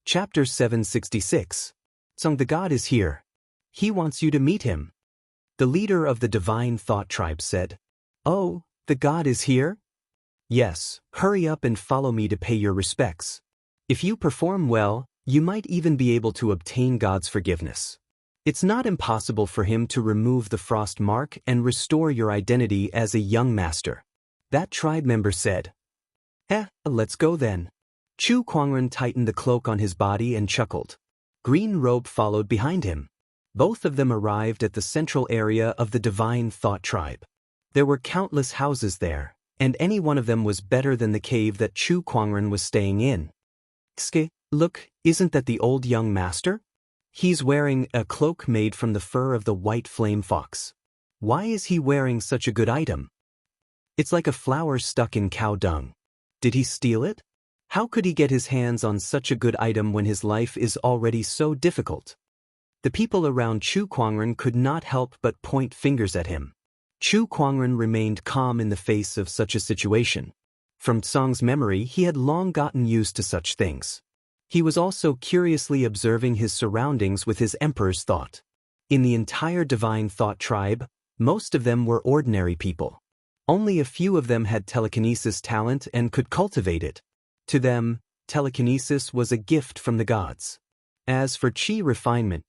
Chapter 766. Song, the God is here. He wants you to meet him. The leader of the divine thought tribe said, "Oh, the God is here? Yes, hurry up and follow me to pay your respects. If you perform well, you might even be able to obtain God's forgiveness. It's not impossible for him to remove the frost mark and restore your identity as a young master." That tribe member said, Let's go then." Chu Kwangren tightened the cloak on his body and chuckled. Green Robe followed behind him. Both of them arrived at the central area of the divine thought tribe. There were countless houses there, and any one of them was better than the cave that Chu Kwangren was staying in. Look, isn't that the old young master? He's wearing a cloak made from the fur of the white flame fox. Why is he wearing such a good item? It's like a flower stuck in cow dung. Did he steal it? How could he get his hands on such a good item when his life is already so difficult? The people around Chu Kwangren could not help but point fingers at him. Chu Kwangren remained calm in the face of such a situation. From Tsong's memory, he had long gotten used to such things. He was also curiously observing his surroundings with his emperor's thought. In the entire divine thought tribe, most of them were ordinary people. Only a few of them had telekinesis talent and could cultivate it. To them, telekinesis was a gift from the gods. As for chi refinement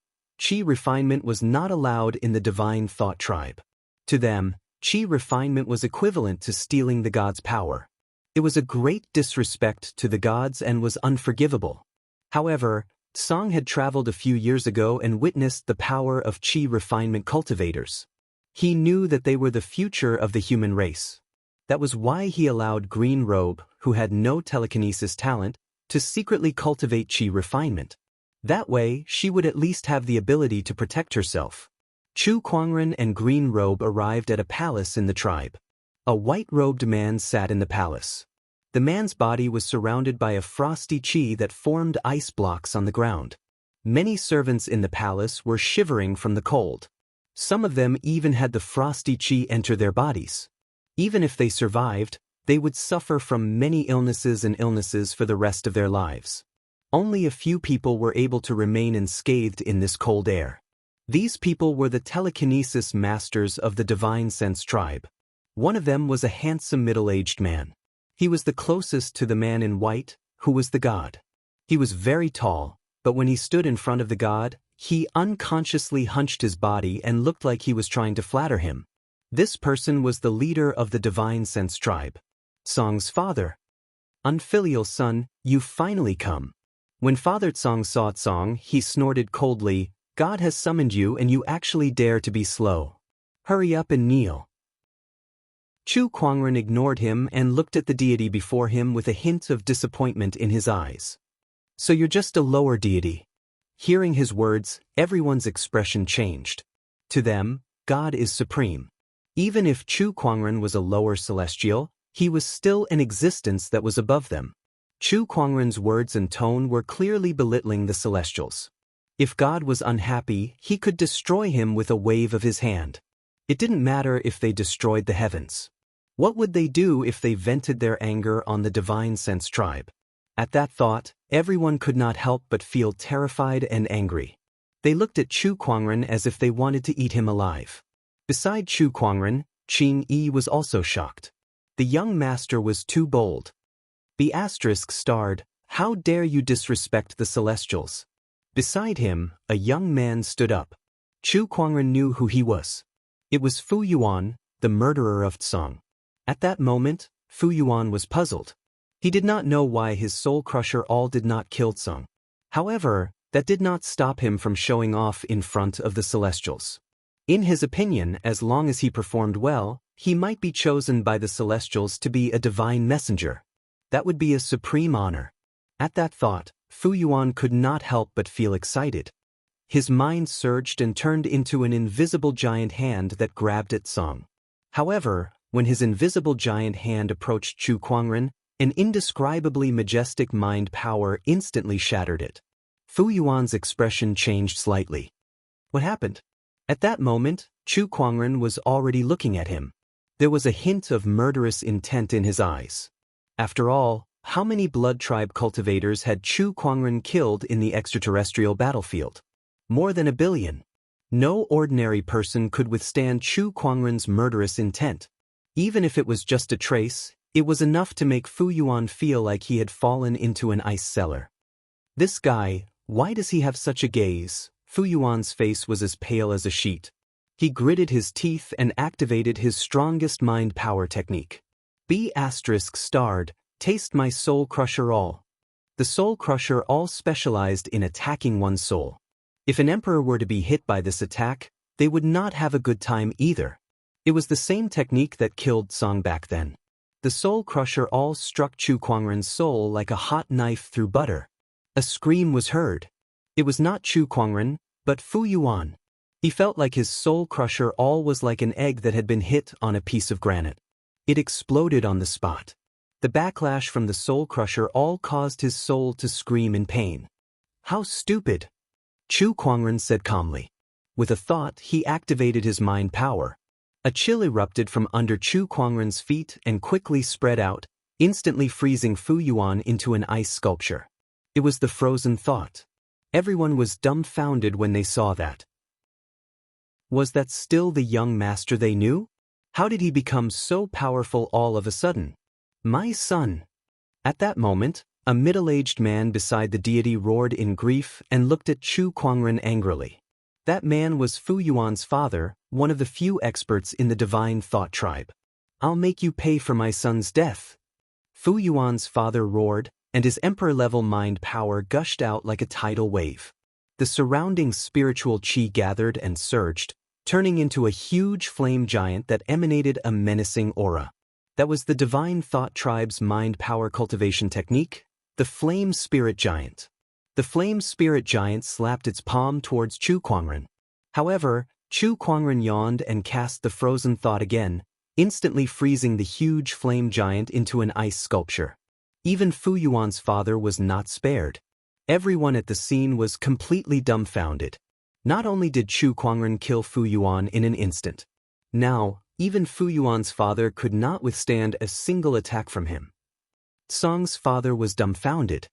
was not allowed in the divine thought tribe. To them, chi refinement was equivalent to stealing the gods' power. It was a great disrespect to the gods and was unforgivable. However, Tsong had traveled a few years ago and witnessed the power of chi refinement cultivators. He knew that they were the future of the human race. That was why he allowed Green Robe, who had no telekinesis talent, to secretly cultivate chi refinement. That way, she would at least have the ability to protect herself. Chu Kwangren and Green Robe arrived at a palace in the tribe. A white-robed man sat in the palace. The man's body was surrounded by a frosty chi that formed ice blocks on the ground. Many servants in the palace were shivering from the cold. Some of them even had the frosty chi enter their bodies. Even if they survived, they would suffer from many illnesses for the rest of their lives. Only a few people were able to remain unscathed in this cold air. These people were the telekinesis masters of the Divine Sense tribe. One of them was a handsome middle-aged man. He was the closest to the man in white, who was the god. He was very tall, but when he stood in front of the god, he unconsciously hunched his body and looked like he was trying to flatter him. This person was the leader of the Divine Sense tribe. Tsong's father. "Unfilial son, you've finally come." When Father Tsong saw Tsong, he snorted coldly, "God has summoned you and you actually dare to be slow. Hurry up and kneel." Chu Kwangren ignored him and looked at the deity before him with a hint of disappointment in his eyes. "So you're just a lower deity." Hearing his words, everyone's expression changed. To them, God is supreme. Even if Chu Kwangren was a lower celestial, he was still an existence that was above them. Chu Kwangren's words and tone were clearly belittling the celestials. If God was unhappy, he could destroy him with a wave of his hand. It didn't matter if they destroyed the heavens. What would they do if they vented their anger on the Divine Sense tribe? At that thought, everyone could not help but feel terrified and angry. They looked at Chu Kwangren as if they wanted to eat him alive. Beside Chu Kwangren, Qing Yi was also shocked. The young master was too bold. The asterisk starred, "How dare you disrespect the celestials?" Beside him, a young man stood up. Chu Kwangren knew who he was. It was Fu Yuan, the murderer of Tsong. At that moment, Fu Yuan was puzzled. He did not know why his soul crusher all did not kill Tsong. However, that did not stop him from showing off in front of the celestials. In his opinion, as long as he performed well, he might be chosen by the celestials to be a divine messenger. That would be a supreme honor. At that thought, Fu Yuan could not help but feel excited. His mind surged and turned into an invisible giant hand that grabbed at Tsong. However, when his invisible giant hand approached Chu Kwangren, an indescribably majestic mind power instantly shattered it. Fu Yuan's expression changed slightly. What happened? At that moment, Chu Kwangren was already looking at him. There was a hint of murderous intent in his eyes. After all, How many blood tribe cultivators had Chu Kuangren killed in the extraterrestrial battlefield? More than 1 billion. No ordinary person could withstand Chu Kuangren's murderous intent. Even if it was just a trace, it was enough to make Fu Yuan feel like he had fallen into an ice cellar. This guy, why does he have such a gaze? Fu Yuan's face was as pale as a sheet. He gritted his teeth and activated his strongest mind power technique. B** starred, taste my soul crusher all. The soul crusher all specialized in attacking one's soul. If an emperor were to be hit by this attack, they would not have a good time either. It was the same technique that killed Song back then. The soul crusher all struck Chu Kuangren's soul like a hot knife through butter. A scream was heard. It was not Chu Kuangren, but Fu Yuan. He felt like his soul crusher all was like an egg that had been hit on a piece of granite. It exploded on the spot. The backlash from the soul crusher all caused his soul to scream in pain. How stupid! Chu Kuangren said calmly. With a thought, he activated his mind power. A chill erupted from under Chu Kuangren's feet and quickly spread out, instantly freezing Fu Yuan into an ice sculpture. It was the frozen thought. Everyone was dumbfounded when they saw that. Was that still the young master they knew? How did he become so powerful all of a sudden? My son! At that moment, a middle-aged man beside the deity roared in grief and looked at Chu Kuangren angrily. That man was Fu Yuan's father, one of the few experts in the divine thought tribe. I'll make you pay for my son's death. Fu Yuan's father roared, and his emperor-level mind power gushed out like a tidal wave. The surrounding spiritual qi gathered and surged, turning into a huge flame giant that emanated a menacing aura. That was the divine thought tribe's mind power cultivation technique, the flame spirit giant. The flame spirit giant slapped its palm towards Chu Kuangren. However, Chu Kuangren yawned and cast the frozen thought again, instantly freezing the huge flame giant into an ice sculpture. Even Fu Yuan's father was not spared. Everyone at the scene was completely dumbfounded. Not only did Chu Kuangren kill Fu Yuan in an instant. Now, even Fu Yuan's father could not withstand a single attack from him. Song's father was dumbfounded.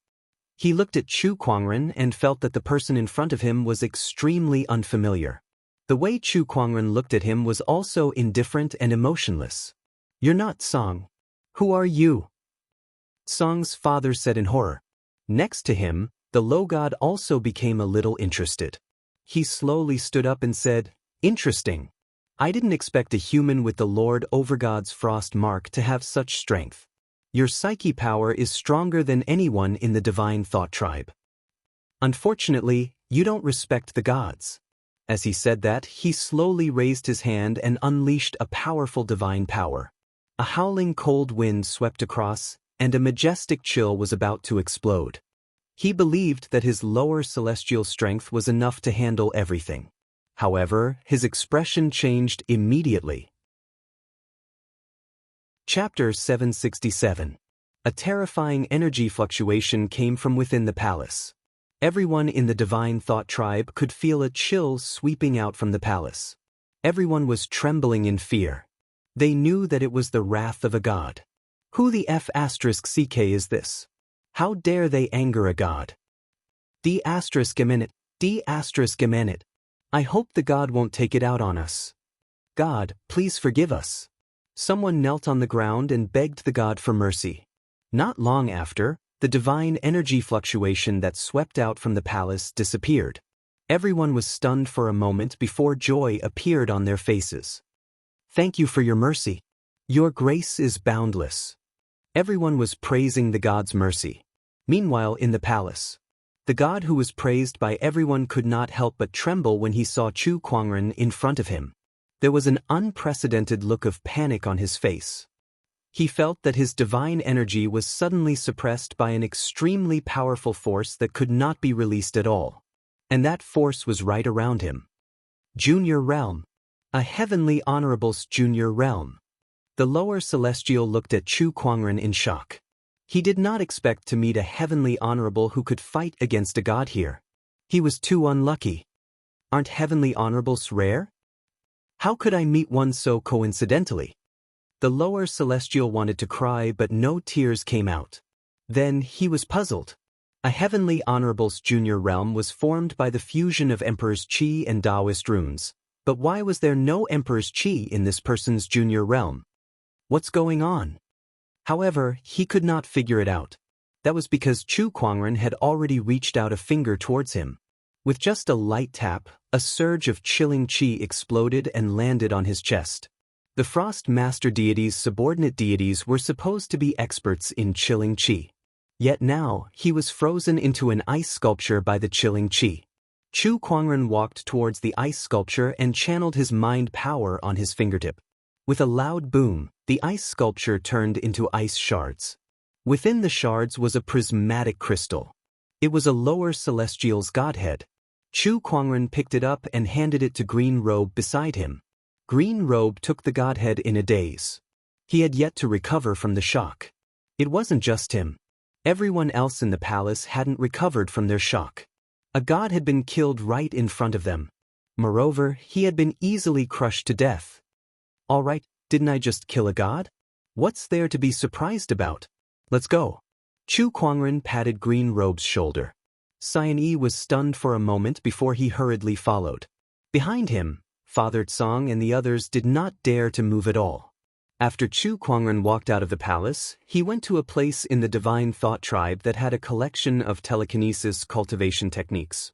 He looked at Chu Kuangren and felt that the person in front of him was extremely unfamiliar. The way Chu Kuangren looked at him was also indifferent and emotionless. You're not Song. Who are you? Song's father said in horror. Next to him, the low god also became a little interested. He slowly stood up and said, Interesting. I didn't expect a human with the Lord Overgod's frost mark to have such strength. Your psyche power is stronger than anyone in the divine thought tribe. Unfortunately, you don't respect the gods. As he said that, he slowly raised his hand and unleashed a powerful divine power. A howling cold wind swept across, and a majestic chill was about to explode. He believed that his lower celestial strength was enough to handle everything. However, his expression changed immediately. Chapter 767. A terrifying energy fluctuation came from within the palace. Everyone in the divine thought tribe could feel a chill sweeping out from the palace. Everyone was trembling in fear. They knew that it was the wrath of a god. Who the F***ck is this? How dare they anger a god? D****. I hope the god won't take it out on us. God, please forgive us. Someone knelt on the ground and begged the god for mercy. Not long after, the divine energy fluctuation that swept out from the palace disappeared. Everyone was stunned for a moment before joy appeared on their faces. Thank you for your mercy. Your grace is boundless. Everyone was praising the god's mercy. Meanwhile, in the palace, the god who was praised by everyone could not help but tremble when he saw Chu Kuangren in front of him. There was an unprecedented look of panic on his face. He felt that his divine energy was suddenly suppressed by an extremely powerful force that could not be released at all. And that force was right around him. Junior Realm. A heavenly honorable's junior realm. The lower celestial looked at Chu Kuangren in shock. He did not expect to meet a heavenly honorable who could fight against a god here. He was too unlucky. Aren't heavenly honorables rare? How could I meet one so coincidentally? The lower celestial wanted to cry, but no tears came out. Then he was puzzled. A heavenly honorable's junior realm was formed by the fusion of Emperor's Qi and Taoist runes, but why was there no Emperor's Qi in this person's junior realm? What's going on? However, he could not figure it out. That was because Chu Kuangren had already reached out a finger towards him. With just a light tap, a surge of chilling qi exploded and landed on his chest. The Frost Master Deity's subordinate deities were supposed to be experts in chilling qi. Yet now, he was frozen into an ice sculpture by the chilling qi. Chu Kuangren walked towards the ice sculpture and channeled his mind power on his fingertip. With a loud boom, the ice sculpture turned into ice shards. Within the shards was a prismatic crystal. It was a lower celestial's godhead. Chu Kuangren picked it up and handed it to Green Robe beside him. Green Robe took the godhead in a daze. He had yet to recover from the shock. It wasn't just him. Everyone else in the palace hadn't recovered from their shock. A god had been killed right in front of them. Moreover, he had been easily crushed to death. All right, didn't I just kill a god? What's there to be surprised about? Let's go. Chu Kuangren patted Green Robe's shoulder. Cyan Yi was stunned for a moment before he hurriedly followed. Behind him, Father Tsang and the others did not dare to move at all. After Chu Kuangren walked out of the palace, he went to a place in the Divine Thought Tribe that had a collection of telekinesis cultivation techniques.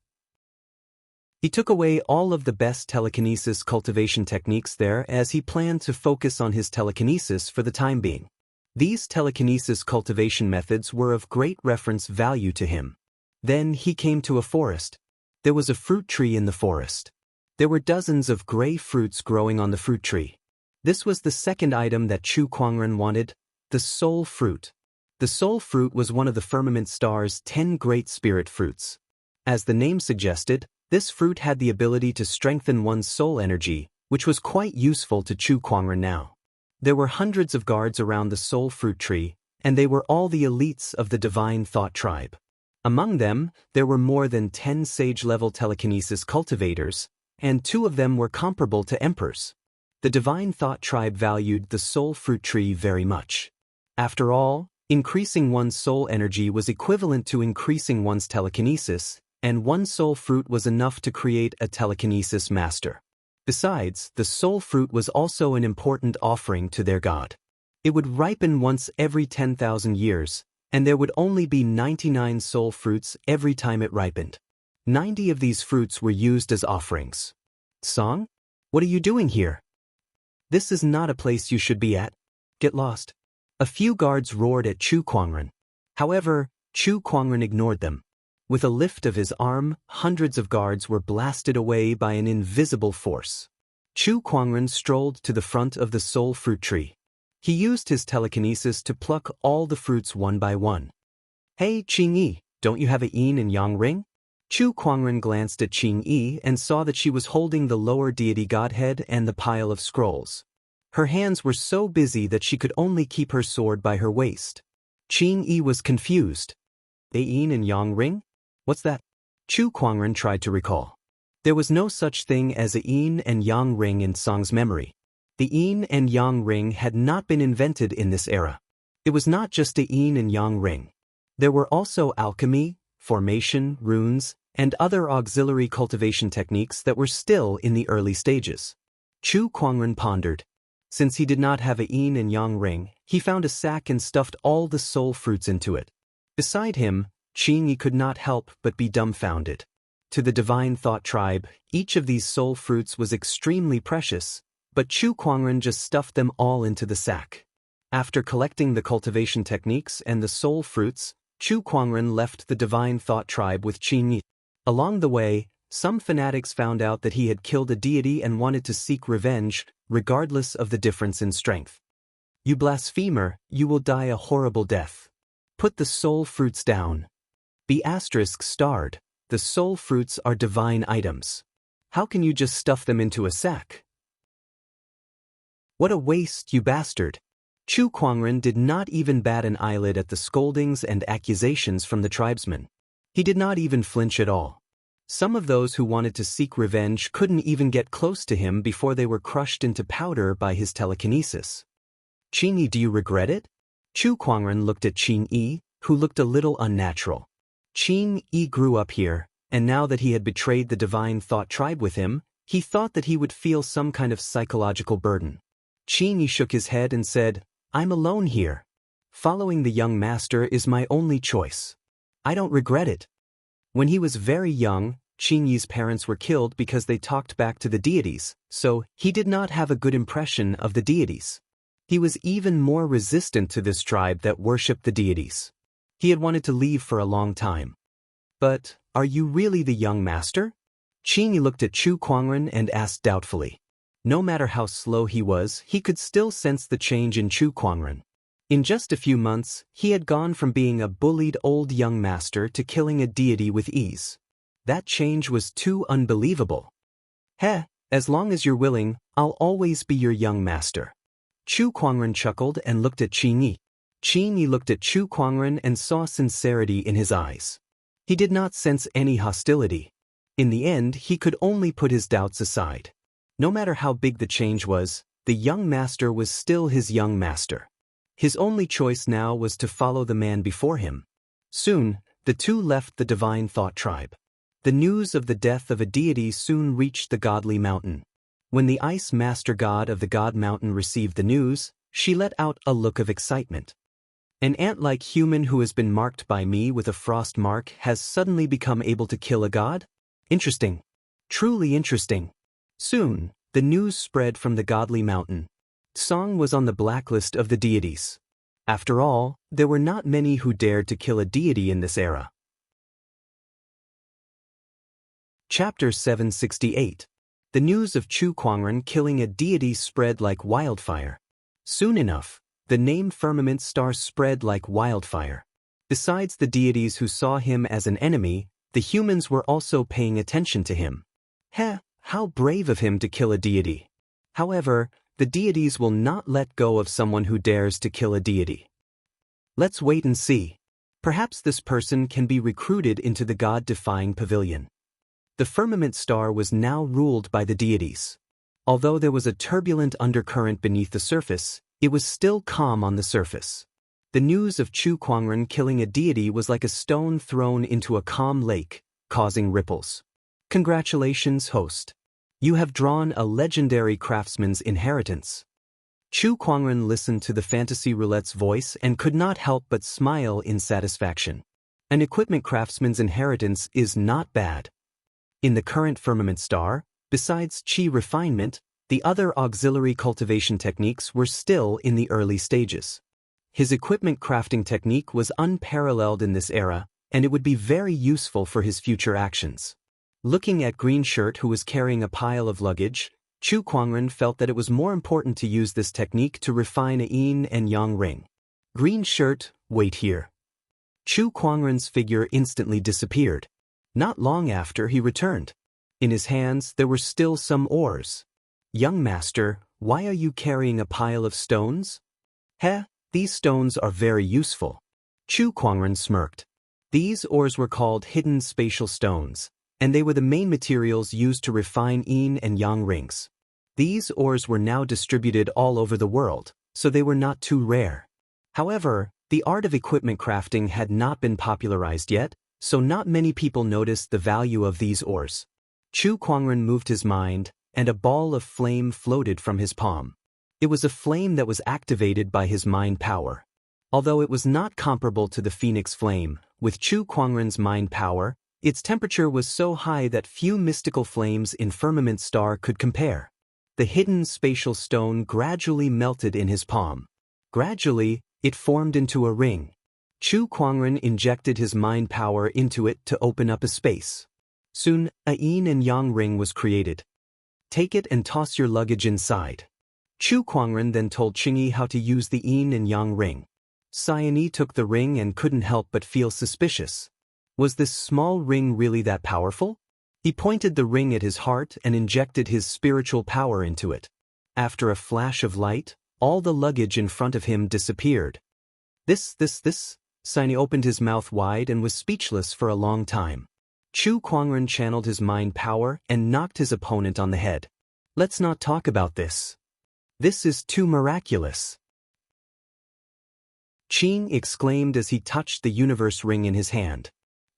He took away all of the best telekinesis cultivation techniques there as he planned to focus on his telekinesis for the time being. These telekinesis cultivation methods were of great reference value to him. Then he came to a forest. There was a fruit tree in the forest. There were dozens of gray fruits growing on the fruit tree. This was the second item that Chu Kuangren wanted, the soul fruit. The soul fruit was one of the firmament star's 10 great spirit fruits. As the name suggested, this fruit had the ability to strengthen one's soul energy, which was quite useful to Chu Kuangren now. There were hundreds of guards around the soul fruit tree, and they were all the elites of the Divine Thought Tribe. Among them, there were more than 10 sage-level telekinesis cultivators, and 2 of them were comparable to emperors. The Divine Thought Tribe valued the soul fruit tree very much. After all, increasing one's soul energy was equivalent to increasing one's telekinesis, and one soul fruit was enough to create a telekinesis master. Besides, the soul fruit was also an important offering to their god. It would ripen once every 10,000 years, and there would only be 99 soul fruits every time it ripened. 90 of these fruits were used as offerings. Song? What are you doing here? This is not a place you should be at. Get lost. A few guards roared at Chu Kuangren. However, Chu Kuangren ignored them. With a lift of his arm, hundreds of guards were blasted away by an invisible force. Chu Kuangren strolled to the front of the soul fruit tree. He used his telekinesis to pluck all the fruits one by one. Hey, Qing Yi, don't you have a yin and yang ring? Chu Kuangren glanced at Qing Yi and saw that she was holding the lower deity godhead and the pile of scrolls. Her hands were so busy that she could only keep her sword by her waist. Qing Yi was confused. A yin and yang ring? What's that? Chu Kuangren tried to recall. There was no such thing as a yin and yang ring in Song's memory. The yin and yang ring had not been invented in this era. It was not just a yin and yang ring. There were also alchemy, formation, runes, and other auxiliary cultivation techniques that were still in the early stages. Chu Kuangren pondered. Since he did not have a yin and yang ring, he found a sack and stuffed all the soul fruits into it. Beside him, Qing Yi could not help but be dumbfounded. To the Divine Thought Tribe, each of these soul fruits was extremely precious, but Chu Kuangren just stuffed them all into the sack. After collecting the cultivation techniques and the soul fruits, Chu Kuangren left the Divine Thought Tribe with Qing Yi. Along the way, some fanatics found out that he had killed a deity and wanted to seek revenge, regardless of the difference in strength. You blasphemer, you will die a horrible death. Put the soul fruits down. Be *starred. The soul fruits are divine items. How can you just stuff them into a sack? What a waste, you bastard. Chu Kuangren did not even bat an eyelid at the scoldings and accusations from the tribesmen. He did not even flinch at all. Some of those who wanted to seek revenge couldn't even get close to him before they were crushed into powder by his telekinesis. Qing Yi, do you regret it? Chu Kuangren looked at Qing Yi, who looked a little unnatural. Qing Yi grew up here, and now that he had betrayed the divine thought tribe with him, he thought that he would feel some kind of psychological burden. Qing Yi shook his head and said, "I'm alone here. Following the young master is my only choice. I don't regret it." When he was very young, Qing Yi's parents were killed because they talked back to the deities, so he did not have a good impression of the deities. He was even more resistant to this tribe that worshipped the deities. He had wanted to leave for a long time. "But, are you really the young master?" Qing Yi looked at Chu Kuangren and asked doubtfully. No matter how slow he was, he could still sense the change in Chu Kuangren. In just a few months, he had gone from being a bullied old young master to killing a deity with ease. That change was too unbelievable. "Heh, as long as you're willing, I'll always be your young master." Chu Kuangren chuckled and looked at Qing Yi. Qing Yi looked at Chu Kuangren and saw sincerity in his eyes. He did not sense any hostility. In the end, he could only put his doubts aside. No matter how big the change was, the young master was still his young master. His only choice now was to follow the man before him. Soon, the two left the divine thought tribe. The news of the death of a deity soon reached the godly mountain. When the ice master god of the god mountain received the news, she let out a look of excitement. "An ant-like human who has been marked by me with a frost mark has suddenly become able to kill a god? Interesting. Truly interesting." Soon, the news spread from the godly mountain. Song was on the blacklist of the deities. After all, there were not many who dared to kill a deity in this era. Chapter 768. The news of Chu Kuangren killing a deity spread like wildfire. Soon enough, the name Firmament Star spread like wildfire. Besides the deities who saw him as an enemy, the humans were also paying attention to him. "Heh, how brave of him to kill a deity." However, the deities will not let go of someone who dares to kill a deity. Let's wait and see. Perhaps this person can be recruited into the god-defying pavilion. The firmament star was now ruled by the deities. Although there was a turbulent undercurrent beneath the surface, it was still calm on the surface. The news of Chu Kuangren killing a deity was like a stone thrown into a calm lake, causing ripples. "Congratulations, host. You have drawn a legendary craftsman's inheritance." Chu Kuangren listened to the fantasy roulette's voice and could not help but smile in satisfaction. An equipment craftsman's inheritance is not bad. In the current firmament star, besides chi refinement, the other auxiliary cultivation techniques were still in the early stages. His equipment crafting technique was unparalleled in this era, and it would be very useful for his future actions. Looking at Green Shirt, who was carrying a pile of luggage, Chu Kuangren felt that it was more important to use this technique to refine a yin and yang ring. "Green Shirt, wait here." Chu Kuangren's figure instantly disappeared. Not long after, he returned. In his hands, there were still some ores. "Young master, why are you carrying a pile of stones?" "Heh, these stones are very useful." Chu Kuangren smirked. These ores were called hidden spatial stones, and they were the main materials used to refine yin and yang rings. These ores were now distributed all over the world, so they were not too rare. However, the art of equipment crafting had not been popularized yet, so not many people noticed the value of these ores. Chu Kuangren moved his mind, and a ball of flame floated from his palm. It was a flame that was activated by his mind power. Although it was not comparable to the phoenix flame, with Chu Kuangren's mind power, its temperature was so high that few mystical flames in Firmament Star could compare. The hidden spatial stone gradually melted in his palm. Gradually, it formed into a ring. Chu Kuangren injected his mind power into it to open up a space. Soon, a yin and yang ring was created. "Take it and toss your luggage inside." Chu Kuangren then told Qing Yi how to use the yin and yang ring. Yi took the ring and couldn't help but feel suspicious. Was this small ring really that powerful? He pointed the ring at his heart and injected his spiritual power into it. After a flash of light, all the luggage in front of him disappeared. This. Yi opened his mouth wide and was speechless for a long time. Chu Kuangren channeled his mind power and knocked his opponent on the head. "Let's not talk about this. This is too miraculous." Qing exclaimed as he touched the universe ring in his hand.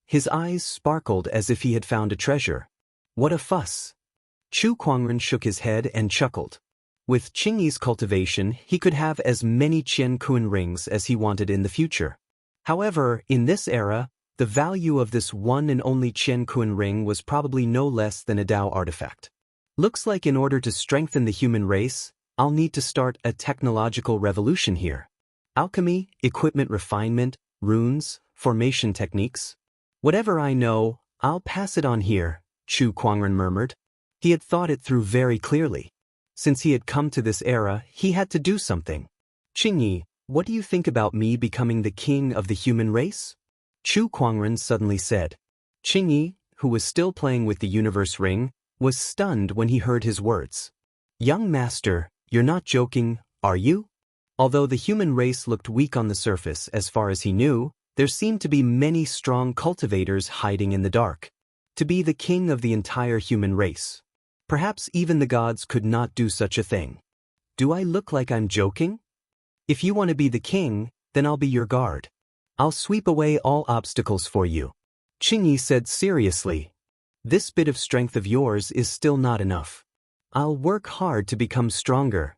His eyes sparkled as if he had found a treasure. What a fuss! Chu Kuangren shook his head and chuckled. With Qingyi's cultivation, he could have as many Qian Kun rings as he wanted in the future. However, in this era, the value of this one and only Qian Kun ring was probably no less than a Dao artifact. Looks like in order to strengthen the human race, I'll need to start a technological revolution here. Alchemy, equipment refinement, runes, formation techniques. Whatever I know, I'll pass it on here, Chu Kuangren murmured. He had thought it through very clearly. Since he had come to this era, he had to do something. Qingyi, what do you think about me becoming the king of the human race? Chu Kuangren suddenly said. Qingyi, who was still playing with the universe ring, was stunned when he heard his words. Young master, you're not joking, are you? Although the human race looked weak on the surface as far as he knew, there seemed to be many strong cultivators hiding in the dark. To be the king of the entire human race. Perhaps even the gods could not do such a thing. Do I look like I'm joking? If you want to be the king, then I'll be your guard. I'll sweep away all obstacles for you. Qingyi said seriously. This bit of strength of yours is still not enough. I'll work hard to become stronger.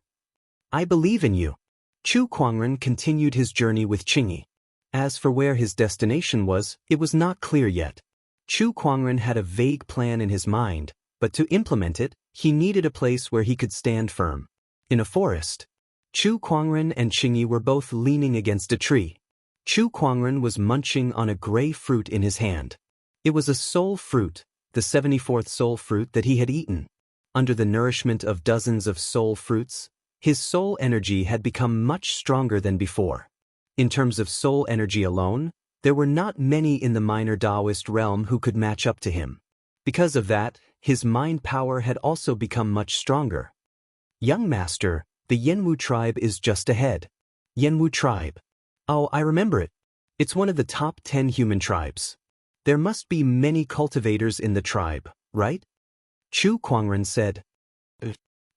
I believe in you. Chu Kuangren continued his journey with Qingyi. As for where his destination was, it was not clear yet. Chu Kuangren had a vague plan in his mind, but to implement it, he needed a place where he could stand firm. In a forest. Chu Kuangren and Qingyi were both leaning against a tree. Chu Kuangren was munching on a gray fruit in his hand. It was a soul fruit, the 74th soul fruit that he had eaten. Under the nourishment of dozens of soul fruits, his soul energy had become much stronger than before. In terms of soul energy alone, there were not many in the minor Taoist realm who could match up to him. Because of that, his mind power had also become much stronger. Young master, the Yanwu tribe is just ahead. Yanwu tribe. Oh, I remember it. It's one of the top 10 human tribes. There must be many cultivators in the tribe, right? Chu Kuangren said.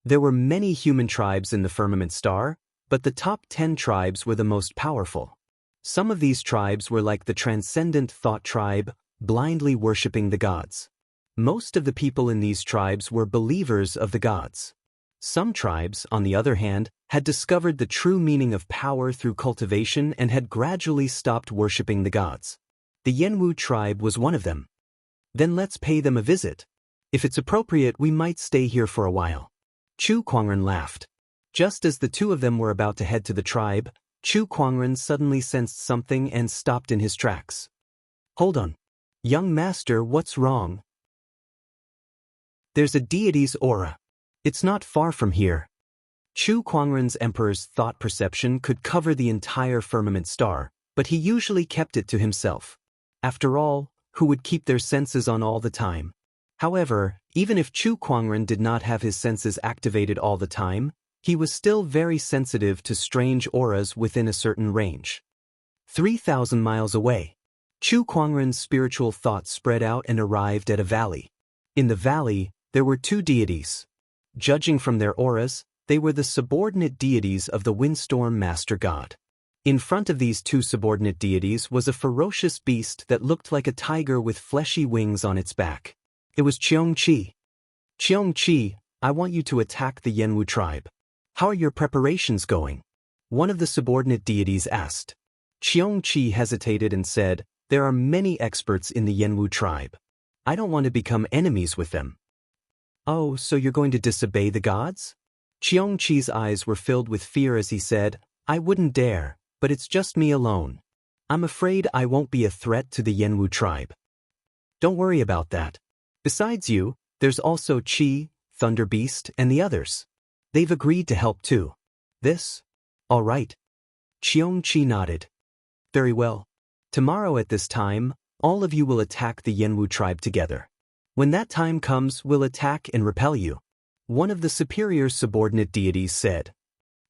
There were many human tribes in the firmament star, but the top 10 tribes were the most powerful. Some of these tribes were like the transcendent thought tribe, blindly worshipping the gods. Most of the people in these tribes were believers of the gods. Some tribes, on the other hand, had discovered the true meaning of power through cultivation and had gradually stopped worshipping the gods. The Yanwu tribe was one of them. Then let's pay them a visit. If it's appropriate, we might stay here for a while. Chu Kuangren laughed. Just as the two of them were about to head to the tribe, Chu Kuangren suddenly sensed something and stopped in his tracks. Hold on. Young master, what's wrong? There's a deity's aura. It's not far from here. Chu Kuangren's emperor's thought perception could cover the entire firmament star, but he usually kept it to himself. After all, who would keep their senses on all the time? However, even if Chu Kuangren did not have his senses activated all the time, he was still very sensitive to strange auras within a certain range. 3,000 miles away. Chu Kuangren's spiritual thoughts spread out and arrived at a valley. In the valley, there were two deities. Judging from their auras, they were the subordinate deities of the windstorm master god. In front of these two subordinate deities was a ferocious beast that looked like a tiger with fleshy wings on its back. It was Cheongqi. Cheongqi, I want you to attack the Yanwu tribe. How are your preparations going? One of the subordinate deities asked. Cheongqi hesitated and said, there are many experts in the Yanwu tribe. I don't want to become enemies with them. Oh, so you're going to disobey the gods? Cheongqi's eyes were filled with fear as he said, I wouldn't dare, but it's just me alone. I'm afraid I won't be a threat to the Yanwu tribe. Don't worry about that. Besides you, there's also Qi, Thunder Beast, and the others. They've agreed to help too. This? All right. Cheongqi nodded. Very well. Tomorrow at this time, all of you will attack the Yanwu tribe together. When that time comes, we'll attack and repel you. One of the superior subordinate deities said.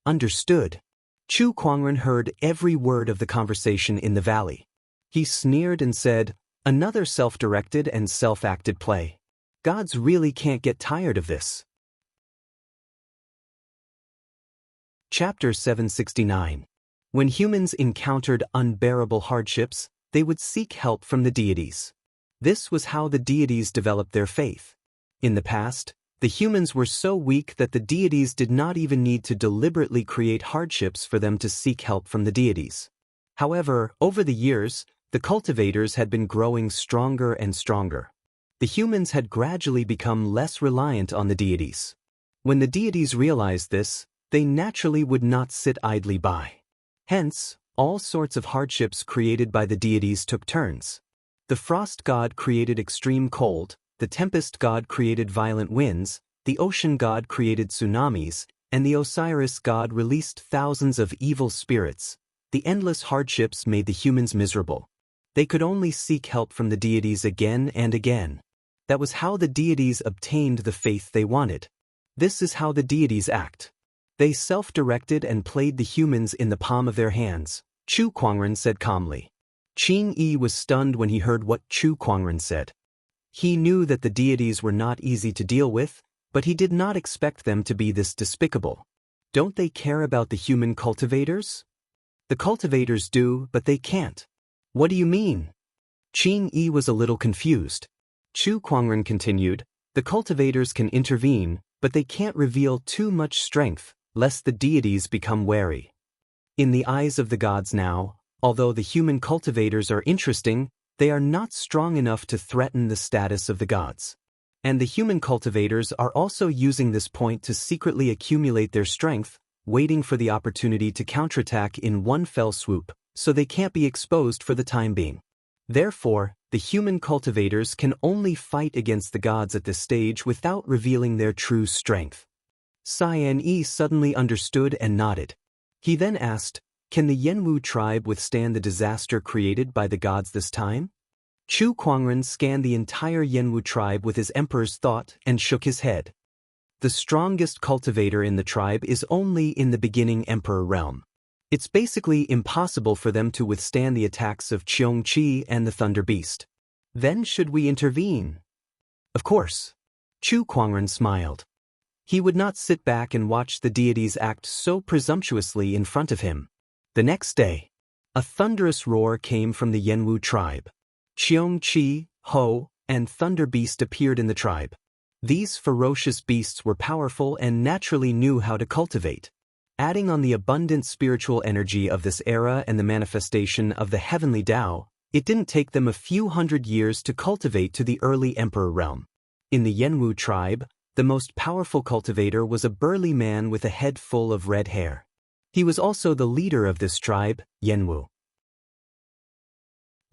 Understood. Chu Kuangren heard every word of the conversation in the valley. He sneered and said, another self-directed and self-acted play. Gods really can't get tired of this. Chapter 769. When humans encountered unbearable hardships, they would seek help from the deities. This was how the deities developed their faith. In the past, the humans were so weak that the deities did not even need to deliberately create hardships for them to seek help from the deities. However, over the years, the cultivators had been growing stronger and stronger. The humans had gradually become less reliant on the deities. When the deities realized this, they naturally would not sit idly by. Hence, all sorts of hardships created by the deities took turns. The frost god created extreme cold, the tempest god created violent winds, the ocean god created tsunamis, and the Osiris god released thousands of evil spirits. The endless hardships made the humans miserable. They could only seek help from the deities again and again. That was how the deities obtained the faith they wanted. This is how the deities act. They self-directed and played the humans in the palm of their hands, Chu Kuangren said calmly. Qing Yi was stunned when he heard what Chu Kuangren said. He knew that the deities were not easy to deal with, but he did not expect them to be this despicable. Don't they care about the human cultivators? The cultivators do, but they can't. What do you mean? Qing Yi was a little confused. Chu Kuangren continued, the cultivators can intervene, but they can't reveal too much strength, lest the deities become wary. In the eyes of the gods now, although the human cultivators are interesting, they are not strong enough to threaten the status of the gods. And the human cultivators are also using this point to secretly accumulate their strength, waiting for the opportunity to counterattack in one fell swoop, so they can't be exposed for the time being. Therefore, the human cultivators can only fight against the gods at this stage without revealing their true strength. Cyan Yi suddenly understood and nodded. He then asked, can the Yenwu tribe withstand the disaster created by the gods this time? Chu Kuangren scanned the entire Yenwu tribe with his emperor's thought and shook his head. The strongest cultivator in the tribe is only in the beginning emperor realm. It's basically impossible for them to withstand the attacks of Cheongqi and the Thunder Beast. Then should we intervene? Of course. Chu Kuangren smiled. He would not sit back and watch the deities act so presumptuously in front of him. The next day, a thunderous roar came from the Yenwu tribe. Cheongqi, Ho, and Thunder Beast appeared in the tribe. These ferocious beasts were powerful and naturally knew how to cultivate. Adding on the abundant spiritual energy of this era and the manifestation of the heavenly Tao, it didn't take them a few hundred years to cultivate to the early emperor realm. In the Yenwu tribe, the most powerful cultivator was a burly man with a head full of red hair. He was also the leader of this tribe, Yenwu.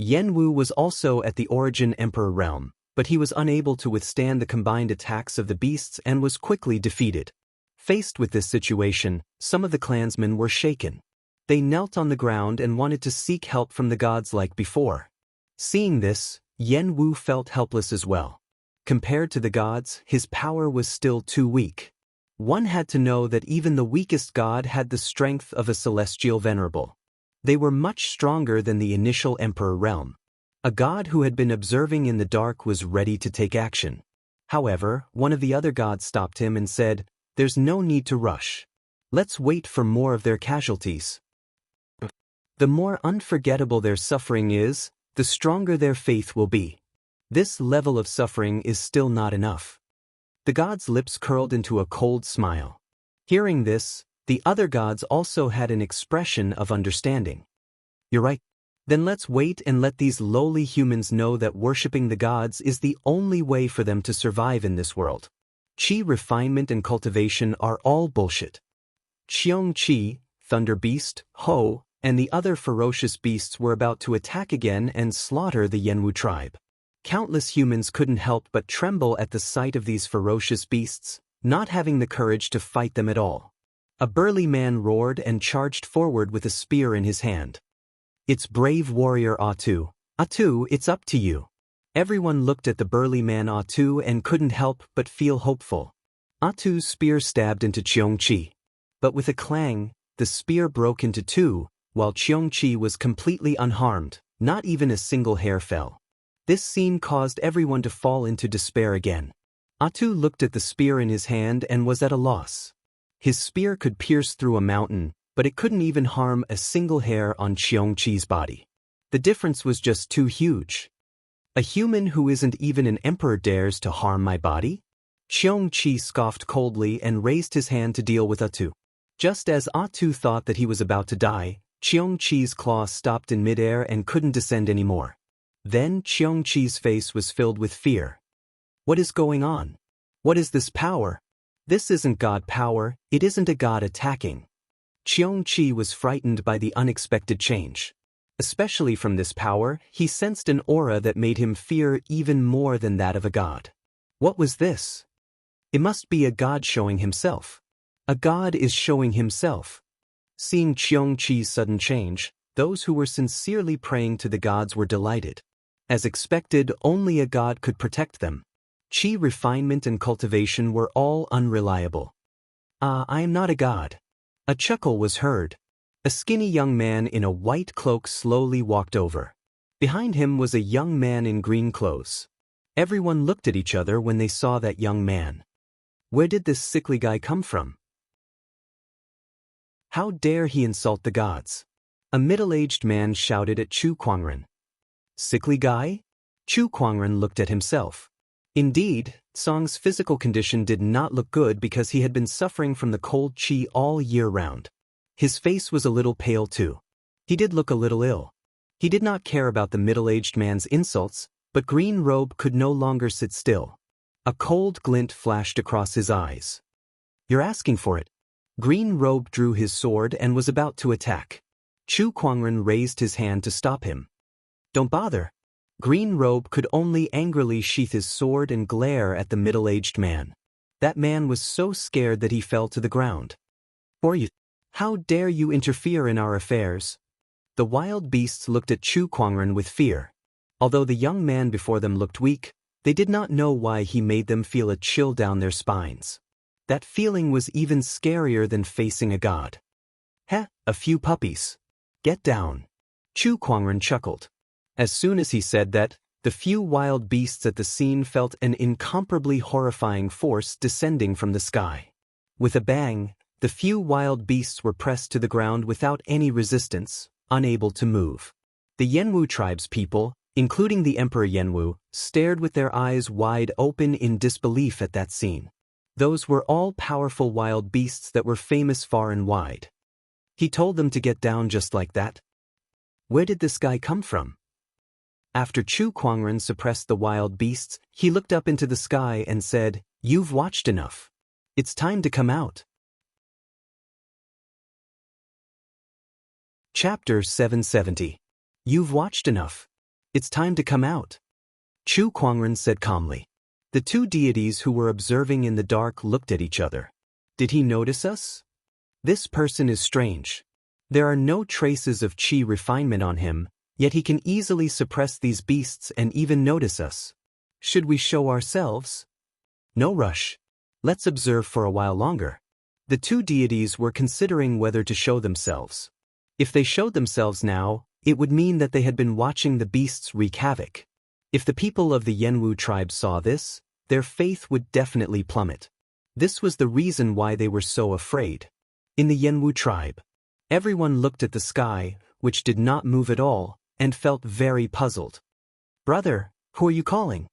Yenwu was also at the origin emperor realm, but he was unable to withstand the combined attacks of the beasts and was quickly defeated. Faced with this situation, some of the clansmen were shaken. They knelt on the ground and wanted to seek help from the gods like before. Seeing this, Yenwu felt helpless as well. Compared to the gods, his power was still too weak. One had to know that even the weakest god had the strength of a celestial venerable. They were much stronger than the initial emperor realm. A god who had been observing in the dark was ready to take action. However, one of the other gods stopped him and said, "There's no need to rush. Let's wait for more of their casualties. The more unforgettable their suffering is, the stronger their faith will be. This level of suffering is still not enough." The god's lips curled into a cold smile. Hearing this, the other gods also had an expression of understanding. "You're right. Then let's wait and let these lowly humans know that worshipping the gods is the only way for them to survive in this world. Qi refinement and cultivation are all bullshit." Cheongqi, Thunder Beast, Ho, and the other ferocious beasts were about to attack again and slaughter the Yenwu tribe. Countless humans couldn't help but tremble at the sight of these ferocious beasts, not having the courage to fight them at all. A burly man roared and charged forward with a spear in his hand. "It's brave warrior Atu. Atu, it's up to you." Everyone looked at the burly man Atu and couldn't help but feel hopeful. Atu's spear stabbed into Cheongqi. But with a clang, the spear broke into two, while Cheongqi was completely unharmed, not even a single hair fell. This scene caused everyone to fall into despair again. Atu looked at the spear in his hand and was at a loss. His spear could pierce through a mountain, but it couldn't even harm a single hair on Qiongqi's body. The difference was just too huge. A human who isn't even an emperor dares to harm my body? Qiongqi scoffed coldly and raised his hand to deal with Atu. Just as Atu thought that he was about to die, Qiongqi's claw stopped in midair and couldn't descend anymore. Then Qiongqi's face was filled with fear. What is going on? What is this power? This isn't God power, it isn't a god attacking. Qiongqi was frightened by the unexpected change. Especially from this power, he sensed an aura that made him fear even more than that of a god. What was this? It must be a god showing himself. A god is showing himself. Seeing Qiongqi's sudden change, those who were sincerely praying to the gods were delighted. As expected, only a god could protect them. Qi refinement and cultivation were all unreliable. I am not a god. A chuckle was heard. A skinny young man in a white cloak slowly walked over. Behind him was a young man in green clothes. Everyone looked at each other when they saw that young man. Where did this sickly guy come from? How dare he insult the gods? A middle-aged man shouted at Chu Kuangren. Sickly guy? Chu Kuangren looked at himself. Indeed, Song's physical condition did not look good because he had been suffering from the cold qi all year round. His face was a little pale too. He did look a little ill. He did not care about the middle-aged man's insults, but Green Robe could no longer sit still. A cold glint flashed across his eyes. You're asking for it. Green Robe drew his sword and was about to attack. Chu Kuangren raised his hand to stop him. Don't bother. Green Robe could only angrily sheath his sword and glare at the middle-aged man. That man was so scared that he fell to the ground. How dare you interfere in our affairs? The wild beasts looked at Chu Kuangren with fear. Although the young man before them looked weak, they did not know why he made them feel a chill down their spines. That feeling was even scarier than facing a god. Heh, a few puppies. Get down. Chu Kuangren chuckled. As soon as he said that, the few wild beasts at the scene felt an incomparably horrifying force descending from the sky. With a bang, the few wild beasts were pressed to the ground without any resistance, unable to move. The Yenwu tribe's people, including the Emperor Yenwu, stared with their eyes wide open in disbelief at that scene. Those were all powerful wild beasts that were famous far and wide. He told them to get down just like that. Where did this guy come from? After Chu Kuangren suppressed the wild beasts, he looked up into the sky and said, "You've watched enough. It's time to come out." Chapter 770. You've watched enough. It's time to come out. Chu Kuangren said calmly. The two deities who were observing in the dark looked at each other. Did he notice us? This person is strange. There are no traces of qi refinement on him, yet he can easily suppress these beasts and even notice us. Should we show ourselves? No rush. Let's observe for a while longer. The two deities were considering whether to show themselves. If they showed themselves now, it would mean that they had been watching the beasts wreak havoc. If the people of the Yenwu tribe saw this, their faith would definitely plummet. This was the reason why they were so afraid. In the Yenwu tribe, everyone looked at the sky, which did not move at all, and felt very puzzled. Brother, who are you calling?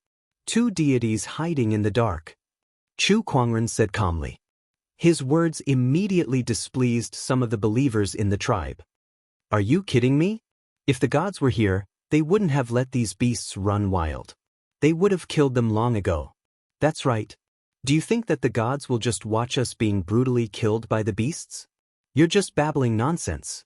Two deities hiding in the dark. Chu Kuangren said calmly. His words immediately displeased some of the believers in the tribe. Are you kidding me? If the gods were here, they wouldn't have let these beasts run wild. They would have killed them long ago. That's right. Do you think that the gods will just watch us being brutally killed by the beasts? You're just babbling nonsense.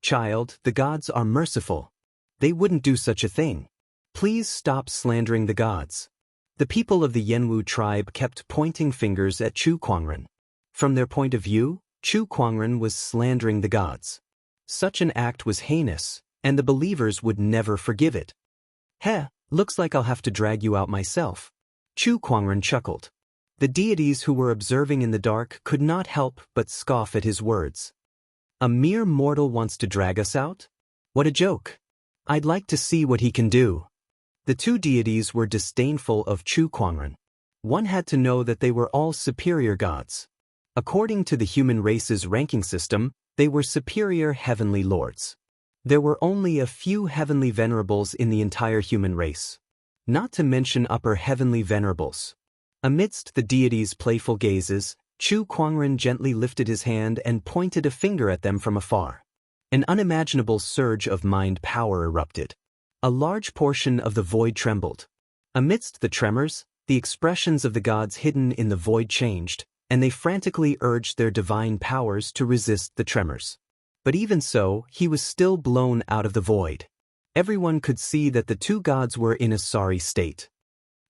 Child, the gods are merciful. They wouldn't do such a thing. Please stop slandering the gods. The people of the Yenwu tribe kept pointing fingers at Chu Kuangren. From their point of view, Chu Kuangren was slandering the gods. Such an act was heinous, and the believers would never forgive it. Heh, looks like I'll have to drag you out myself. Chu Kuangren chuckled. The deities who were observing in the dark could not help but scoff at his words. A mere mortal wants to drag us out? What a joke. I'd like to see what he can do. The two deities were disdainful of Chu Kuangren. One had to know that they were all superior gods. According to the human race's ranking system, They were superior heavenly lords. There were only a few heavenly venerables in the entire human race. Not to mention upper heavenly venerables. Amidst the deity's playful gazes, Chu Kuangren gently lifted his hand and pointed a finger at them from afar. An unimaginable surge of mind power erupted. A large portion of the void trembled. Amidst the tremors, the expressions of the gods hidden in the void changed, and they frantically urged their divine powers to resist the tremors. But even so, he was still blown out of the void. Everyone could see that the two gods were in a sorry state.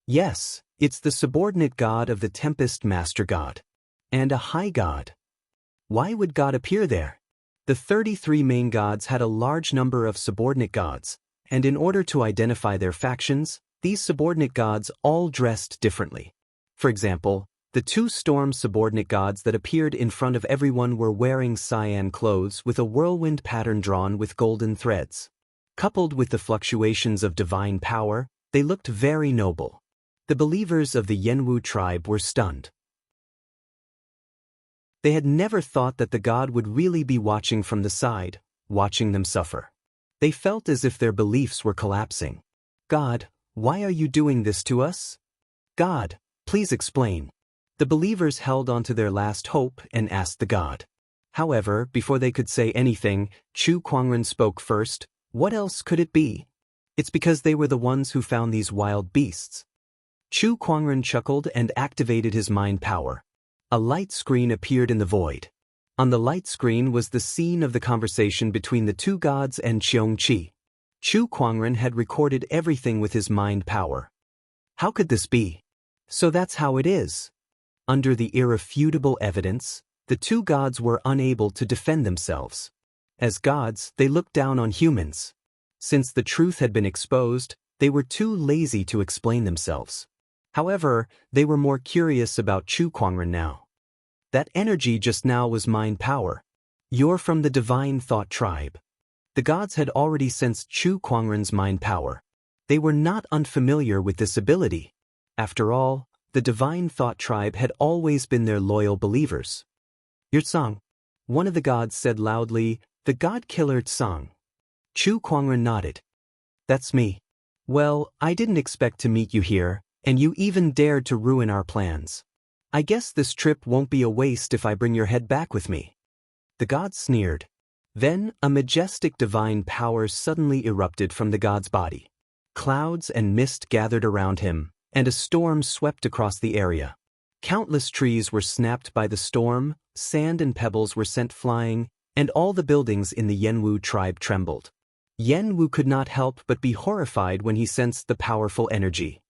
Yes, it's the subordinate god of the Tempest Master God. And a high god. Why would God appear there? The 33 main gods had a large number of subordinate gods, and in order to identify their factions, these subordinate gods all dressed differently. For example, the two storm subordinate gods that appeared in front of everyone were wearing cyan clothes with a whirlwind pattern drawn with golden threads. Coupled with the fluctuations of divine power, they looked very noble. The believers of the Yenwu tribe were stunned. They had never thought that the god would really be watching from the side, watching them suffer. They felt as if their beliefs were collapsing. God, why are you doing this to us? God, please explain. The believers held on to their last hope and asked the god. However, before they could say anything, Chu Kuangren spoke first. What else could it be? It's because they were the ones who found these wild beasts. Chu Kuangren chuckled and activated his mind power. A light screen appeared in the void. On the light screen was the scene of the conversation between the two gods and Cheongqi. Chu Kuangren had recorded everything with his mind power. How could this be? So that's how it is. Under the irrefutable evidence, the two gods were unable to defend themselves. As gods, they looked down on humans. Since the truth had been exposed, they were too lazy to explain themselves. However, they were more curious about Chu Kuangren now. That energy just now was mind power. You're from the divine thought tribe. The gods had already sensed Chu Kuangren's mind power. They were not unfamiliar with this ability. After all, the divine thought tribe had always been their loyal believers. Yurtsang, one of the gods said loudly, the god killer Tsang. Chu Kuangren nodded. That's me. Well, I didn't expect to meet you here, and you even dared to ruin our plans. I guess this trip won't be a waste if I bring your head back with me. The god sneered. Then, a majestic divine power suddenly erupted from the god's body. Clouds and mist gathered around him, and a storm swept across the area. Countless trees were snapped by the storm, sand and pebbles were sent flying, and all the buildings in the Yenwu tribe trembled. Yenwu could not help but be horrified when he sensed the powerful energy.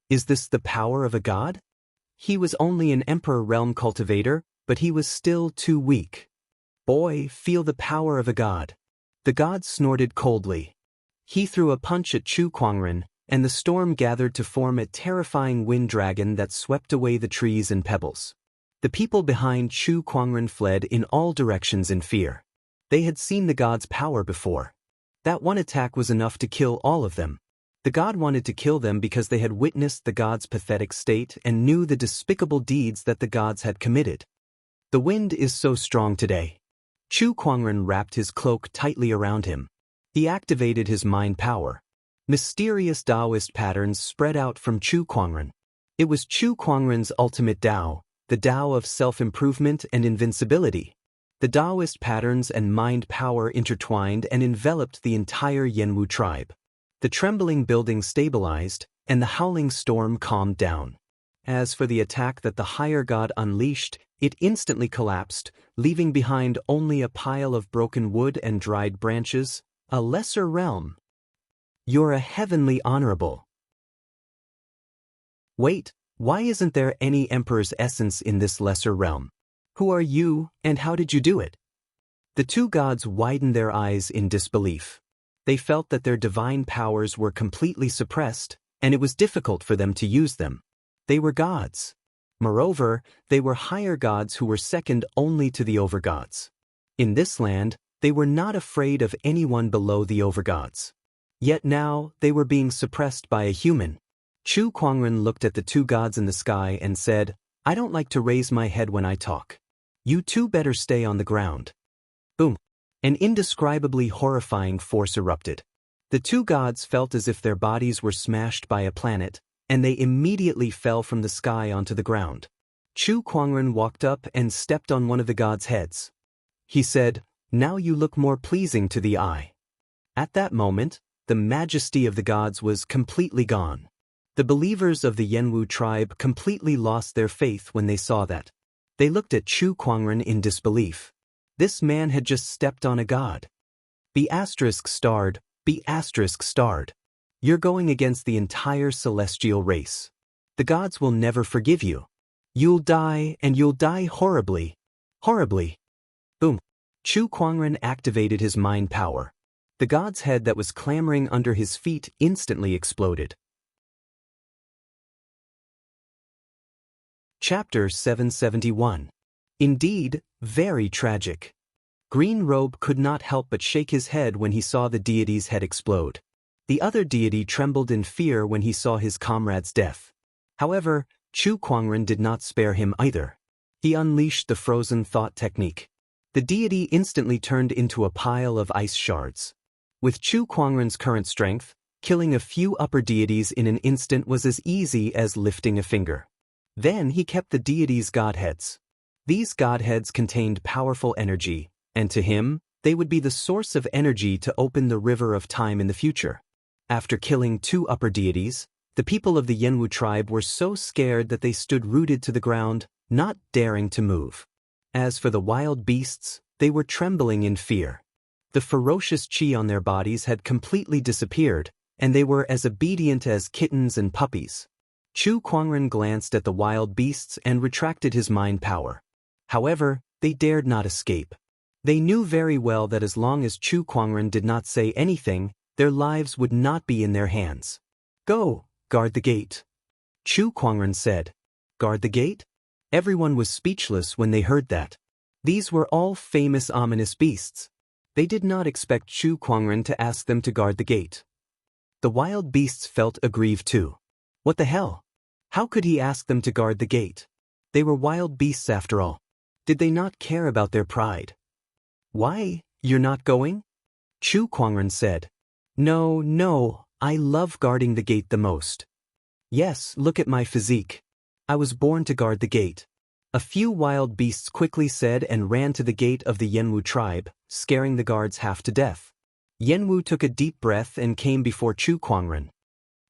Is this the power of a god? He was only an emperor realm cultivator, but he was still too weak. Boy, feel the power of a god. The god snorted coldly. He threw a punch at Chu Kuangren, and the storm gathered to form a terrifying wind dragon that swept away the trees and pebbles. The people behind Chu Kuangren fled in all directions in fear. They had seen the god's power before. That one attack was enough to kill all of them. The god wanted to kill them because they had witnessed the god's pathetic state and knew the despicable deeds that the gods had committed. The wind is so strong today. Chu Kuangren wrapped his cloak tightly around him. He activated his mind power. Mysterious Taoist patterns spread out from Chu Kuangren. It was Chu Kuangren's ultimate Tao, the Tao of self-improvement and invincibility. The Taoist patterns and mind power intertwined and enveloped the entire Yenwu tribe. The trembling building stabilized, and the howling storm calmed down. As for the attack that the higher god unleashed, it instantly collapsed, leaving behind only a pile of broken wood and dried branches, a lesser realm. You're a heavenly honorable. Wait, why isn't there any emperor's essence in this lesser realm? Who are you, and how did you do it? The two gods widened their eyes in disbelief. They felt that their divine powers were completely suppressed, and it was difficult for them to use them. They were gods. Moreover, they were higher gods who were second only to the overgods. In this land, they were not afraid of anyone below the overgods. Yet now, they were being suppressed by a human. Chu Kuangren looked at the two gods in the sky and said, I don't like to raise my head when I talk. You two better stay on the ground. An indescribably horrifying force erupted. The two gods felt as if their bodies were smashed by a planet, and they immediately fell from the sky onto the ground. Chu Kuangren walked up and stepped on one of the gods' heads. He said, "Now you look more pleasing to the eye." At that moment, the majesty of the gods was completely gone. The believers of the Yanwu tribe completely lost their faith when they saw that. They looked at Chu Kuangren in disbelief. This man had just stepped on a god. Be asterisk starred. You're going against the entire celestial race. The gods will never forgive you. You'll die, and you'll die horribly. Horribly. Boom. Chu Kuangren activated his mind power. The god's head that was clambering under his feet instantly exploded. Chapter 771. Indeed, very tragic. Green Robe could not help but shake his head when he saw the deity's head explode. The other deity trembled in fear when he saw his comrade's death. However, Chu Kuangren did not spare him either. He unleashed the frozen thought technique. The deity instantly turned into a pile of ice shards. With Chu Kuangren's current strength, killing a few upper deities in an instant was as easy as lifting a finger. Then he kept the deities' godheads. These godheads contained powerful energy, and to him, they would be the source of energy to open the river of time in the future. After killing two upper deities, the people of the Yanwu tribe were so scared that they stood rooted to the ground, not daring to move. As for the wild beasts, they were trembling in fear. The ferocious chi on their bodies had completely disappeared, and they were as obedient as kittens and puppies. Chu Kuangren glanced at the wild beasts and retracted his mind power. However, they dared not escape. They knew very well that as long as Chu Kuangren did not say anything, their lives would not be in their hands. "Go, guard the gate," Chu Kuangren said. "Guard the gate?" Everyone was speechless when they heard that. These were all famous ominous beasts. They did not expect Chu Kuangren to ask them to guard the gate. The wild beasts felt aggrieved too. What the hell? How could he ask them to guard the gate? They were wild beasts after all. Did they not care about their pride? "Why, you're not going?" Chu Kuangren said. No, I love guarding the gate the most. Yes, look at my physique. I was born to guard the gate." A few wild beasts quickly said and ran to the gate of the Yanwu tribe, scaring the guards half to death. Yanwu took a deep breath and came before Chu Kuangren.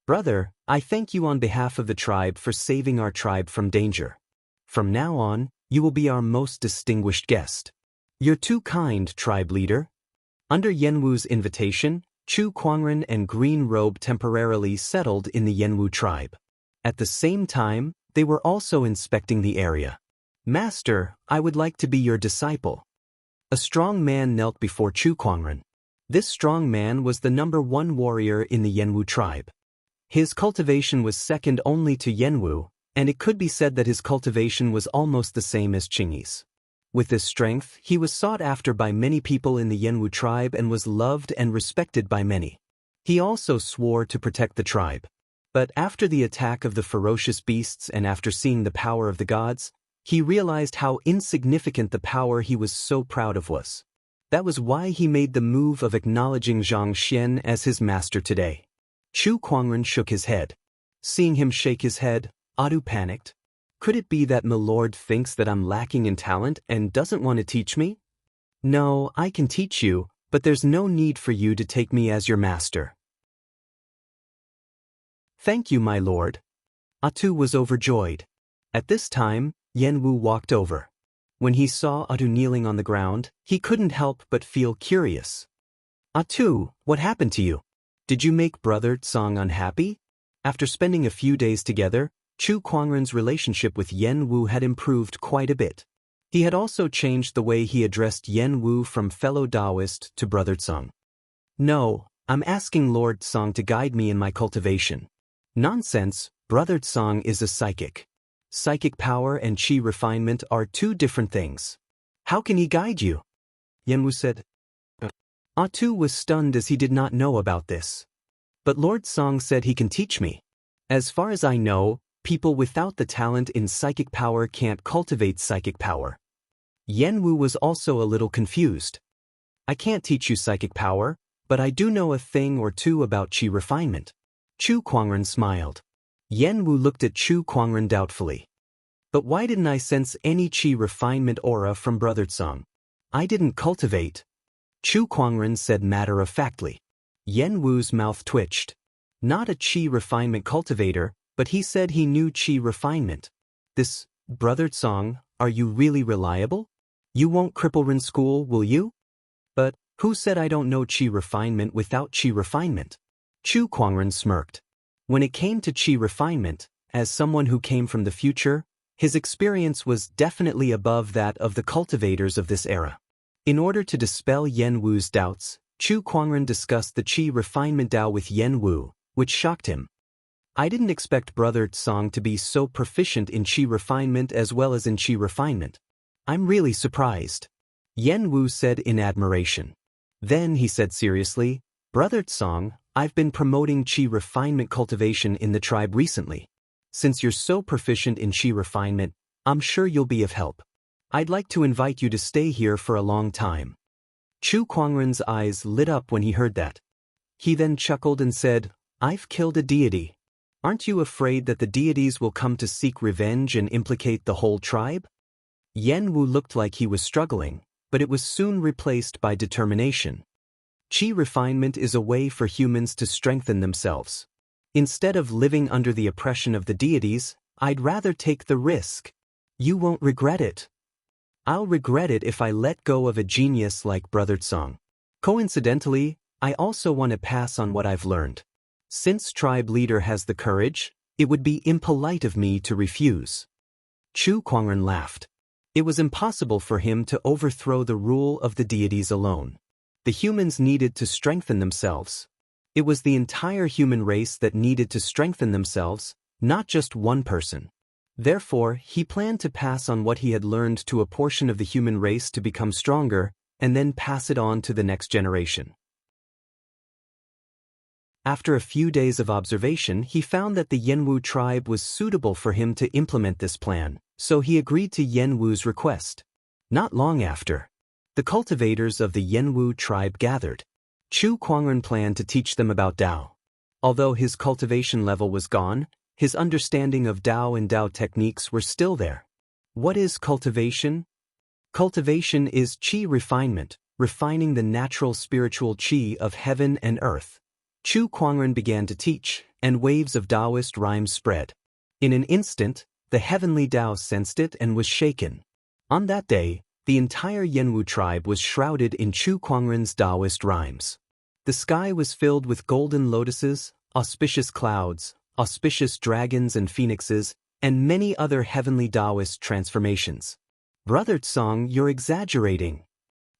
"Brother, I thank you on behalf of the tribe for saving our tribe from danger. From now on, you will be our most distinguished guest." "You're too kind, tribe leader." Under Yanwu's invitation, Chu Kuangren and Green Robe temporarily settled in the Yanwu tribe. At the same time, they were also inspecting the area. "Master, I would like to be your disciple." A strong man knelt before Chu Kuangren. This strong man was the #1 warrior in the Yanwu tribe. His cultivation was second only to Yanwu, and it could be said that his cultivation was almost the same as Qingyi's. With this strength, he was sought after by many people in the Yanwu tribe and was loved and respected by many. He also swore to protect the tribe. But after the attack of the ferocious beasts and after seeing the power of the gods, he realized how insignificant the power he was so proud of was. That was why he made the move of acknowledging Zhang Xian as his master today. Chu Kuangren shook his head. Seeing him shake his head, Adu panicked. "Could it be that my lord thinks that I'm lacking in talent and doesn't want to teach me?" "No, I can teach you, but there's no need for you to take me as your master." "Thank you, my lord." Atu was overjoyed. At this time, Yanwu walked over. When he saw Atu kneeling on the ground, he couldn't help but feel curious. "Atu, what happened to you? Did you make Brother Tsang unhappy?" After spending a few days together, Chu Kuangren's relationship with Yanwu had improved quite a bit. He had also changed the way he addressed Yanwu from fellow Taoist to Brother Tsang. "No, I'm asking Lord Tsang to guide me in my cultivation." "Nonsense, Brother Tsang is a psychic. Psychic power and chi refinement are two different things. How can he guide you?" Yanwu said. Atu was stunned as he did not know about this. "But Lord Tsang said he can teach me. As far as I know, people without the talent in psychic power can't cultivate psychic power." Yanwu was also a little confused. I can't teach you psychic power, but I do know a thing or two about Qi refinement. Chu Kuangren smiled. Yen Wu looked at Chu Kuangren doubtfully. But why didn't I sense any Qi refinement aura from Brother Tsang? I didn't cultivate. Chu Kuangren said matter-of-factly. Yen Wu's mouth twitched. Not a Qi refinement cultivator, but he said he knew Qi refinement. This, Brother Tsang, are you really reliable? You won't cripple Rin school, will you? But, who said I don't know Qi refinement without Qi refinement? Chu Kuangren smirked. When it came to Qi refinement, as someone who came from the future, his experience was definitely above that of the cultivators of this era. In order to dispel Yen Wu's doubts, Chu Kuangren discussed the Qi refinement Dao with Yen Wu, which shocked him. I didn't expect Brother Tsang to be so proficient in Qi refinement as well as in Qi refinement. I'm really surprised. Yen Wu said in admiration. Then he said seriously, Brother Tsang, I've been promoting Qi refinement cultivation in the tribe recently. Since you're so proficient in Qi refinement, I'm sure you'll be of help. I'd like to invite you to stay here for a long time. Chu Kuangren's eyes lit up when he heard that. He then chuckled and said, I've killed a deity. Aren't you afraid that the deities will come to seek revenge and implicate the whole tribe? Yen Wu looked like he was struggling, but it was soon replaced by determination. Qi refinement is a way for humans to strengthen themselves. Instead of living under the oppression of the deities, I'd rather take the risk. You won't regret it. I'll regret it if I let go of a genius like Brother Tsang. Coincidentally, I also want to pass on what I've learned. Since tribe leader has the courage, it would be impolite of me to refuse. Chu Kuangren laughed. It was impossible for him to overthrow the rule of the deities alone. The humans needed to strengthen themselves. It was the entire human race that needed to strengthen themselves, not just one person. Therefore, he planned to pass on what he had learned to a portion of the human race to become stronger, and then pass it on to the next generation. After a few days of observation, he found that the Yenwu tribe was suitable for him to implement this plan, so he agreed to Yenwu's request. Not long after, the cultivators of the Yenwu tribe gathered. Chu Kuangren planned to teach them about Dao. Although his cultivation level was gone, his understanding of Dao and Dao techniques were still there. What is cultivation? Cultivation is Qi refinement, refining the natural spiritual Qi of heaven and earth. Chu Kuangren began to teach, and waves of Taoist rhymes spread. In an instant, the heavenly Dao sensed it and was shaken. On that day, the entire Yenwu tribe was shrouded in Chu Kuangren's Taoist rhymes. The sky was filled with golden lotuses, auspicious clouds, auspicious dragons and phoenixes, and many other heavenly Taoist transformations. Brother Tsang, you're exaggerating.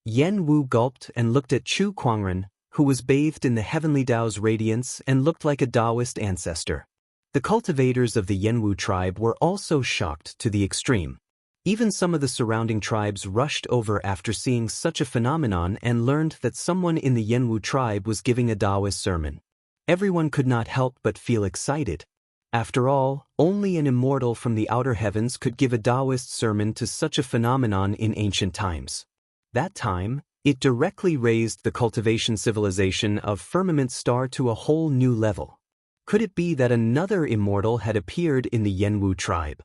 Yen Wu gulped and looked at Chu Kuangren, who was bathed in the heavenly Tao's radiance and looked like a Taoist ancestor. The cultivators of the Yenwu tribe were also shocked to the extreme. Even some of the surrounding tribes rushed over after seeing such a phenomenon and learned that someone in the Yenwu tribe was giving a Taoist sermon. Everyone could not help but feel excited. After all, only an immortal from the outer heavens could give a Taoist sermon to such a phenomenon in ancient times. That time, it directly raised the cultivation civilization of Firmament Star to a whole new level. Could it be that another immortal had appeared in the Yenwu tribe?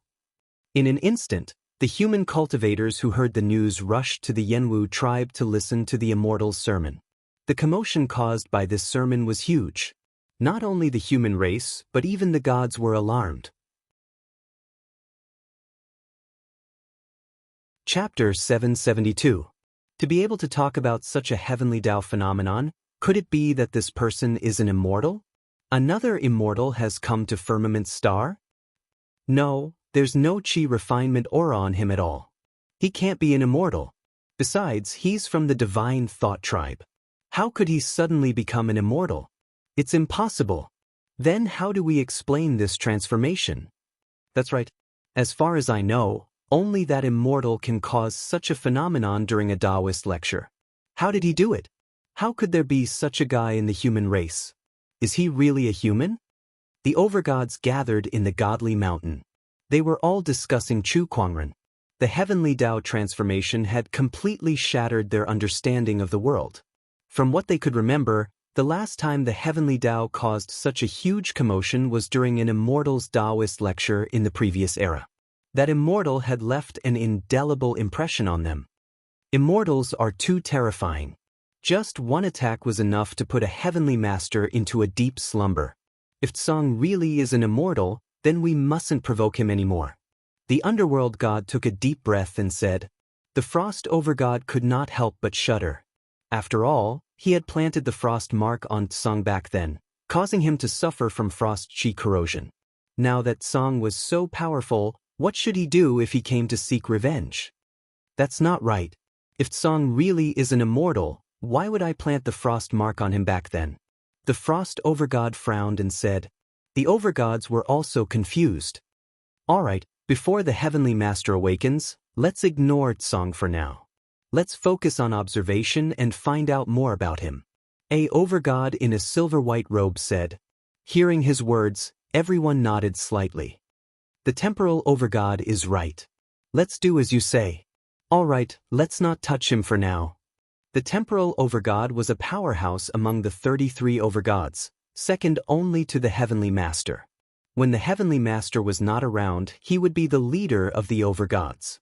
In an instant, the human cultivators who heard the news rushed to the Yenwu tribe to listen to the immortal's sermon. The commotion caused by this sermon was huge. Not only the human race, but even the gods were alarmed. Chapter 772. To be able to talk about such a heavenly Tao phenomenon, could it be that this person is an immortal? Another immortal has come to Firmament Star? No, there's no Qi refinement aura on him at all. He can't be an immortal. Besides, he's from the divine thought tribe. How could he suddenly become an immortal? It's impossible. Then how do we explain this transformation? That's right. As far as I know, only that immortal can cause such a phenomenon during a Taoist lecture. How did he do it? How could there be such a guy in the human race? Is he really a human? The overgods gathered in the godly mountain. They were all discussing Chu Kuangren. The heavenly Tao transformation had completely shattered their understanding of the world. From what they could remember, the last time the heavenly Tao caused such a huge commotion was during an Immortals Taoist lecture in the previous era. That immortal had left an indelible impression on them. Immortals are too terrifying. Just one attack was enough to put a heavenly master into a deep slumber. If Tsang really is an immortal, then we mustn't provoke him anymore. The underworld god took a deep breath and said, the frost overgod could not help but shudder. After all, he had planted the frost mark on Tsang back then, causing him to suffer from frost chi corrosion. Now that Tsang was so powerful, what should he do if he came to seek revenge? That's not right. If Tsang really is an immortal, why would I plant the frost mark on him back then? The frost overgod frowned and said. The overgods were also confused. Alright, before the heavenly master awakens, let's ignore Tsang for now. Let's focus on observation and find out more about him. A overgod in a silver-white robe said. Hearing his words, everyone nodded slightly. The temporal overgod is right. Let's do as you say. Alright, let's not touch him for now. The temporal overgod was a powerhouse among the 33 overgods, second only to the heavenly master. When the heavenly master was not around, he would be the leader of the overgods.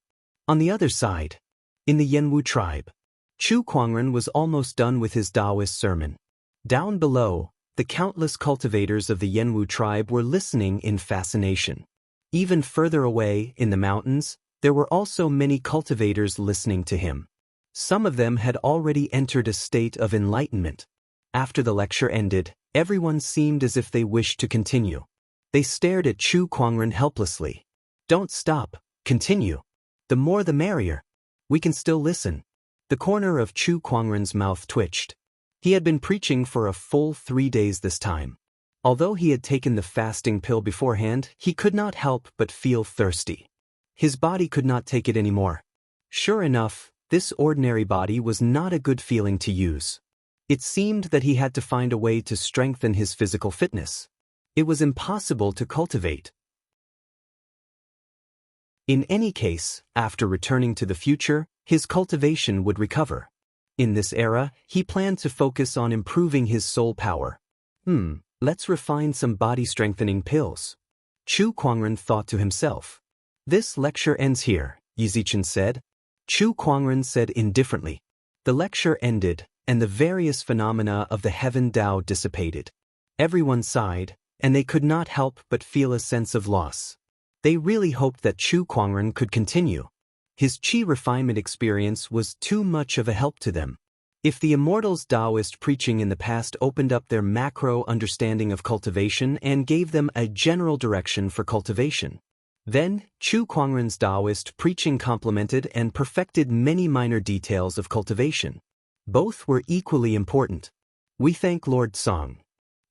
On the other side, in the Yenwu tribe, Chu Kuangren was almost done with his Taoist sermon. Down below, the countless cultivators of the Yenwu tribe were listening in fascination. Even further away, in the mountains, there were also many cultivators listening to him. Some of them had already entered a state of enlightenment. After the lecture ended, everyone seemed as if they wished to continue. They stared at Chu Kuangren helplessly. Don't stop, continue. The more the merrier. We can still listen. The corner of Chu Kuangren's mouth twitched. He had been preaching for a full 3 days this time. Although he had taken the fasting pill beforehand, he could not help but feel thirsty. His body could not take it anymore. Sure enough, this ordinary body was not a good feeling to use. It seemed that he had to find a way to strengthen his physical fitness. It was impossible to cultivate. In any case, after returning to the future, his cultivation would recover. In this era, he planned to focus on improving his soul power. Let's refine some body-strengthening pills. Chu Kuangren thought to himself. This lecture ends here, Yizichen said. Chu Kuangren said indifferently. The lecture ended, and the various phenomena of the heaven Tao dissipated. Everyone sighed, and they could not help but feel a sense of loss. They really hoped that Chu Kuangren could continue. His chi refinement experience was too much of a help to them. If the Immortals Taoist preaching in the past opened up their macro understanding of cultivation and gave them a general direction for cultivation, then Chu Kuangren's Taoist preaching complemented and perfected many minor details of cultivation. Both were equally important. We thank Lord Tsang.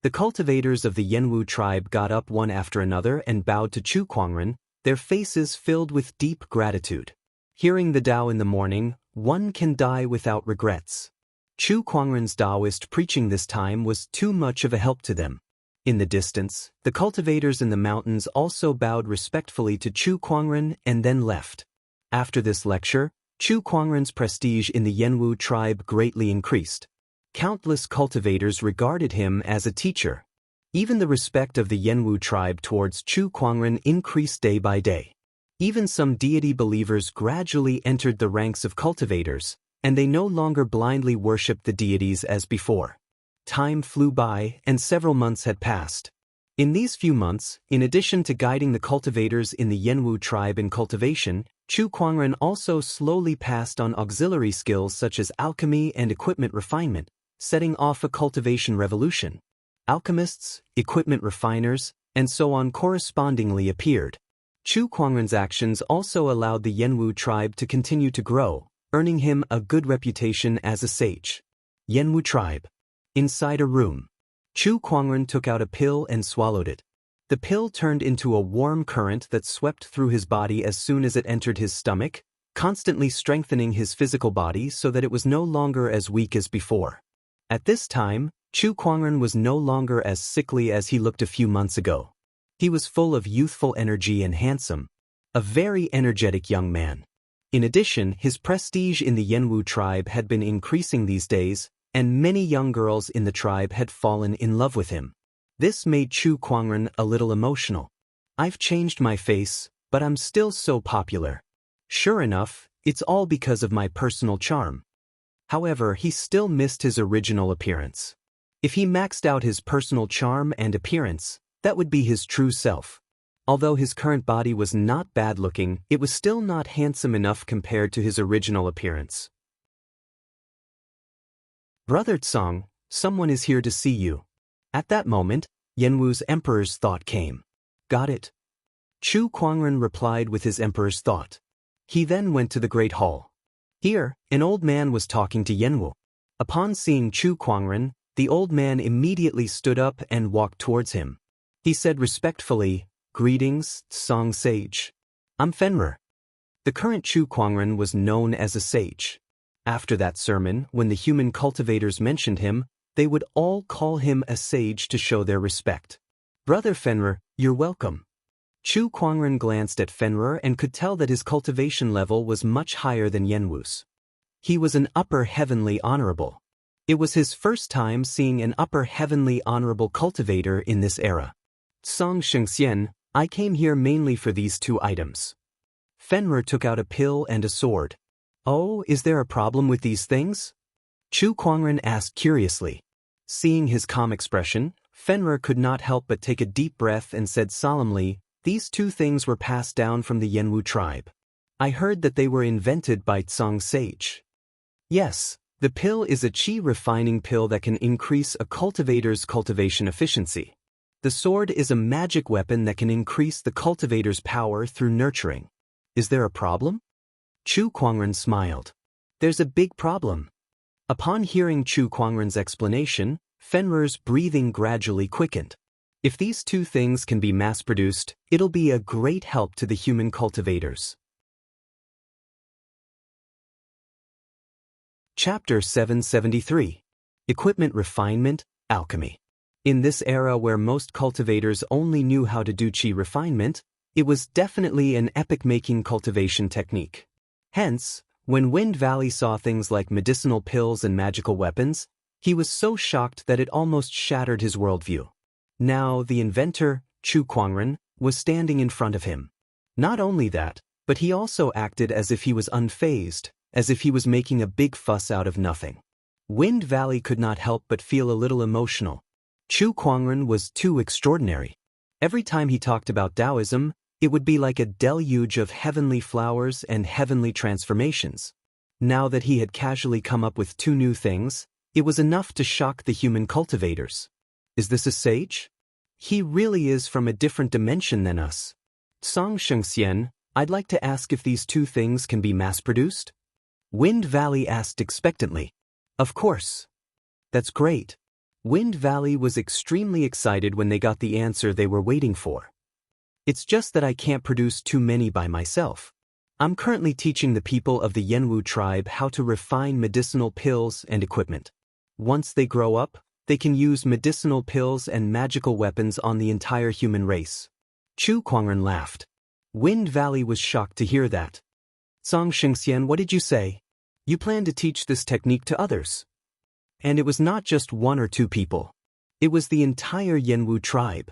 The cultivators of the Yenwu tribe got up one after another and bowed to Chu Kuangren, their faces filled with deep gratitude. Hearing the Tao in the morning, one can die without regrets. Chu Kuangren's Taoist preaching this time was too much of a help to them. In the distance, the cultivators in the mountains also bowed respectfully to Chu Kuangren and then left. After this lecture, Chu Kuangren's prestige in the Yenwu tribe greatly increased. Countless cultivators regarded him as a teacher. Even the respect of the Yenwu tribe towards Chu Kuangren increased day by day. Even some deity believers gradually entered the ranks of cultivators, and they no longer blindly worshipped the deities as before. Time flew by, and several months had passed. In these few months, in addition to guiding the cultivators in the Yenwu tribe in cultivation, Chu Kuangren also slowly passed on auxiliary skills such as alchemy and equipment refinement, setting off a cultivation revolution. Alchemists, equipment refiners, and so on correspondingly appeared. Chu Kuangren's actions also allowed the Yenwu tribe to continue to grow, earning him a good reputation as a sage. Yenwu tribe. Inside a room. Chu Kuangren took out a pill and swallowed it. The pill turned into a warm current that swept through his body as soon as it entered his stomach, constantly strengthening his physical body so that it was no longer as weak as before. At this time, Chu Kuangren was no longer as sickly as he looked a few months ago. He was full of youthful energy and handsome. A very energetic young man. In addition, his prestige in the Yenwu tribe had been increasing these days, and many young girls in the tribe had fallen in love with him. This made Chu Kuangren a little emotional. I've changed my face, but I'm still so popular. Sure enough, it's all because of my personal charm. However, he still missed his original appearance. If he maxed out his personal charm and appearance, that would be his true self. Although his current body was not bad-looking, it was still not handsome enough compared to his original appearance. Brother Tsang, someone is here to see you. At that moment, Yenwu's emperor's thought came. Got it. Chu Kuangren replied with his emperor's thought. He then went to the great hall. Here, an old man was talking to Yenwu. Upon seeing Chu Kuangren, the old man immediately stood up and walked towards him. He said respectfully, Greetings, Tsang sage. I'm Fenrir. The current Chu Kuangren was known as a sage. After that sermon, when the human cultivators mentioned him, they would all call him a sage to show their respect. Brother Fenrir, you're welcome. Chu Kuangren glanced at Fenrir and could tell that his cultivation level was much higher than Yenwu's. He was an upper heavenly honorable. It was his first time seeing an upper heavenly honorable cultivator in this era. Song Shengxian, I came here mainly for these two items. Fenrir took out a pill and a sword. Oh, is there a problem with these things? Chu Kuangren asked curiously. Seeing his calm expression, Fenrir could not help but take a deep breath and said solemnly, These two things were passed down from the Yenwu tribe. I heard that they were invented by Tsang sage. Yes, the pill is a qi refining pill that can increase a cultivator's cultivation efficiency. The sword is a magic weapon that can increase the cultivator's power through nurturing. Is there a problem? Chu Kuangren smiled. There's a big problem. Upon hearing Chu Kuangren's explanation, Fenrir's breathing gradually quickened. If these two things can be mass-produced, it'll be a great help to the human cultivators. Chapter 773. Equipment Refinement, Alchemy. In this era where most cultivators only knew how to do qi refinement, it was definitely an epic-making cultivation technique. Hence, when Wind Valley saw things like medicinal pills and magical weapons, he was so shocked that it almost shattered his worldview. Now, the inventor, Chu Kuangren, was standing in front of him. Not only that, but he also acted as if he was unfazed, as if he was making a big fuss out of nothing. Wind Valley could not help but feel a little emotional. Chu Kuangren was too extraordinary. Every time he talked about Taoism, it would be like a deluge of heavenly flowers and heavenly transformations. Now that he had casually come up with two new things, it was enough to shock the human cultivators. Is this a sage? He really is from a different dimension than us. Song Shengxian, I'd like to ask if these two things can be mass-produced? Wind Valley asked expectantly. Of course. That's great. Wind Valley was extremely excited when they got the answer they were waiting for. It's just that I can't produce too many by myself. I'm currently teaching the people of the Yenwu tribe how to refine medicinal pills and equipment. Once they grow up, they can use medicinal pills and magical weapons on the entire human race. Chu Kuangren laughed. Wind Valley was shocked to hear that. Song Shengxian, what did you say? You plan to teach this technique to others? And it was not just one or two people. It was the entire Yenwu tribe.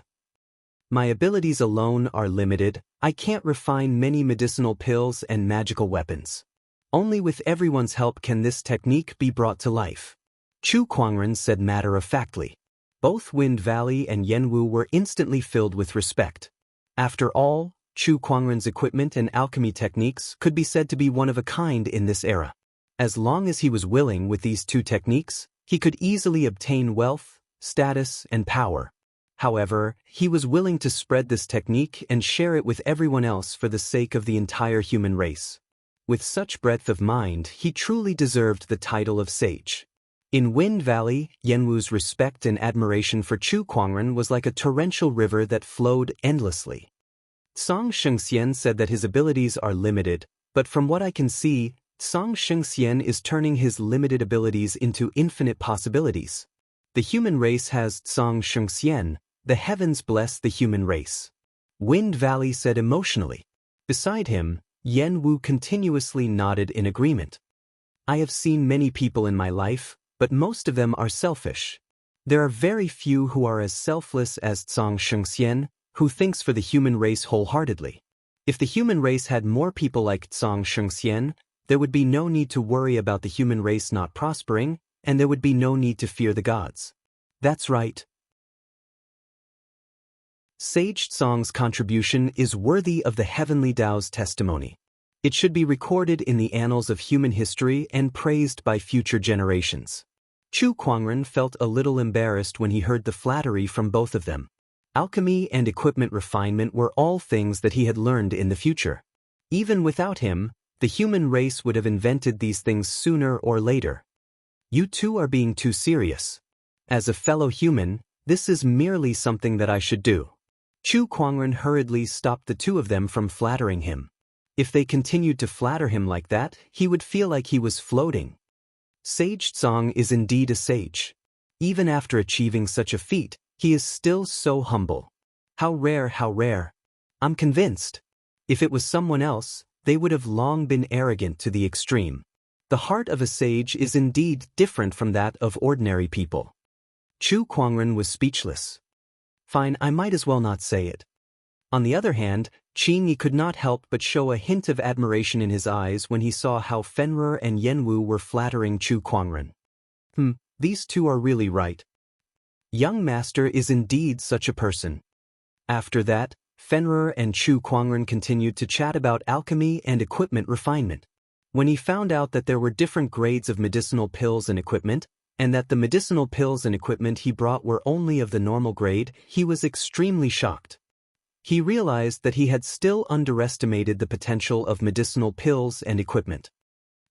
My abilities alone are limited. I can't refine many medicinal pills and magical weapons. Only with everyone's help can this technique be brought to life. Chu Kuangren said matter-of-factly. Both Wind Valley and Yenwu were instantly filled with respect. After all, Chu Kuangren's equipment and alchemy techniques could be said to be one of a kind in this era. As long as he was willing with these two techniques, he could easily obtain wealth, status, and power. However, he was willing to spread this technique and share it with everyone else for the sake of the entire human race. With such breadth of mind, he truly deserved the title of sage. In Wind Valley, Yenwu's respect and admiration for Chu Kuangren was like a torrential river that flowed endlessly. Song Shengxian said that his abilities are limited, but from what I can see, Song Shengxian is turning his limited abilities into infinite possibilities. The human race has Song Shengxian, the heavens bless the human race. Wind Valley said emotionally. Beside him, Yen Wu continuously nodded in agreement. I have seen many people in my life, but most of them are selfish. There are very few who are as selfless as Zhang Shengxian, who thinks for the human race wholeheartedly. If the human race had more people like Zhang Shengxian, there would be no need to worry about the human race not prospering, and there would be no need to fear the gods. That's right. Sage Zhang's contribution is worthy of the heavenly Tao's testimony. It should be recorded in the annals of human history and praised by future generations. Chu Kuangren felt a little embarrassed when he heard the flattery from both of them. Alchemy and equipment refinement were all things that he had learned in the future. Even without him, the human race would have invented these things sooner or later. You two are being too serious. As a fellow human, this is merely something that I should do. Chu Kuangren hurriedly stopped the two of them from flattering him. If they continued to flatter him like that, he would feel like he was floating. Sage Zhang is indeed a sage. Even after achieving such a feat, he is still so humble. How rare, how rare. I'm convinced. If it was someone else, they would have long been arrogant to the extreme. The heart of a sage is indeed different from that of ordinary people. Chu Kuangren was speechless. Fine, I might as well not say it. On the other hand, Qin Yi could not help but show a hint of admiration in his eyes when he saw how Fenrir and Yenwu were flattering Chu Kuangren. These two are really right. Young master is indeed such a person. After that, Fenrir and Chu Kuangren continued to chat about alchemy and equipment refinement. When he found out that there were different grades of medicinal pills and equipment, and that the medicinal pills and equipment he brought were only of the normal grade, he was extremely shocked. He realized that he had still underestimated the potential of medicinal pills and equipment.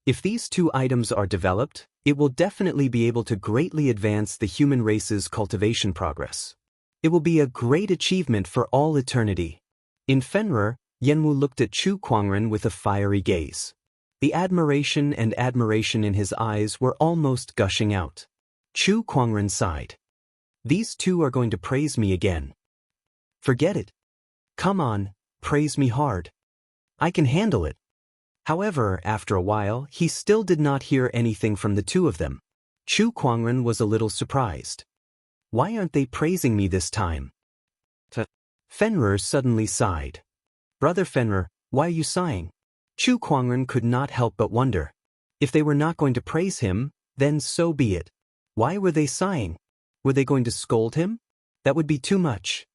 If these two items are developed, it will definitely be able to greatly advance the human race's cultivation progress. It will be a great achievement for all eternity. In Fenrir, Yenwu looked at Chu Kuangren with a fiery gaze. The admiration in his eyes were almost gushing out. Chu Kuangren sighed. These two are going to praise me again. Forget it. Come on, praise me hard. I can handle it. However, after a while, he still did not hear anything from the two of them. Chu Kuangren was a little surprised. Why aren't they praising me this time? Fenrir suddenly sighed. Brother Fenrir, why are you sighing? Chu Kuangren could not help but wonder. If they were not going to praise him, then so be it. Why were they sighing? Were they going to scold him? That would be too much.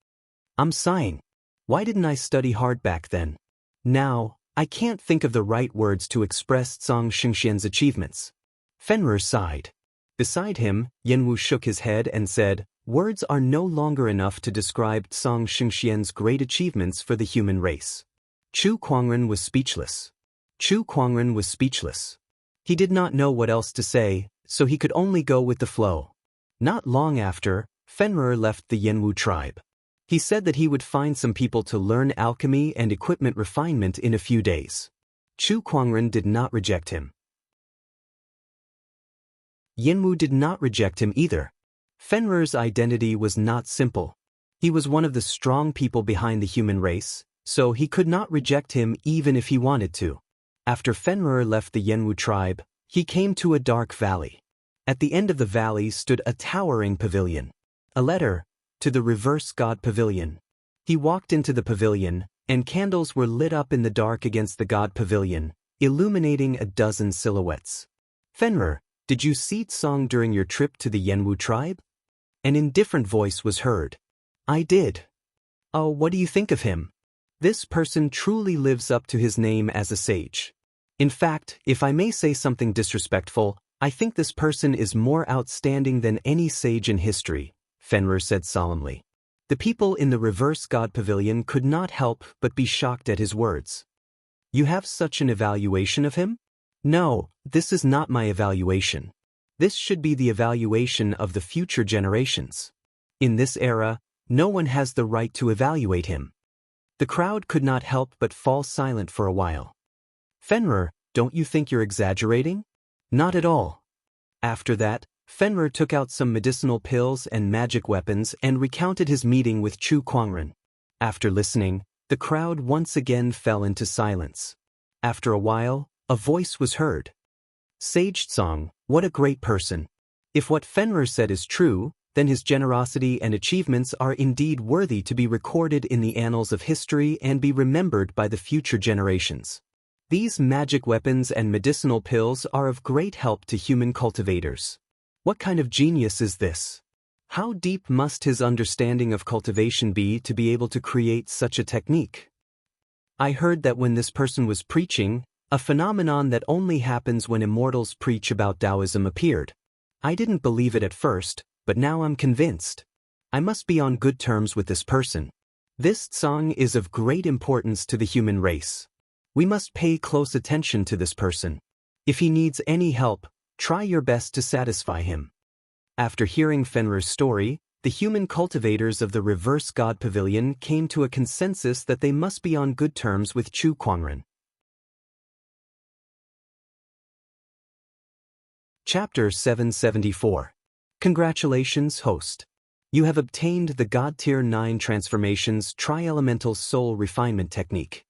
I'm sighing. Why didn't I study hard back then? Now, I can't think of the right words to express Zhang Shengxian's achievements. Fenrir sighed. Beside him, Yenwu shook his head and said, words are no longer enough to describe Zhang Shengxian's great achievements for the human race. Chu Kuangren was speechless. He did not know what else to say, so he could only go with the flow. Not long after, Fenrir left the Yenwu tribe. He said that he would find some people to learn alchemy and equipment refinement in a few days. Chu Kuangren did not reject him. Yenwu did not reject him either. Fenrir's identity was not simple. He was one of the strong people behind the human race, so he could not reject him even if he wanted to. After Fenrir left the Yenwu tribe, he came to a dark valley. At the end of the valley stood a towering pavilion. A letter to the reverse god pavilion. He walked into the pavilion, and candles were lit up in the dark against the god pavilion, illuminating a dozen silhouettes. Fenrir, did you see Tsang during your trip to the Yenwu tribe? An indifferent voice was heard. I did. Oh, what do you think of him? This person truly lives up to his name as a sage. In fact, if I may say something disrespectful, I think this person is more outstanding than any sage in history, Fenrir said solemnly. The people in the reverse god pavilion could not help but be shocked at his words. You have such an evaluation of him? No, this is not my evaluation. This should be the evaluation of the future generations. In this era, no one has the right to evaluate him. The crowd could not help but fall silent for a while. Fenrir, don't you think you're exaggerating? Not at all. After that, Fenrir took out some medicinal pills and magic weapons and recounted his meeting with Chu Kuangren. After listening, the crowd once again fell into silence. After a while, a voice was heard. Sage Tsang, what a great person. If what Fenrir said is true, then his generosity and achievements are indeed worthy to be recorded in the annals of history and be remembered by the future generations. These magic weapons and medicinal pills are of great help to human cultivators. What kind of genius is this? How deep must his understanding of cultivation be to be able to create such a technique? I heard that when this person was preaching, a phenomenon that only happens when immortals preach about Taoism appeared. I didn't believe it at first, but now I'm convinced. I must be on good terms with this person. This Tsang is of great importance to the human race. We must pay close attention to this person. If he needs any help, try your best to satisfy him. After hearing Fenrir's story, the human cultivators of the Reverse God Pavilion came to a consensus that they must be on good terms with Chu Kuangren. Chapter 774. Congratulations, host. You have obtained the God Tier 9 Transformations Tri-Elemental Soul Refinement Technique.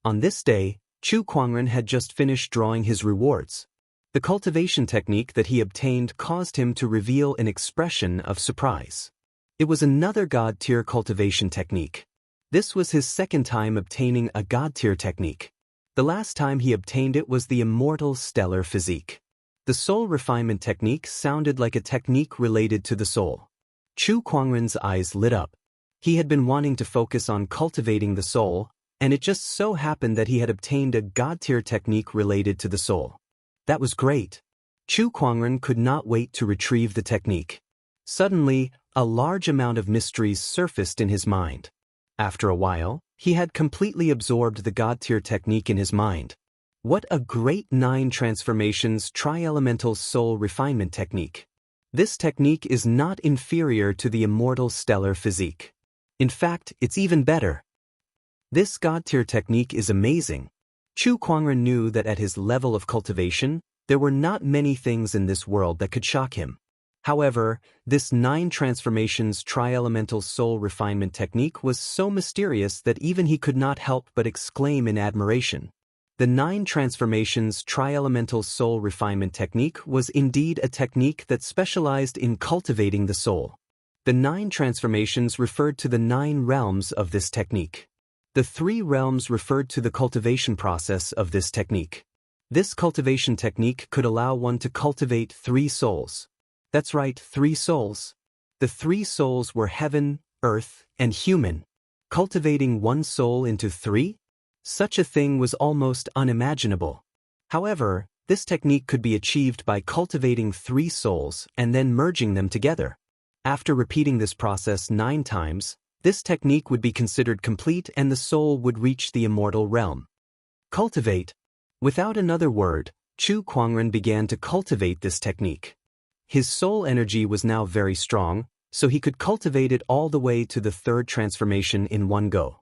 On this day, Chu Kuangren had just finished drawing his rewards. The cultivation technique that he obtained caused him to reveal an expression of surprise. It was another God Tier cultivation technique. This was his second time obtaining a God Tier technique. The last time he obtained it was the Immortal Stellar Physique. The soul refinement technique sounded like a technique related to the soul. Chu Kuangren's eyes lit up. He had been wanting to focus on cultivating the soul, and it just so happened that he had obtained a God Tier technique related to the soul. That was great. Chu Kuangren could not wait to retrieve the technique. Suddenly, a large amount of mysteries surfaced in his mind. After a while, he had completely absorbed the God Tier technique in his mind. What a great 9 transformations Tri-Elemental Soul Refinement Technique. This technique is not inferior to the Immortal Stellar Physique. In fact, it's even better. This God Tier technique is amazing. Chu Kuangren knew that at his level of cultivation, there were not many things in this world that could shock him. However, this 9 transformations Tri-Elemental Soul Refinement Technique was so mysterious that even he could not help but exclaim in admiration. The 9 transformations Tri-Elemental Soul Refinement Technique was indeed a technique that specialized in cultivating the soul. The 9 transformations referred to the 9 realms of this technique. The 3 realms referred to the cultivation process of this technique. This cultivation technique could allow one to cultivate 3 souls. That's right, 3 souls. The 3 souls were heaven, earth, and human. Cultivating 1 soul into 3? Such a thing was almost unimaginable. However, this technique could be achieved by cultivating 3 souls and then merging them together. After repeating this process 9 times, this technique would be considered complete and the soul would reach the immortal realm. Cultivate. Without another word, Chu Kuangren began to cultivate this technique. His soul energy was now very strong, so he could cultivate it all the way to the 3rd transformation in one go.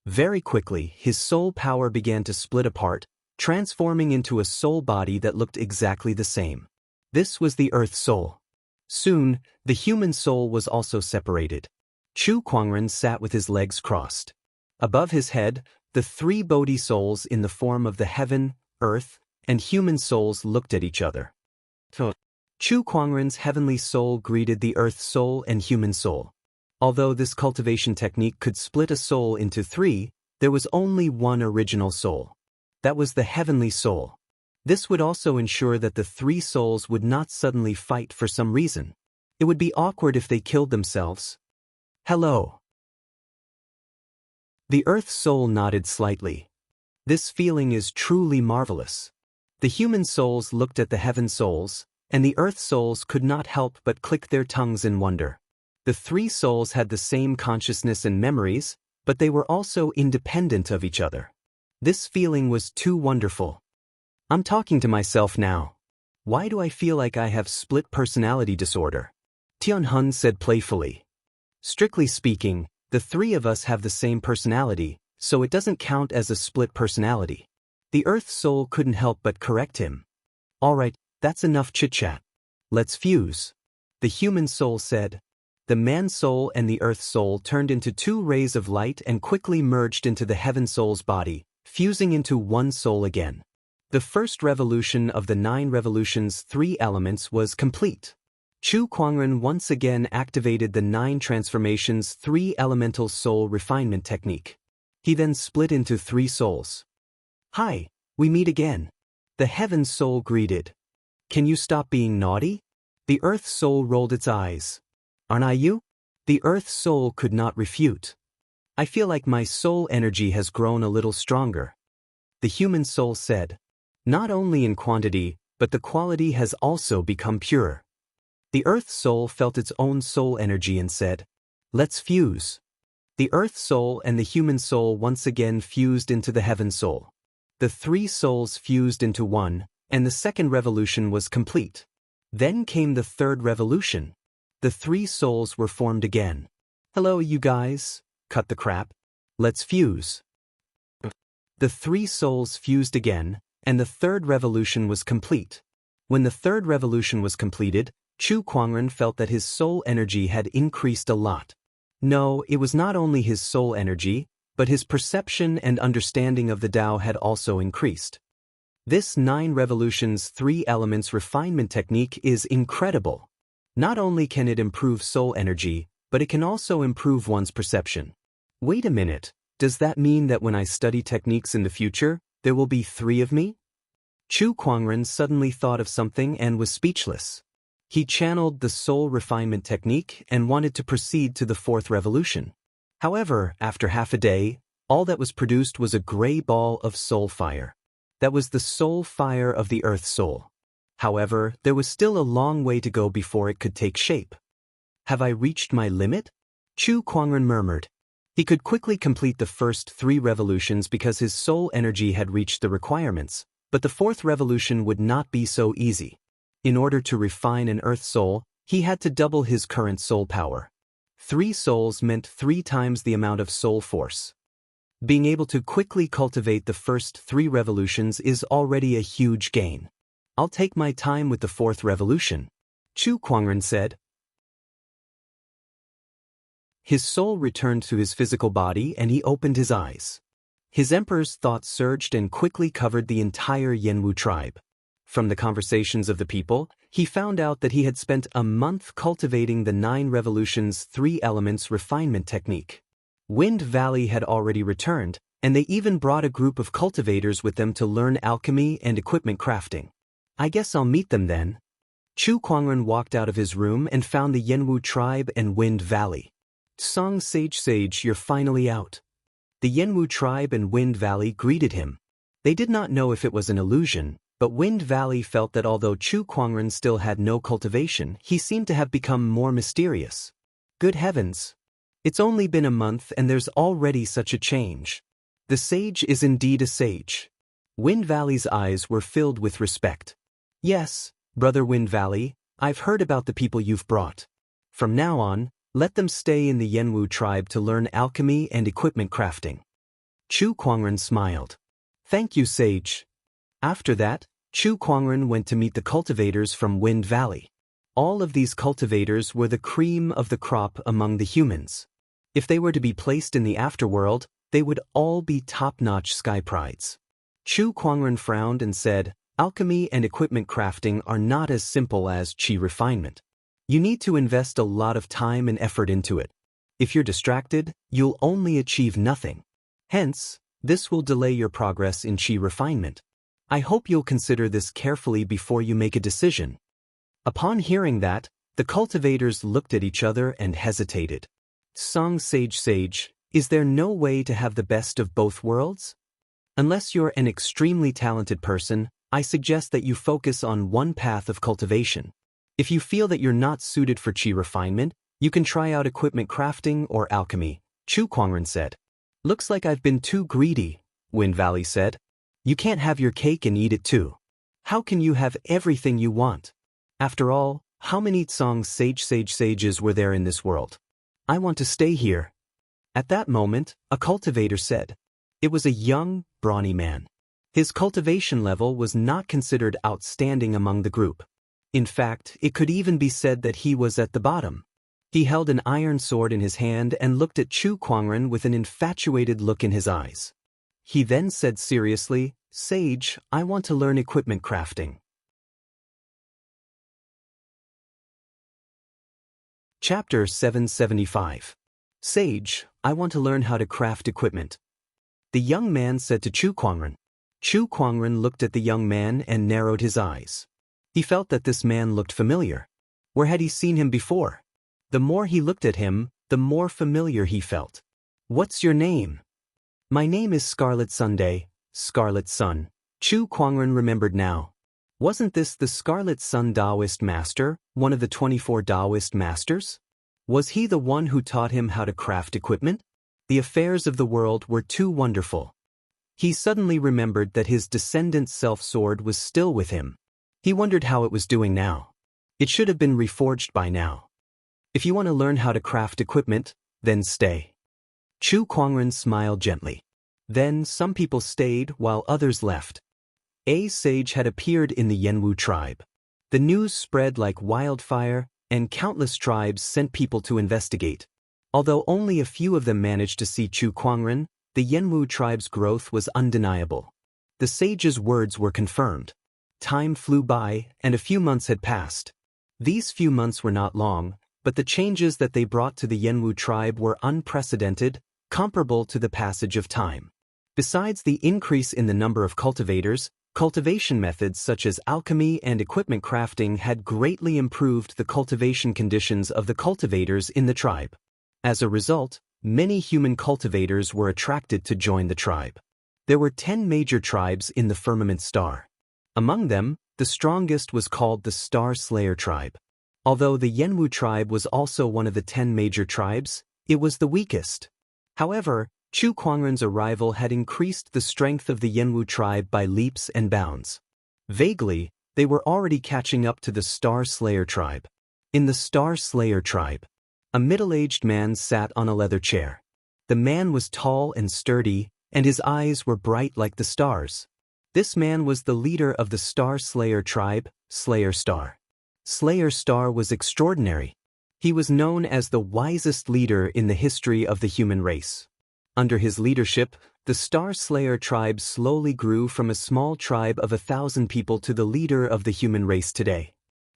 Very quickly, his soul power began to split apart, transforming into a soul body that looked exactly the same. This was the Earth Soul. Soon, the human soul was also separated. Chu Kuangren sat with his legs crossed. Above his head, the 3 Bodhi souls in the form of the heaven, earth, and human souls looked at each other. Chu Kuangren's heavenly soul greeted the Earth Soul and human soul. Although this cultivation technique could split a soul into 3, there was only one original soul. That was the heavenly soul. This would also ensure that the 3 souls would not suddenly fight for some reason. It would be awkward if they killed themselves. Hello. The Earth Soul nodded slightly. This feeling is truly marvelous. The human souls looked at the heaven souls, and the Earth souls could not help but click their tongues in wonder. The 3 souls had the same consciousness and memories, but they were also independent of each other. This feeling was too wonderful. I'm talking to myself now. Why do I feel like I have split personality disorder? Tianhun said playfully. Strictly speaking, the 3 of us have the same personality, so it doesn't count as a split personality. The Earth Soul couldn't help but correct him. Alright, that's enough chit-chat. Let's fuse. The human soul said. The man soul and the Earth Soul turned into 2 rays of light and quickly merged into the heaven soul's body, fusing into one soul again. The first revolution of the 9 revolutions 3 elements was complete. Chu Kuangren once again activated the 9 transformations 3 elemental soul refinement technique. He then split into 3 souls. "Hi, we meet again." The heaven soul greeted. "Can you stop being naughty?" The earth soul rolled its eyes. "Aren't I you?" The earth soul could not refute. "I feel like my soul energy has grown a little stronger." The human soul said. "Not only in quantity, but the quality has also become pure." The earth soul felt its own soul energy and said, "Let's fuse." The earth soul and the human soul once again fused into the heaven soul. The 3 souls fused into one, and the second revolution was complete. Then came the third revolution. The 3 souls were formed again. "Hello, you guys. Cut the crap. Let's fuse." The 3 souls fused again, and the third revolution was complete. When the third revolution was completed, Chu Kuangren felt that his soul energy had increased a lot. No, it was not only his soul energy, but his perception and understanding of the Tao had also increased. This 9 revolutions 3 elements refinement technique is incredible. Not only can it improve soul energy, but it can also improve one's perception. Wait a minute, does that mean that when I study techniques in the future, there will be 3 of me? Chu Kuangren suddenly thought of something and was speechless. He channeled the soul refinement technique and wanted to proceed to the 4th revolution. However, after half a day, all that was produced was a gray ball of soul fire. That was the soul fire of the earth soul. However, there was still a long way to go before it could take shape. "Have I reached my limit?" Chu Kuangren murmured. He could quickly complete the first 3 revolutions because his soul energy had reached the requirements, but the 4th revolution would not be so easy. In order to refine an earth soul, he had to double his current soul power. 3 souls meant 3 times the amount of soul force. Being able to quickly cultivate the first 3 revolutions is already a huge gain. "I'll take my time with the 4th revolution," Chu Kuangren said. His soul returned to his physical body and he opened his eyes. His emperor's thoughts surged and quickly covered the entire Yanwu tribe. From the conversations of the people, he found out that he had spent a month cultivating the 9 revolutions 3 elements refinement technique. Wind Valley had already returned, and they even brought a group of cultivators with them to learn alchemy and equipment crafting. "I guess I'll meet them then." Chu Kuangren walked out of his room and found the Yanwu tribe and Wind Valley. "Song Sage, you're finally out." The Yanwu tribe and Wind Valley greeted him. They did not know if it was an illusion, but Wind Valley felt that although Chu Kuangren still had no cultivation, he seemed to have become more mysterious. Good heavens! It's only been a month and there's already such a change. The sage is indeed a sage. Wind Valley's eyes were filled with respect. "Yes, Brother Wind Valley, I've heard about the people you've brought. From now on, let them stay in the Yanwu tribe to learn alchemy and equipment crafting." Chu Kuangren smiled. "Thank you, sage." After that, Chu Kuangren went to meet the cultivators from Wind Valley. All of these cultivators were the cream of the crop among the humans. If they were to be placed in the afterworld, they would all be top-notch sky prides. Chu Kuangren frowned and said, "Alchemy and equipment crafting are not as simple as qi refinement. You need to invest a lot of time and effort into it. If you're distracted, you'll only achieve nothing. Hence, this will delay your progress in qi refinement. I hope you'll consider this carefully before you make a decision." Upon hearing that, the cultivators looked at each other and hesitated. "Song Sage, is there no way to have the best of both worlds? Unless you're an extremely talented person, I suggest that you focus on one path of cultivation. If you feel that you're not suited for qi refinement, you can try out equipment crafting or alchemy," Chu Kuangren said. "Looks like I've been too greedy," Wind Valley said. "You can't have your cake and eat it too. How can you have everything you want? After all, how many Song Sages were there in this world? I want to stay here." At that moment, a cultivator said. It was a young, brawny man. His cultivation level was not considered outstanding among the group. In fact, it could even be said that he was at the bottom. He held an iron sword in his hand and looked at Chu Kuangren with an infatuated look in his eyes. He then said seriously, "Sage, I want to learn equipment crafting." Chapter 775. Sage, I want to learn how to craft equipment. The young man said to Chu Kuangren. Chu Kuangren looked at the young man and narrowed his eyes. He felt that this man looked familiar. Where had he seen him before? The more he looked at him, the more familiar he felt. "What's your name?" "My name is Scarlet Sunday, Scarlet Sun." Chu Kuangren remembered now. Wasn't this the Scarlet Sun Taoist master, one of the 24 Taoist masters? Was he the one who taught him how to craft equipment? The affairs of the world were too wonderful. He suddenly remembered that his descendant's self-sword was still with him. He wondered how it was doing now. It should have been reforged by now. If you want to learn how to craft equipment, then stay. Chu Kuangren smiled gently. Then some people stayed while others left. A sage had appeared in the Yenwu tribe. The news spread like wildfire, and countless tribes sent people to investigate. Although only a few of them managed to see Chu Kuangren, the Yenwu tribe's growth was undeniable. The sage's words were confirmed. Time flew by, and a few months had passed. These few months were not long, but the changes that they brought to the Yenwu tribe were unprecedented, comparable to the passage of time. Besides the increase in the number of cultivators, cultivation methods such as alchemy and equipment crafting had greatly improved the cultivation conditions of the cultivators in the tribe. As a result, many human cultivators were attracted to join the tribe. There were 10 major tribes in the firmament star. Among them, the strongest was called the Star Slayer tribe. Although the Yenwu tribe was also one of the 10 major tribes, it was the weakest. However, Chu Kuangren's arrival had increased the strength of the Yenwu tribe by leaps and bounds. Vaguely, they were already catching up to the Star Slayer tribe. In the Star Slayer tribe, a middle-aged man sat on a leather chair. The man was tall and sturdy, and his eyes were bright like the stars. This man was the leader of the Star Slayer tribe, Slayer Star. Slayer Star was extraordinary. He was known as the wisest leader in the history of the human race. Under his leadership, the Star Slayer tribe slowly grew from a small tribe of 1,000 people to the leader of the human race today.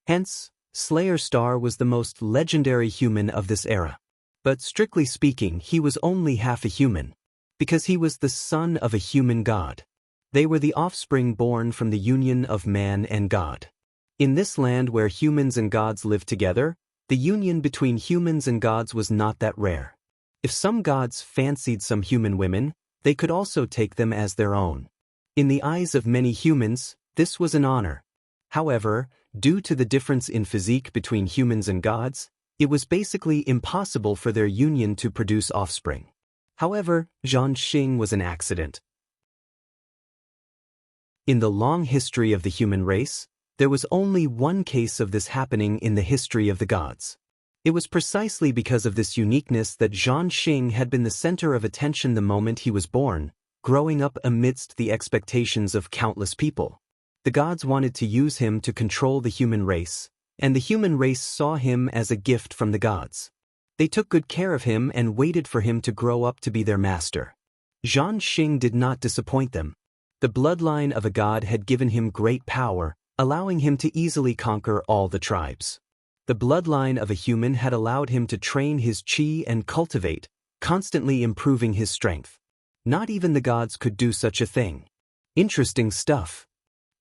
Hence, Slayer Star was the most legendary human of this era. But strictly speaking, he was only half a human, because he was the son of a human god. They were the offspring born from the union of man and God. In this land where humans and gods lived together, the union between humans and gods was not that rare. If some gods fancied some human women, they could also take them as their own. In the eyes of many humans, this was an honor. However, due to the difference in physique between humans and gods, it was basically impossible for their union to produce offspring. However, Zhan Xing was an accident. In the long history of the human race, there was only one case of this happening in the history of the gods. It was precisely because of this uniqueness that Zhan Xing had been the center of attention the moment he was born, growing up amidst the expectations of countless people. The gods wanted to use him to control the human race, and the human race saw him as a gift from the gods. They took good care of him and waited for him to grow up to be their master. Zhan Xing did not disappoint them. The bloodline of a god had given him great power, allowing him to easily conquer all the tribes. The bloodline of a human had allowed him to train his chi and cultivate, constantly improving his strength. Not even the gods could do such a thing. Interesting stuff.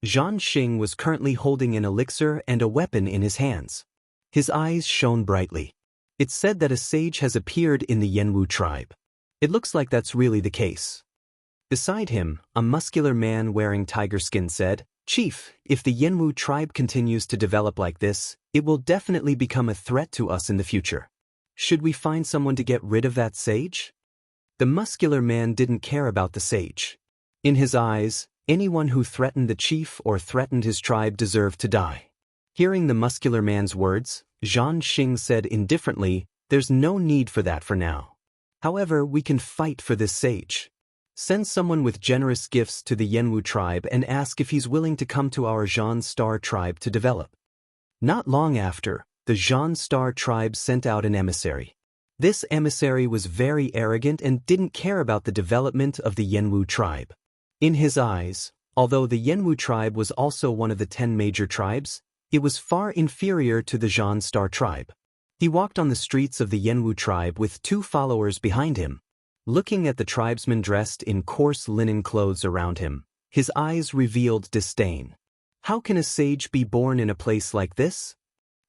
Zhan Xing was currently holding an elixir and a weapon in his hands. His eyes shone brightly. It's said that a sage has appeared in the Yenwu tribe. It looks like that's really the case. Beside him, a muscular man wearing tiger skin said, "Chief, if the Yenwu tribe continues to develop like this, it will definitely become a threat to us in the future. Should we find someone to get rid of that sage?" The muscular man didn't care about the sage. In his eyes, anyone who threatened the chief or threatened his tribe deserved to die. Hearing the muscular man's words, Zhan Xing said indifferently, "There's no need for that for now. However, we can fight for this sage. Send someone with generous gifts to the Yenwu tribe and ask if he's willing to come to our Zhan Star tribe to develop." Not long after, the Zhan Star tribe sent out an emissary. This emissary was very arrogant and didn't care about the development of the Yenwu tribe. In his eyes, although the Yenwu tribe was also one of the 10 major tribes, it was far inferior to the Zhan Star tribe. He walked on the streets of the Yenwu tribe with 2 followers behind him. Looking at the tribesmen dressed in coarse linen clothes around him, his eyes revealed disdain. How can a sage be born in a place like this?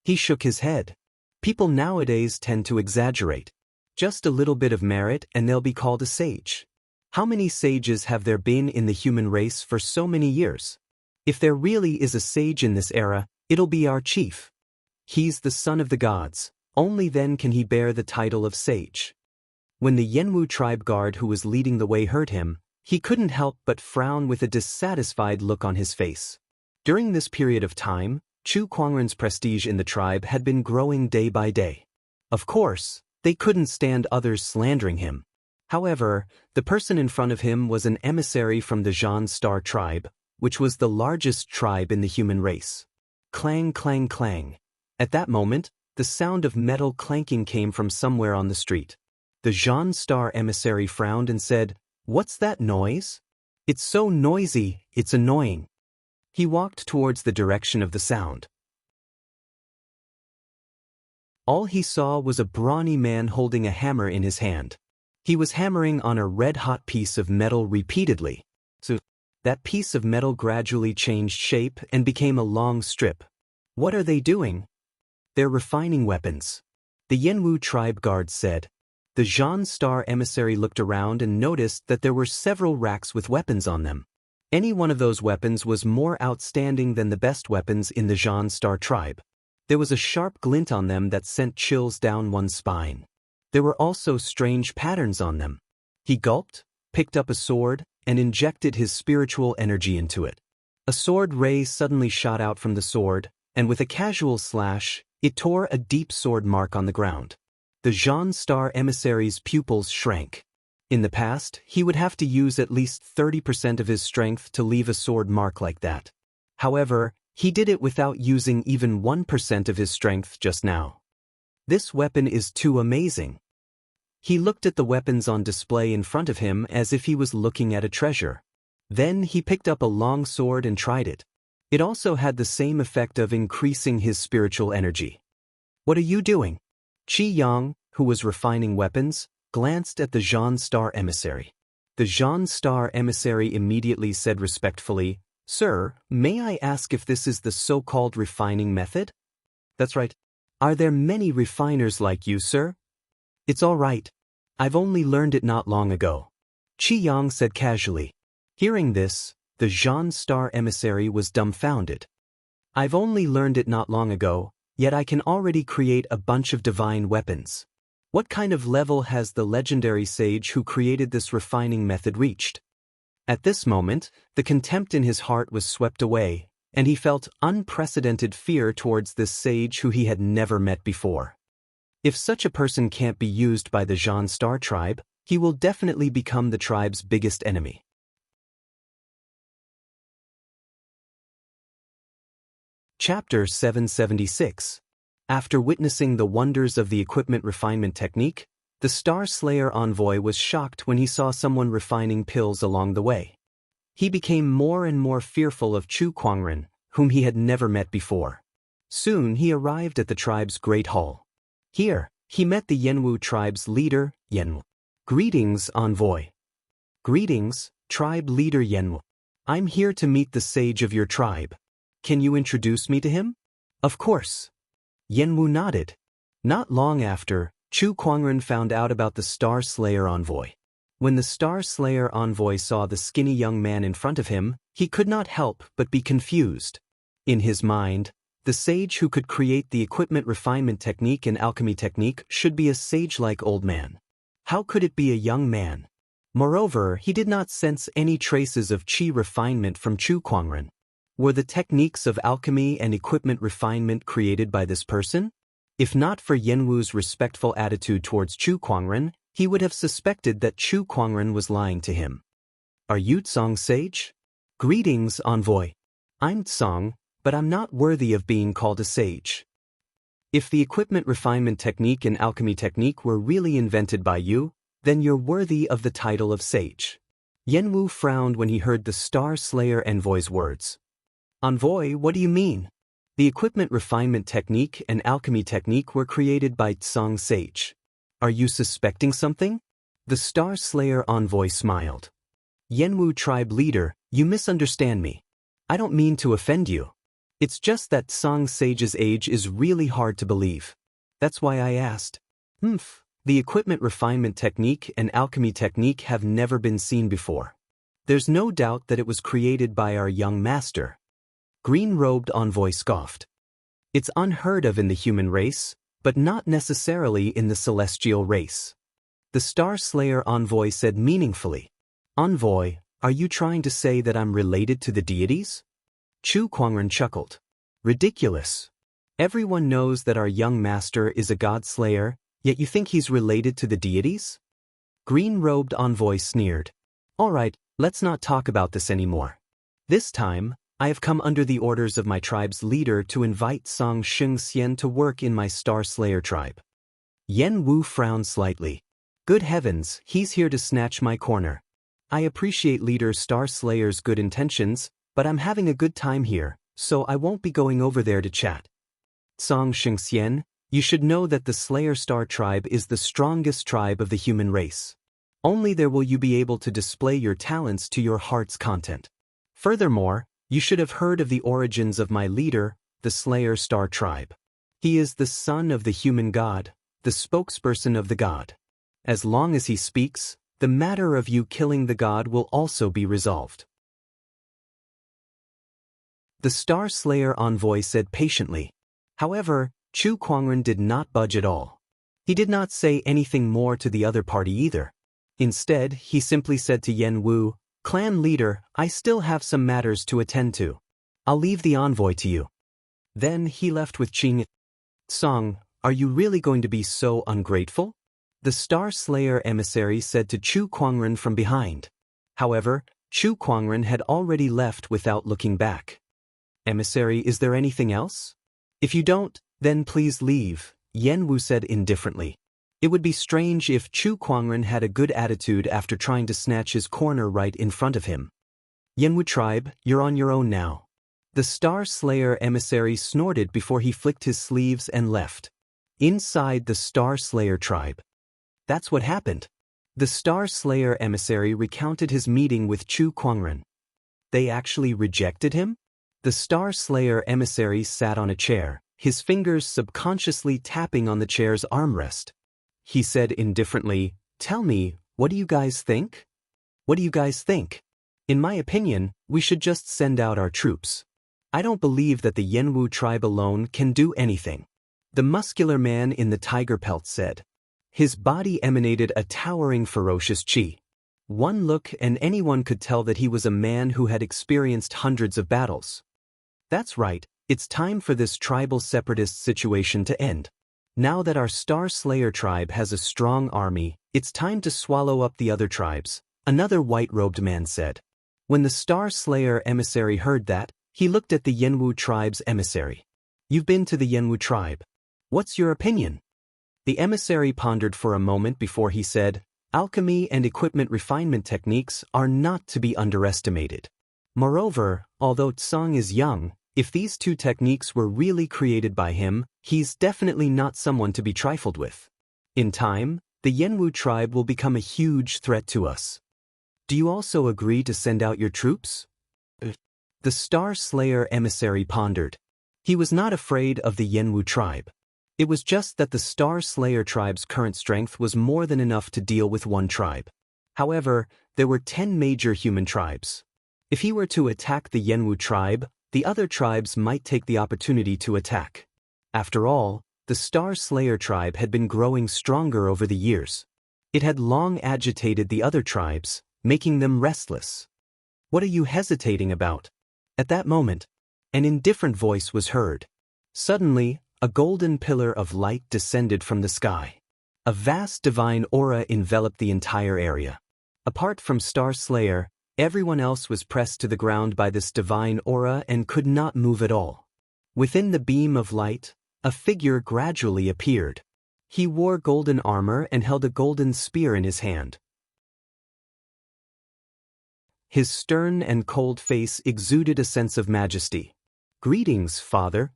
He shook his head. People nowadays tend to exaggerate. Just a little bit of merit and they'll be called a sage. How many sages have there been in the human race for so many years? If there really is a sage in this era, it'll be our chief. He's the son of the gods. Only then can he bear the title of sage. When the Yenwu tribe guard who was leading the way heard him, he couldn't help but frown with a dissatisfied look on his face. During this period of time, Chu Kuangren's prestige in the tribe had been growing day by day. Of course, they couldn't stand others slandering him. However, the person in front of him was an emissary from the Zhan Star tribe, which was the largest tribe in the human race. Clang, clang, clang. At that moment, the sound of metal clanking came from somewhere on the street. The Zhan Star emissary frowned and said, "What's that noise? It's so noisy, it's annoying." He walked towards the direction of the sound. All he saw was a brawny man holding a hammer in his hand. He was hammering on a red-hot piece of metal repeatedly. So, that piece of metal gradually changed shape and became a long strip. What are they doing? They're refining weapons. The Yenwu tribe guard said. The Zhan Star emissary looked around and noticed that there were several racks with weapons on them. Any one of those weapons was more outstanding than the best weapons in the Zhan Star tribe. There was a sharp glint on them that sent chills down one's spine. There were also strange patterns on them. He gulped, picked up a sword, and injected his spiritual energy into it. A sword ray suddenly shot out from the sword, and with a casual slash, it tore a deep sword mark on the ground. The Zhan Star emissary's pupils shrank. In the past, he would have to use at least 30% of his strength to leave a sword mark like that. However, he did it without using even 1% of his strength just now. This weapon is too amazing. He looked at the weapons on display in front of him as if he was looking at a treasure. Then he picked up a long sword and tried it. It also had the same effect of increasing his spiritual energy. "What are you doing?" Qi Yang, who was refining weapons, glanced at the Zhan Star emissary. The Zhan Star emissary immediately said respectfully, "Sir, may I ask if this is the so-called refining method?" "That's right. Are there many refiners like you, sir?" "It's all right. I've only learned it not long ago," Qi Yang said casually. Hearing this, the Zhan Star emissary was dumbfounded. "I've only learned it not long ago, yet I can already create a bunch of divine weapons. What kind of level has the legendary sage who created this refining method reached?" At this moment, the contempt in his heart was swept away, and he felt unprecedented fear towards this sage who he had never met before. If such a person can't be used by the Zhan Star tribe, he will definitely become the tribe's biggest enemy. Chapter 776. After witnessing the wonders of the equipment refinement technique, the Star Slayer envoy was shocked when he saw someone refining pills along the way. He became more and more fearful of Chu Kuangren, whom he had never met before. Soon he arrived at the tribe's great hall. Here, he met the Yenwu tribe's leader, Yenwu. "Greetings, envoy." "Greetings, tribe leader Yenwu. I'm here to meet the sage of your tribe. Can you introduce me to him?" "Of course." Yenwu nodded. Not long after, Chu Kuangren found out about the Star Slayer envoy. When the Star Slayer envoy saw the skinny young man in front of him, he could not help but be confused. In his mind, the sage who could create the equipment refinement technique and alchemy technique should be a sage-like old man. How could it be a young man? Moreover, he did not sense any traces of qi refinement from Chu Kuangren. Were the techniques of alchemy and equipment refinement created by this person? If not for Yenwu's respectful attitude towards Chu Kuangren, he would have suspected that Chu Kuangren was lying to him. "Are you Tsong sage?" "Greetings, envoy. I'm Tsong, but I'm not worthy of being called a sage." If the equipment refinement technique and alchemy technique were really invented by you, then you're worthy of the title of sage. Yenwu frowned when he heard the Star Slayer envoy's words. Envoy, what do you mean? The equipment refinement technique and alchemy technique were created by Tsang Sage. Are you suspecting something? The Star Slayer envoy smiled. Yenwu tribe leader, you misunderstand me. I don't mean to offend you. It's just that Tsang Sage's age is really hard to believe. That's why I asked. The equipment refinement technique and alchemy technique have never been seen before. There's no doubt that it was created by our young master. Green-robed envoy scoffed. It's unheard of in the human race, but not necessarily in the celestial race. The Star Slayer envoy said meaningfully. Envoy, are you trying to say that I'm related to the deities? Chu Kuangren chuckled. Ridiculous. Everyone knows that our young master is a god slayer, yet you think he's related to the deities? Green-robed envoy sneered. All right, let's not talk about this anymore. This time, I have come under the orders of my tribe's leader to invite Song Sheng Xian to work in my Star Slayer tribe. Yen Wu frowned slightly. Good heavens, he's here to snatch my corner. I appreciate Leader Star Slayer's good intentions, but I'm having a good time here, so I won't be going over there to chat. Song Sheng Xian, you should know that the Slayer Star tribe is the strongest tribe of the human race. Only there will you be able to display your talents to your heart's content. Furthermore, you should have heard of the origins of my leader, the Slayer Star tribe. He is the son of the human god, the spokesperson of the god. As long as he speaks, the matter of you killing the god will also be resolved. The Star Slayer envoy said patiently. However, Chu Kuangren did not budge at all. He did not say anything more to the other party either. Instead, he simply said to Yen Wu, Clan leader, I still have some matters to attend to. I'll leave the envoy to you. Then he left with Qing. Song, are you really going to be so ungrateful? The Star Slayer emissary said to Chu Kuangren from behind. However, Chu Kuangren had already left without looking back. Emissary, is there anything else? If you don't, then please leave, Yen Wu said indifferently. It would be strange if Chu Kuangren had a good attitude after trying to snatch his corner right in front of him. Yenwu tribe, you're on your own now. The Star Slayer emissary snorted before he flicked his sleeves and left. Inside the Star Slayer tribe. That's what happened. The Star Slayer emissary recounted his meeting with Chu Kuangren. They actually rejected him? The Star Slayer emissary sat on a chair, his fingers subconsciously tapping on the chair's armrest. He said indifferently, Tell me, what do you guys think? What do you guys think? In my opinion, we should just send out our troops. I don't believe that the Yenwu tribe alone can do anything. The muscular man in the tiger pelt said. His body emanated a towering ferocious chi. One look and anyone could tell that he was a man who had experienced hundreds of battles. That's right, it's time for this tribal separatist situation to end. Now that our Star Slayer tribe has a strong army, it's time to swallow up the other tribes, another white-robed man said. When the Star Slayer emissary heard that, he looked at the Yenwu tribe's emissary. You've been to the Yenwu tribe. What's your opinion? The emissary pondered for a moment before he said, Alchemy and equipment refinement techniques are not to be underestimated. Moreover, although Tsang is young, if these two techniques were really created by him, he's definitely not someone to be trifled with. In time, the Yenwu tribe will become a huge threat to us. Do you also agree to send out your troops? The Star Slayer emissary pondered. He was not afraid of the Yenwu tribe. It was just that the Star Slayer tribe's current strength was more than enough to deal with one tribe. However, there were 10 major human tribes. If he were to attack the Yenwu tribe, the other tribes might take the opportunity to attack. After all, the Star Slayer tribe had been growing stronger over the years. It had long agitated the other tribes, making them restless. What are you hesitating about? At that moment, an indifferent voice was heard. Suddenly, a golden pillar of light descended from the sky. A vast divine aura enveloped the entire area. Apart from Star Slayer, everyone else was pressed to the ground by this divine aura and could not move at all. Within the beam of light, a figure gradually appeared. He wore golden armor and held a golden spear in his hand. His stern and cold face exuded a sense of majesty. "Greetings, Father."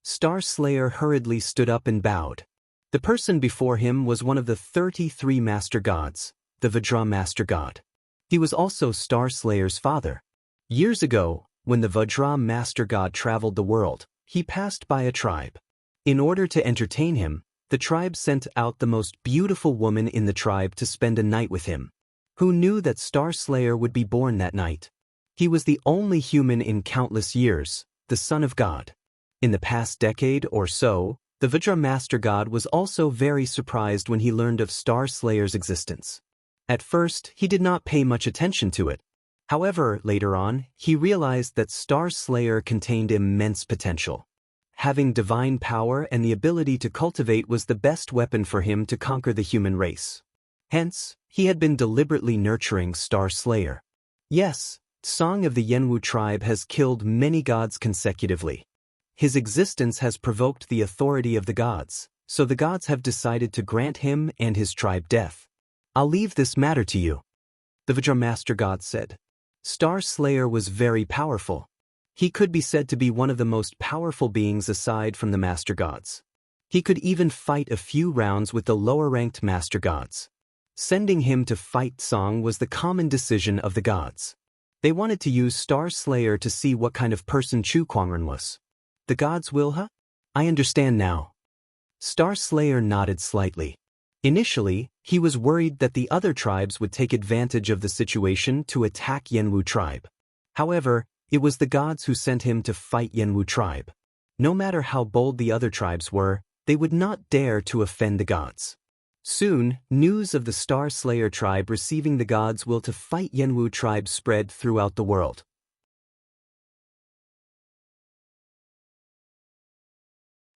Star Slayer hurriedly stood up and bowed. The person before him was one of the 33 Master Gods, the Vajra Master God. He was also Star Slayer's father. Years ago, when the Vajra Master God traveled the world, he passed by a tribe. In order to entertain him, the tribe sent out the most beautiful woman in the tribe to spend a night with him. Who knew that Star Slayer would be born that night? He was the only human in countless years, the son of God. In the past decade or so, the Vajra Master God was also very surprised when he learned of Star Slayer's existence. At first, he did not pay much attention to it. However, later on, he realized that Star Slayer contained immense potential. Having divine power and the ability to cultivate was the best weapon for him to conquer the human race. Hence, he had been deliberately nurturing Star Slayer. Yes, Song of the Yenwu tribe has killed many gods consecutively. His existence has provoked the authority of the gods, so the gods have decided to grant him and his tribe death. "I'll leave this matter to you," the Vajra Master God said. Star Slayer was very powerful. He could be said to be one of the most powerful beings aside from the Master Gods. He could even fight a few rounds with the lower-ranked Master Gods. Sending him to fight Song was the common decision of the gods. They wanted to use Star Slayer to see what kind of person Chu Kuangren was. "The gods will, huh? I understand now." Star Slayer nodded slightly. Initially, he was worried that the other tribes would take advantage of the situation to attack Yenwu tribe. However, it was the gods who sent him to fight Yenwu tribe. No matter how bold the other tribes were, they would not dare to offend the gods. Soon, news of the Star Slayer tribe receiving the gods' will to fight Yenwu tribe spread throughout the world.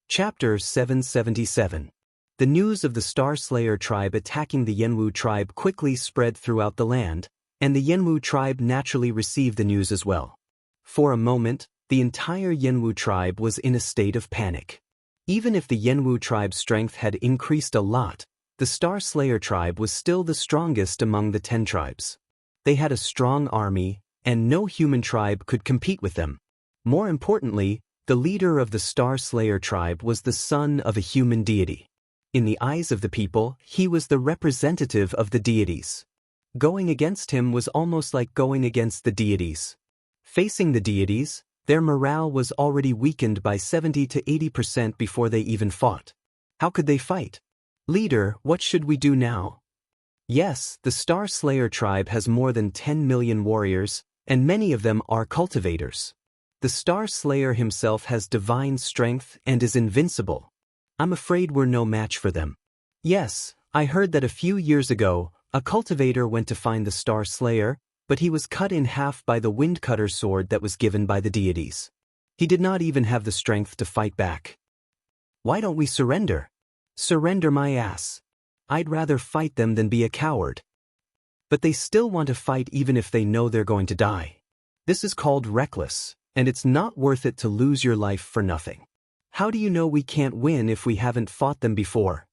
Chapter 777. The news of the Star Slayer tribe attacking the Yenwu tribe quickly spread throughout the land, and the Yenwu tribe naturally received the news as well. For a moment, the entire Yenwu tribe was in a state of panic. Even if the Yenwu tribe's strength had increased a lot, the Star Slayer tribe was still the strongest among the 10 tribes. They had a strong army, and no human tribe could compete with them. More importantly, the leader of the Star Slayer tribe was the son of a human deity. In the eyes of the people, he was the representative of the deities. Going against him was almost like going against the deities. Facing the deities, their morale was already weakened by 70 to 80% before they even fought. How could they fight? "Leader, what should we do now?" Yes, the Star Slayer tribe has more than 10 million warriors, and many of them are cultivators. The Star Slayer himself has divine strength and is invincible. I'm afraid we're no match for them. Yes, I heard that a few years ago, a cultivator went to find the Star Slayer, but he was cut in half by the windcutter sword that was given by the deities. He did not even have the strength to fight back. "Why don't we surrender?" "Surrender my ass. I'd rather fight them than be a coward." But they still want to fight even if they know they're going to die. This is called reckless, and it's not worth it to lose your life for nothing. How do you know we can't win if we haven't fought them before?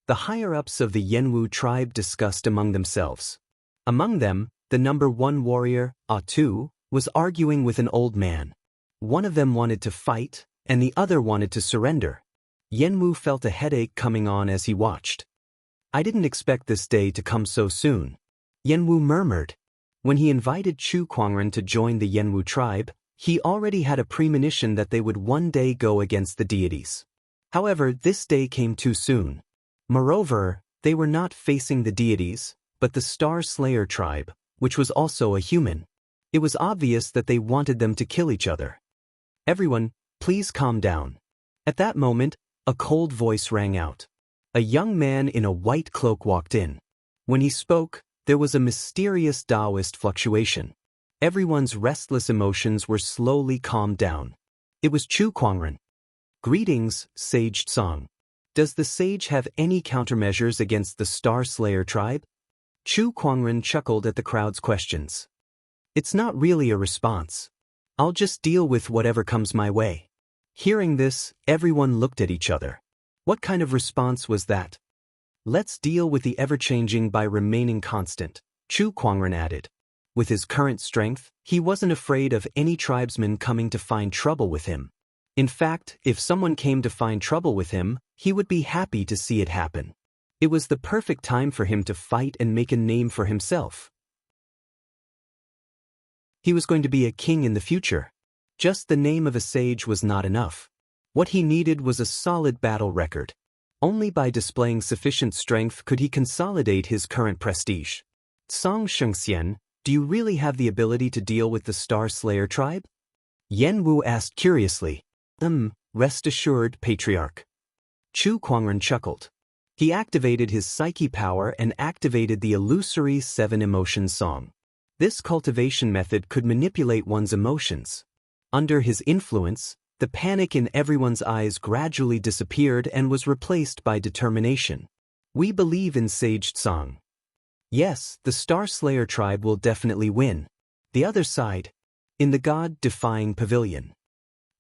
The higher-ups of the Yenwu tribe discussed among themselves. Among them, the number 1 warrior, Atu, was arguing with an old man. One of them wanted to fight, and the other wanted to surrender. Yenwu felt a headache coming on as he watched. "I didn't expect this day to come so soon," Yenwu murmured. When he invited Chu Kuangren to join the Yenwu tribe, he already had a premonition that they would one day go against the deities. However, this day came too soon. Moreover, they were not facing the deities, but the Star Slayer tribe, which was also a human. It was obvious that they wanted them to kill each other. "Everyone, please calm down." At that moment, a cold voice rang out. A young man in a white cloak walked in. When he spoke, there was a mysterious Taoist fluctuation. Everyone's restless emotions were slowly calmed down. It was Chu Kuangren. "Greetings, Sage Song. Does the sage have any countermeasures against the Star Slayer tribe?" Chu Kuangren chuckled at the crowd's questions. "It's not really a response. I'll just deal with whatever comes my way." Hearing this, everyone looked at each other. What kind of response was that? Let's deal with the ever-changing by remaining constant, Chu Kuangren added. With his current strength, he wasn't afraid of any tribesman coming to find trouble with him. In fact, if someone came to find trouble with him, he would be happy to see it happen. It was the perfect time for him to fight and make a name for himself. He was going to be a king in the future. Just the name of a sage was not enough. What he needed was a solid battle record. Only by displaying sufficient strength could he consolidate his current prestige. Song Shengxian, do you really have the ability to deal with the Star Slayer tribe? Yan Wu asked curiously. Rest assured, Patriarch. Chu Kuangren chuckled. He activated his psyche power and activated the illusory 7 emotions song. This cultivation method could manipulate one's emotions. Under his influence, the panic in everyone's eyes gradually disappeared and was replaced by determination. We believe in Sage Tsang. Yes, the Star Slayer tribe will definitely win. The other side, in the God-defying pavilion.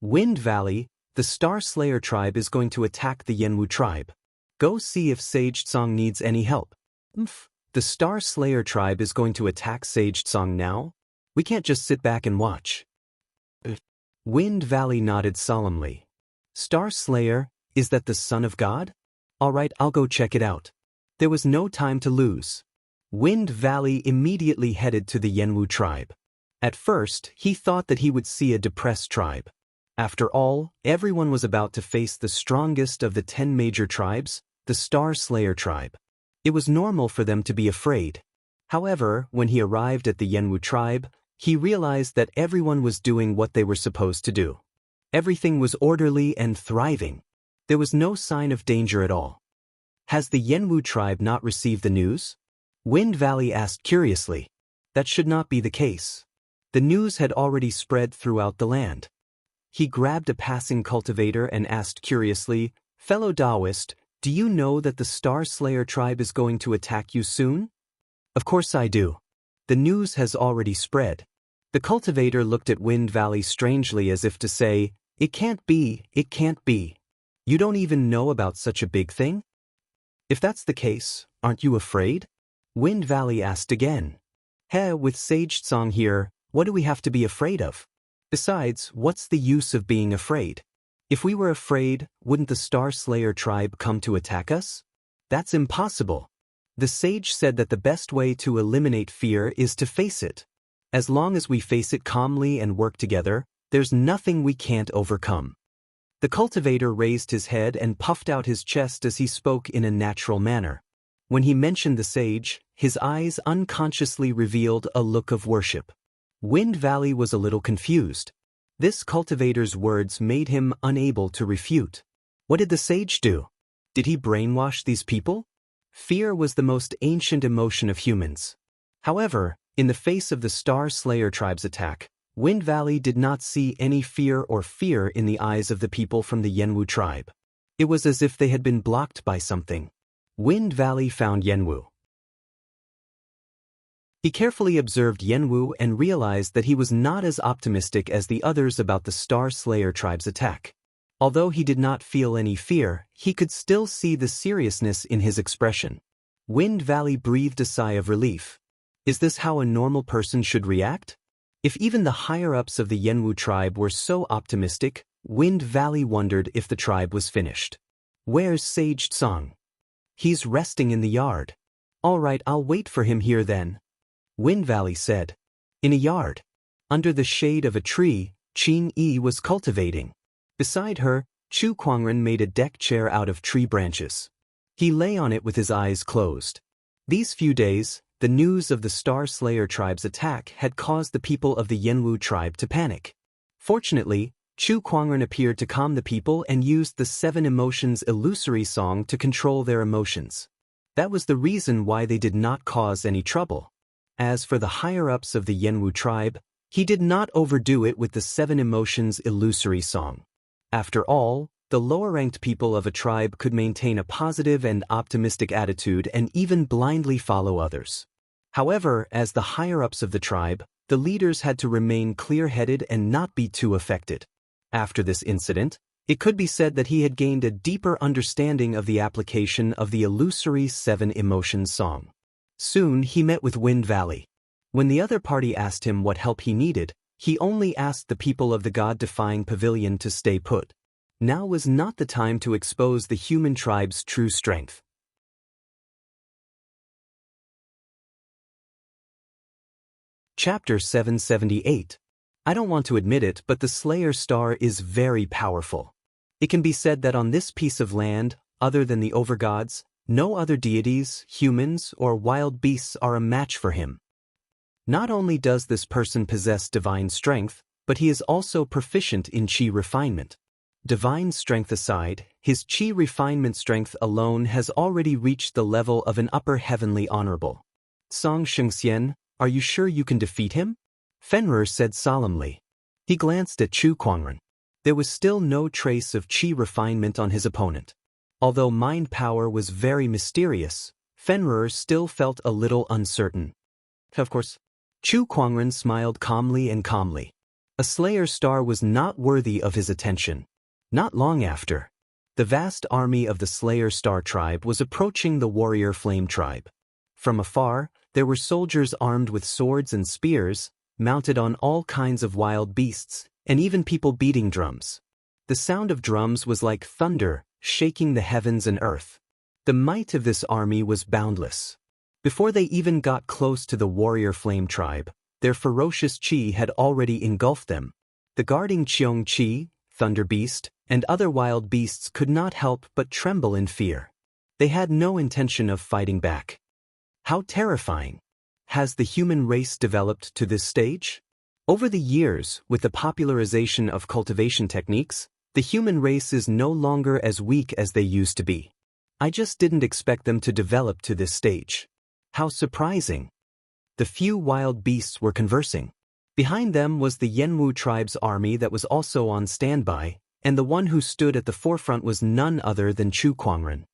Wind Valley, the Star Slayer tribe is going to attack the Yenwu tribe. Go see if Sage Tsang needs any help. The Star Slayer tribe is going to attack Sage Tsang now? We can't just sit back and watch. Wind Valley nodded solemnly. Star Slayer, is that the son of God? All right, I'll go check it out. There was no time to lose. Wind Valley immediately headed to the Yenwu tribe. At first, he thought that he would see a depressed tribe. After all, everyone was about to face the strongest of the 10 major tribes, the Star Slayer tribe. It was normal for them to be afraid. However, when he arrived at the Yenwu tribe, he realized that everyone was doing what they were supposed to do. Everything was orderly and thriving. There was no sign of danger at all. Has the Yenwu tribe not received the news? Wind Valley asked curiously. That should not be the case. The news had already spread throughout the land. He grabbed a passing cultivator and asked curiously, Fellow Taoist, do you know that the Star Slayer tribe is going to attack you soon? Of course I do. The news has already spread. The cultivator looked at Wind Valley strangely as if to say, it can't be, it can't be. You don't even know about such a big thing? If that's the case, aren't you afraid? Wind Valley asked again. With Sage Tsang here, what do we have to be afraid of? Besides, what's the use of being afraid? If we were afraid, wouldn't the Star Slayer tribe come to attack us? That's impossible. The sage said that the best way to eliminate fear is to face it. As long as we face it calmly and work together, there's nothing we can't overcome. The cultivator raised his head and puffed out his chest as he spoke in a natural manner. When he mentioned the sage, his eyes unconsciously revealed a look of worship. Wind Valley was a little confused. This cultivator's words made him unable to refute. What did the sage do? Did he brainwash these people? Fear was the most ancient emotion of humans. However, in the face of the Star Slayer tribe's attack, Wind Valley did not see any fear in the eyes of the people from the Yenwu tribe. It was as if they had been blocked by something. Wind Valley found Yenwu. He carefully observed Yenwu and realized that he was not as optimistic as the others about the Star Slayer tribe's attack. Although he did not feel any fear, he could still see the seriousness in his expression. Wind Valley breathed a sigh of relief. Is this how a normal person should react? If even the higher-ups of the Yenwu tribe were so optimistic, Wind Valley wondered if the tribe was finished. Where's Sage Tsang? He's resting in the yard. All right, I'll wait for him here then. Wind Valley said. In a yard. Under the shade of a tree, Qin Yi was cultivating. Beside her, Chu Kuangren made a deck chair out of tree branches. He lay on it with his eyes closed. These few days, the news of the Star Slayer tribe's attack had caused the people of the Yenwu tribe to panic. Fortunately, Chu Kuangren appeared to calm the people and used the 7 emotions illusory song to control their emotions. That was the reason why they did not cause any trouble. As for the higher-ups of the Yenwu tribe, he did not overdo it with the 7 emotions illusory song. After all, the lower-ranked people of a tribe could maintain a positive and optimistic attitude and even blindly follow others. However, as the higher-ups of the tribe, the leaders had to remain clear-headed and not be too affected. After this incident, It could be said that he had gained a deeper understanding of the application of the illusory 7 emotions song. Soon he met with Wind Valley. When the other party asked him what help he needed, he only asked the people of the God-defying pavilion to stay put. Now was not the time to expose the human tribe's true strength. Chapter 778. I don't want to admit it, but the Slayer Star is very powerful. It can be said that on this piece of land, other than the overgods, no other deities, humans, or wild beasts are a match for him. Not only does this person possess divine strength, but he is also proficient in chi refinement. Divine strength aside, his chi refinement strength alone has already reached the level of an upper heavenly honorable. Song Shengxian, are you sure you can defeat him? Fenrir said solemnly. He glanced at Chu Kuangren. There was still no trace of chi refinement on his opponent. Although mind power was very mysterious, Fenrir still felt a little uncertain. Of course. Chu Kuangren smiled calmly. A Slayer Star was not worthy of his attention. Not long after, the vast army of the Slayer Star tribe was approaching the warrior Flame tribe. From afar, there were soldiers armed with swords and spears, mounted on all kinds of wild beasts, and even people beating drums. The sound of drums was like thunder, shaking the heavens and earth. The might of this army was boundless. Before they even got close to the warrior Flame tribe, their ferocious chi had already engulfed them. The guarding Cheong Chi, Thunder Beast, and other wild beasts could not help but tremble in fear. They had no intention of fighting back. How terrifying! Has the human race developed to this stage? Over the years, with the popularization of cultivation techniques, the human race is no longer as weak as they used to be. I just didn't expect them to develop to this stage. How surprising! The few wild beasts were conversing. Behind them was the Yenwu tribe's army that was also on standby, and the one who stood at the forefront was none other than Chu Kuangren.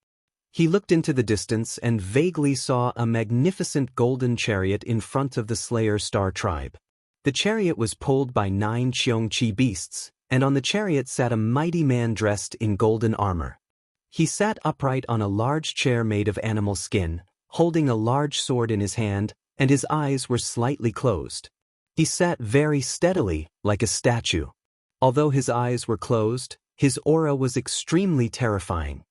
He looked into the distance and vaguely saw a magnificent golden chariot in front of the Slayer Star tribe. The chariot was pulled by 9 Cheong Chi beasts, and on the chariot sat a mighty man dressed in golden armor. He sat upright on a large chair made of animal skin, holding a large sword in his hand, and his eyes were slightly closed. He sat very steadily, like a statue. Although his eyes were closed, his aura was extremely terrifying.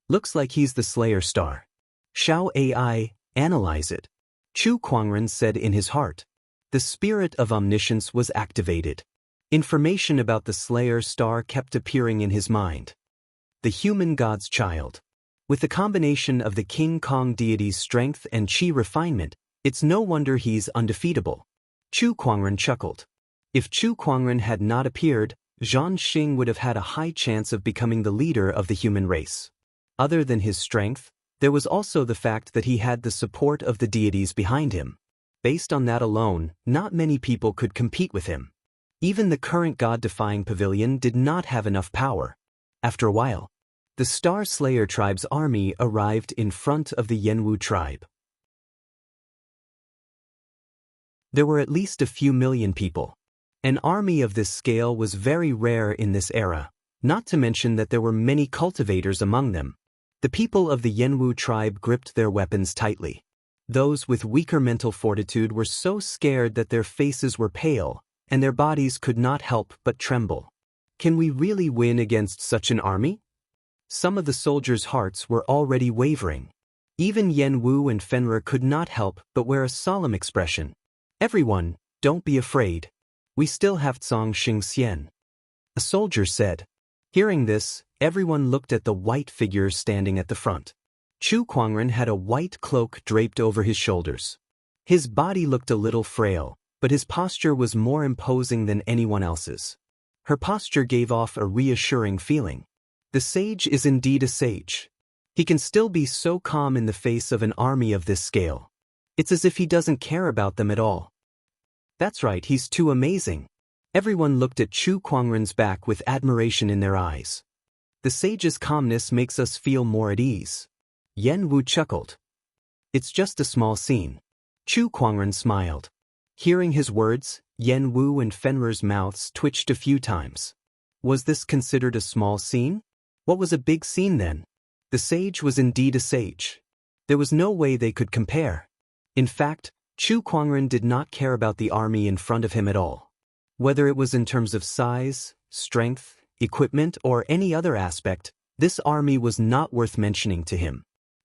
Looks like he's the Slayer Star. Shao AI, analyze it. Chu Kuangren said in his heart. The spirit of omniscience was activated. Information about the Slayer Star kept appearing in his mind. The human god's child. With the combination of the King Kong deity's strength and chi refinement, it's no wonder he's undefeatable. Chu Kuangren chuckled. If Chu Kuangren had not appeared, Zhang Xing would have had a high chance of becoming the leader of the human race. Other than his strength, there was also the fact that he had the support of the deities behind him. Based on that alone, not many people could compete with him. Even the current God-defying pavilion did not have enough power. After a while, the Star Slayer tribe's army arrived in front of the Yenwu tribe. There were at least a few million people. An army of this scale was very rare in this era, not to mention that there were many cultivators among them. The people of the Yenwu tribe gripped their weapons tightly. Those with weaker mental fortitude were so scared that their faces were pale, and their bodies could not help but tremble. Can we really win against such an army? Some of the soldiers' hearts were already wavering. Even Yenwu and Fenrir could not help but wear a solemn expression. Everyone, don't be afraid. We still have Song Shengxian. A soldier said. Hearing this, everyone looked at the white figure standing at the front. Chu Kuangren had a white cloak draped over his shoulders. His body looked a little frail, but his posture was more imposing than anyone else's. Her posture gave off a reassuring feeling. The sage is indeed a sage. He can still be so calm in the face of an army of this scale. It's as if he doesn't care about them at all. That's right, he's too amazing. Everyone looked at Chu Kuangren's back with admiration in their eyes. The sage's calmness makes us feel more at ease. Yenwu chuckled. It's just a small scene. Chu Kuangren smiled. Hearing his words, Yenwu and Fenrir's mouths twitched a few times. Was this considered a small scene? What was a big scene then? The sage was indeed a sage. There was no way they could compare. In fact, Chu Kuangren did not care about the army in front of him at all. Whether it was in terms of size, strength, equipment, or any other aspect, this army was not worth mentioning to him.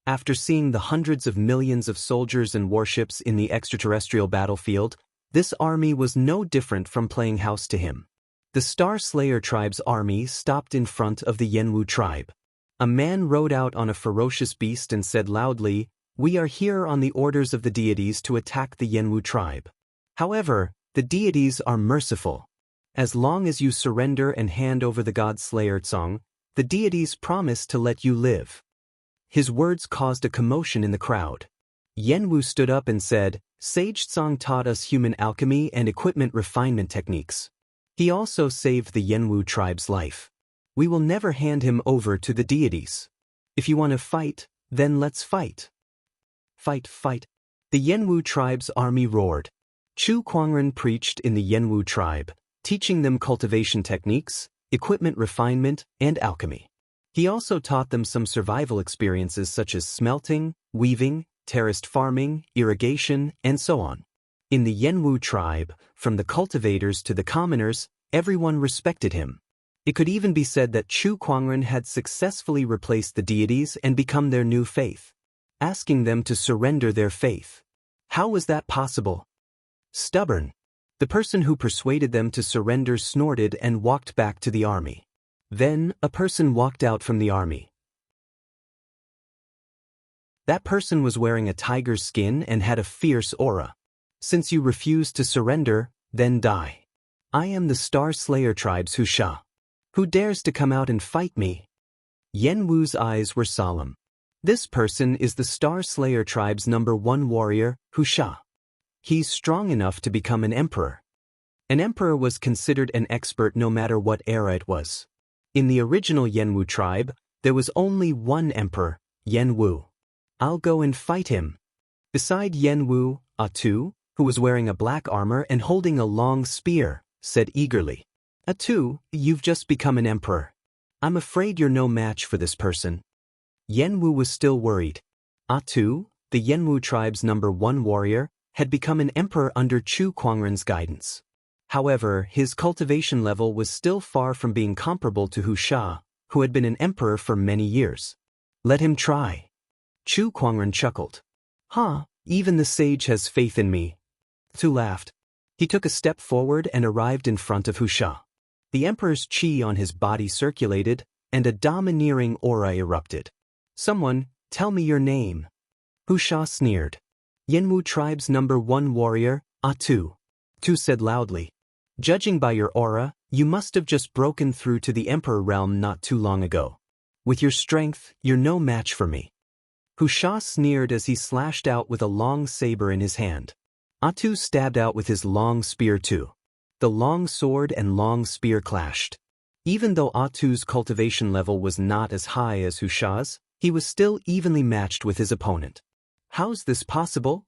After seeing the hundreds of millions of soldiers and warships in the extraterrestrial battlefield, this army was no different from playing house to him. The Star Slayer tribe's army stopped in front of the Yenwu tribe. A man rode out on a ferocious beast and said loudly, "We are here on the orders of the deities to attack the Yenwu tribe. However, the deities are merciful. As long as you surrender and hand over the god Slayer Tsong, the deities promise to let you live." His words caused a commotion in the crowd. Yenwu stood up and said, "Sage Tsong taught us human alchemy and equipment refinement techniques. He also saved the Yenwu tribe's life. We will never hand him over to the deities. If you want to fight, then let's fight." Fight, fight. The Yenwu tribe's army roared. Chu Kuangren preached in the Yenwu tribe, teaching them cultivation techniques, equipment refinement, and alchemy. He also taught them some survival experiences such as smelting, weaving, terraced farming, irrigation, and so on. In the Yenwu tribe, from the cultivators to the commoners, everyone respected him. It could even be said that Chu Kuangren had successfully replaced the deities and become their new faith, asking them to surrender their faith. How was that possible? Stubborn. The person who persuaded them to surrender snorted and walked back to the army. Then, a person walked out from the army. That person was wearing a tiger's skin and had a fierce aura. "Since you refuse to surrender, then die. I am the Star Slayer tribe's Husha. Who dares to come out and fight me?" Yenwu's eyes were solemn. This person is the Star Slayer tribe's #1 warrior, Husha. He's strong enough to become an emperor. An emperor was considered an expert no matter what era it was. In the original Yenwu tribe, there was only one emperor, Yenwu. "I'll go and fight him." Beside Yenwu, Atu, who was wearing a black armor and holding a long spear, said eagerly, "Atu, you've just become an emperor. I'm afraid you're no match for this person." Yenwu was still worried. Atu, the Yenwu tribe's #1 warrior, had become an emperor under Chu Kuangren's guidance. However, his cultivation level was still far from being comparable to Husha, who had been an emperor for many years. "Let him try." Chu Kuangren chuckled. "Huh, even the sage has faith in me." Tu laughed. He took a step forward and arrived in front of Husha. The emperor's chi on his body circulated, and a domineering aura erupted. "Someone, tell me your name." Husha sneered. "Yenwu tribe's #1 warrior, Atu." Tu said loudly. "Judging by your aura, you must have just broken through to the emperor realm not too long ago. With your strength, you're no match for me." Husha sneered as he slashed out with a long saber in his hand. Atu stabbed out with his long spear too. The long sword and long spear clashed. Even though Atu's cultivation level was not as high as Husha's, he was still evenly matched with his opponent. "How's this possible?"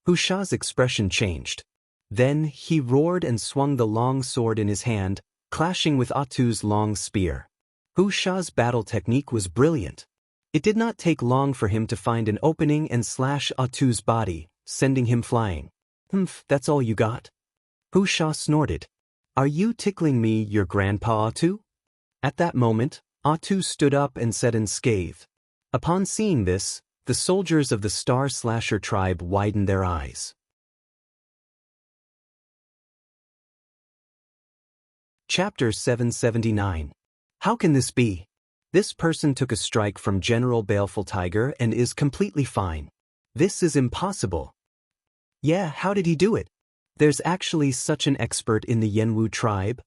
Husha's expression changed. Then he roared and swung the long sword in his hand, clashing with Atu's long spear. Husha's battle technique was brilliant. It did not take long for him to find an opening and slash Atu's body, sending him flying. "Humph, that's all you got?" Husha snorted. "Are you tickling me, your grandpa Atu?" At that moment, Atu stood up and said unscathed. Upon seeing this, the soldiers of the Star Slasher tribe widened their eyes. Chapter 779. How can this be? This person took a strike from General Baleful Tiger and is completely fine. This is impossible. Yeah, how did he do it? There's actually such an expert in the Yenwu tribe?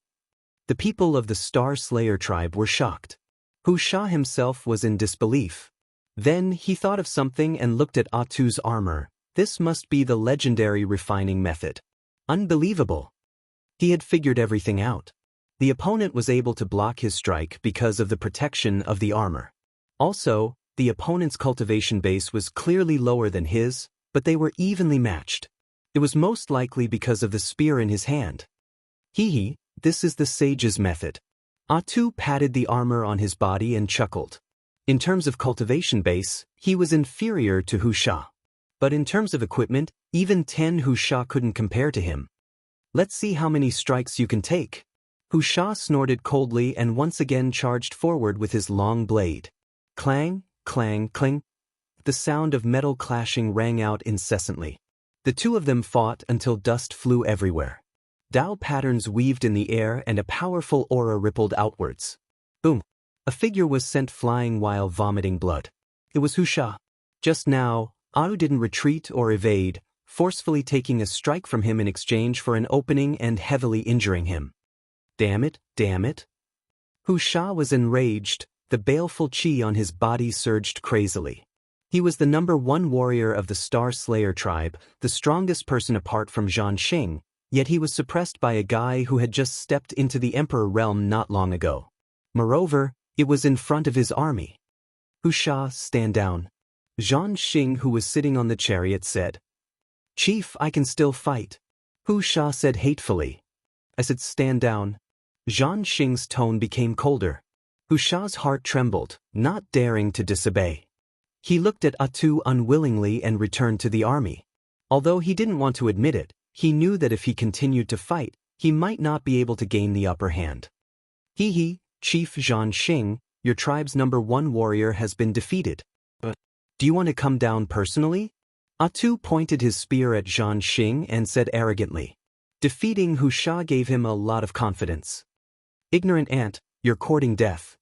The people of the Star Slayer tribe were shocked. Husha himself was in disbelief. Then he thought of something and looked at Atu's armor. This must be the legendary refining method. Unbelievable. He had figured everything out. The opponent was able to block his strike because of the protection of the armor. Also, the opponent's cultivation base was clearly lower than his, but they were evenly matched. It was most likely because of the spear in his hand. This is the sage's method. Atu patted the armor on his body and chuckled. In terms of cultivation base, he was inferior to Husha. But in terms of equipment, even 10 Husha couldn't compare to him. Let's see how many strikes you can take. Husha snorted coldly and once again charged forward with his long blade. Clang, clang, cling. The sound of metal clashing rang out incessantly. The two of them fought until dust flew everywhere. Dao patterns weaved in the air and a powerful aura rippled outwards. Boom! A figure was sent flying while vomiting blood. It was Husha. Just now, Atu didn't retreat or evade, forcefully taking a strike from him in exchange for an opening and heavily injuring him. Damn it, damn it. Husha was enraged, the baleful chi on his body surged crazily. He was the #1 warrior of the Star Slayer tribe, the strongest person apart from Zhan Xing, yet he was suppressed by a guy who had just stepped into the Emperor realm not long ago. Moreover, it was in front of his army. Husha, stand down. Zhan Xing, who was sitting on the chariot, said. Chief, I can still fight. Husha said hatefully. I said stand down. Zhan Xing's tone became colder. Husha's heart trembled, not daring to disobey. He looked at Atu unwillingly and returned to the army. Although he didn't want to admit it, he knew that if he continued to fight, he might not be able to gain the upper hand. Hee, Chief Zhan Xing, your tribe's #1 warrior has been defeated. Do you want to come down personally? Atu pointed his spear at Zhan Xing and said arrogantly. Defeating Husha gave him a lot of confidence. Ignorant ant, you're courting death.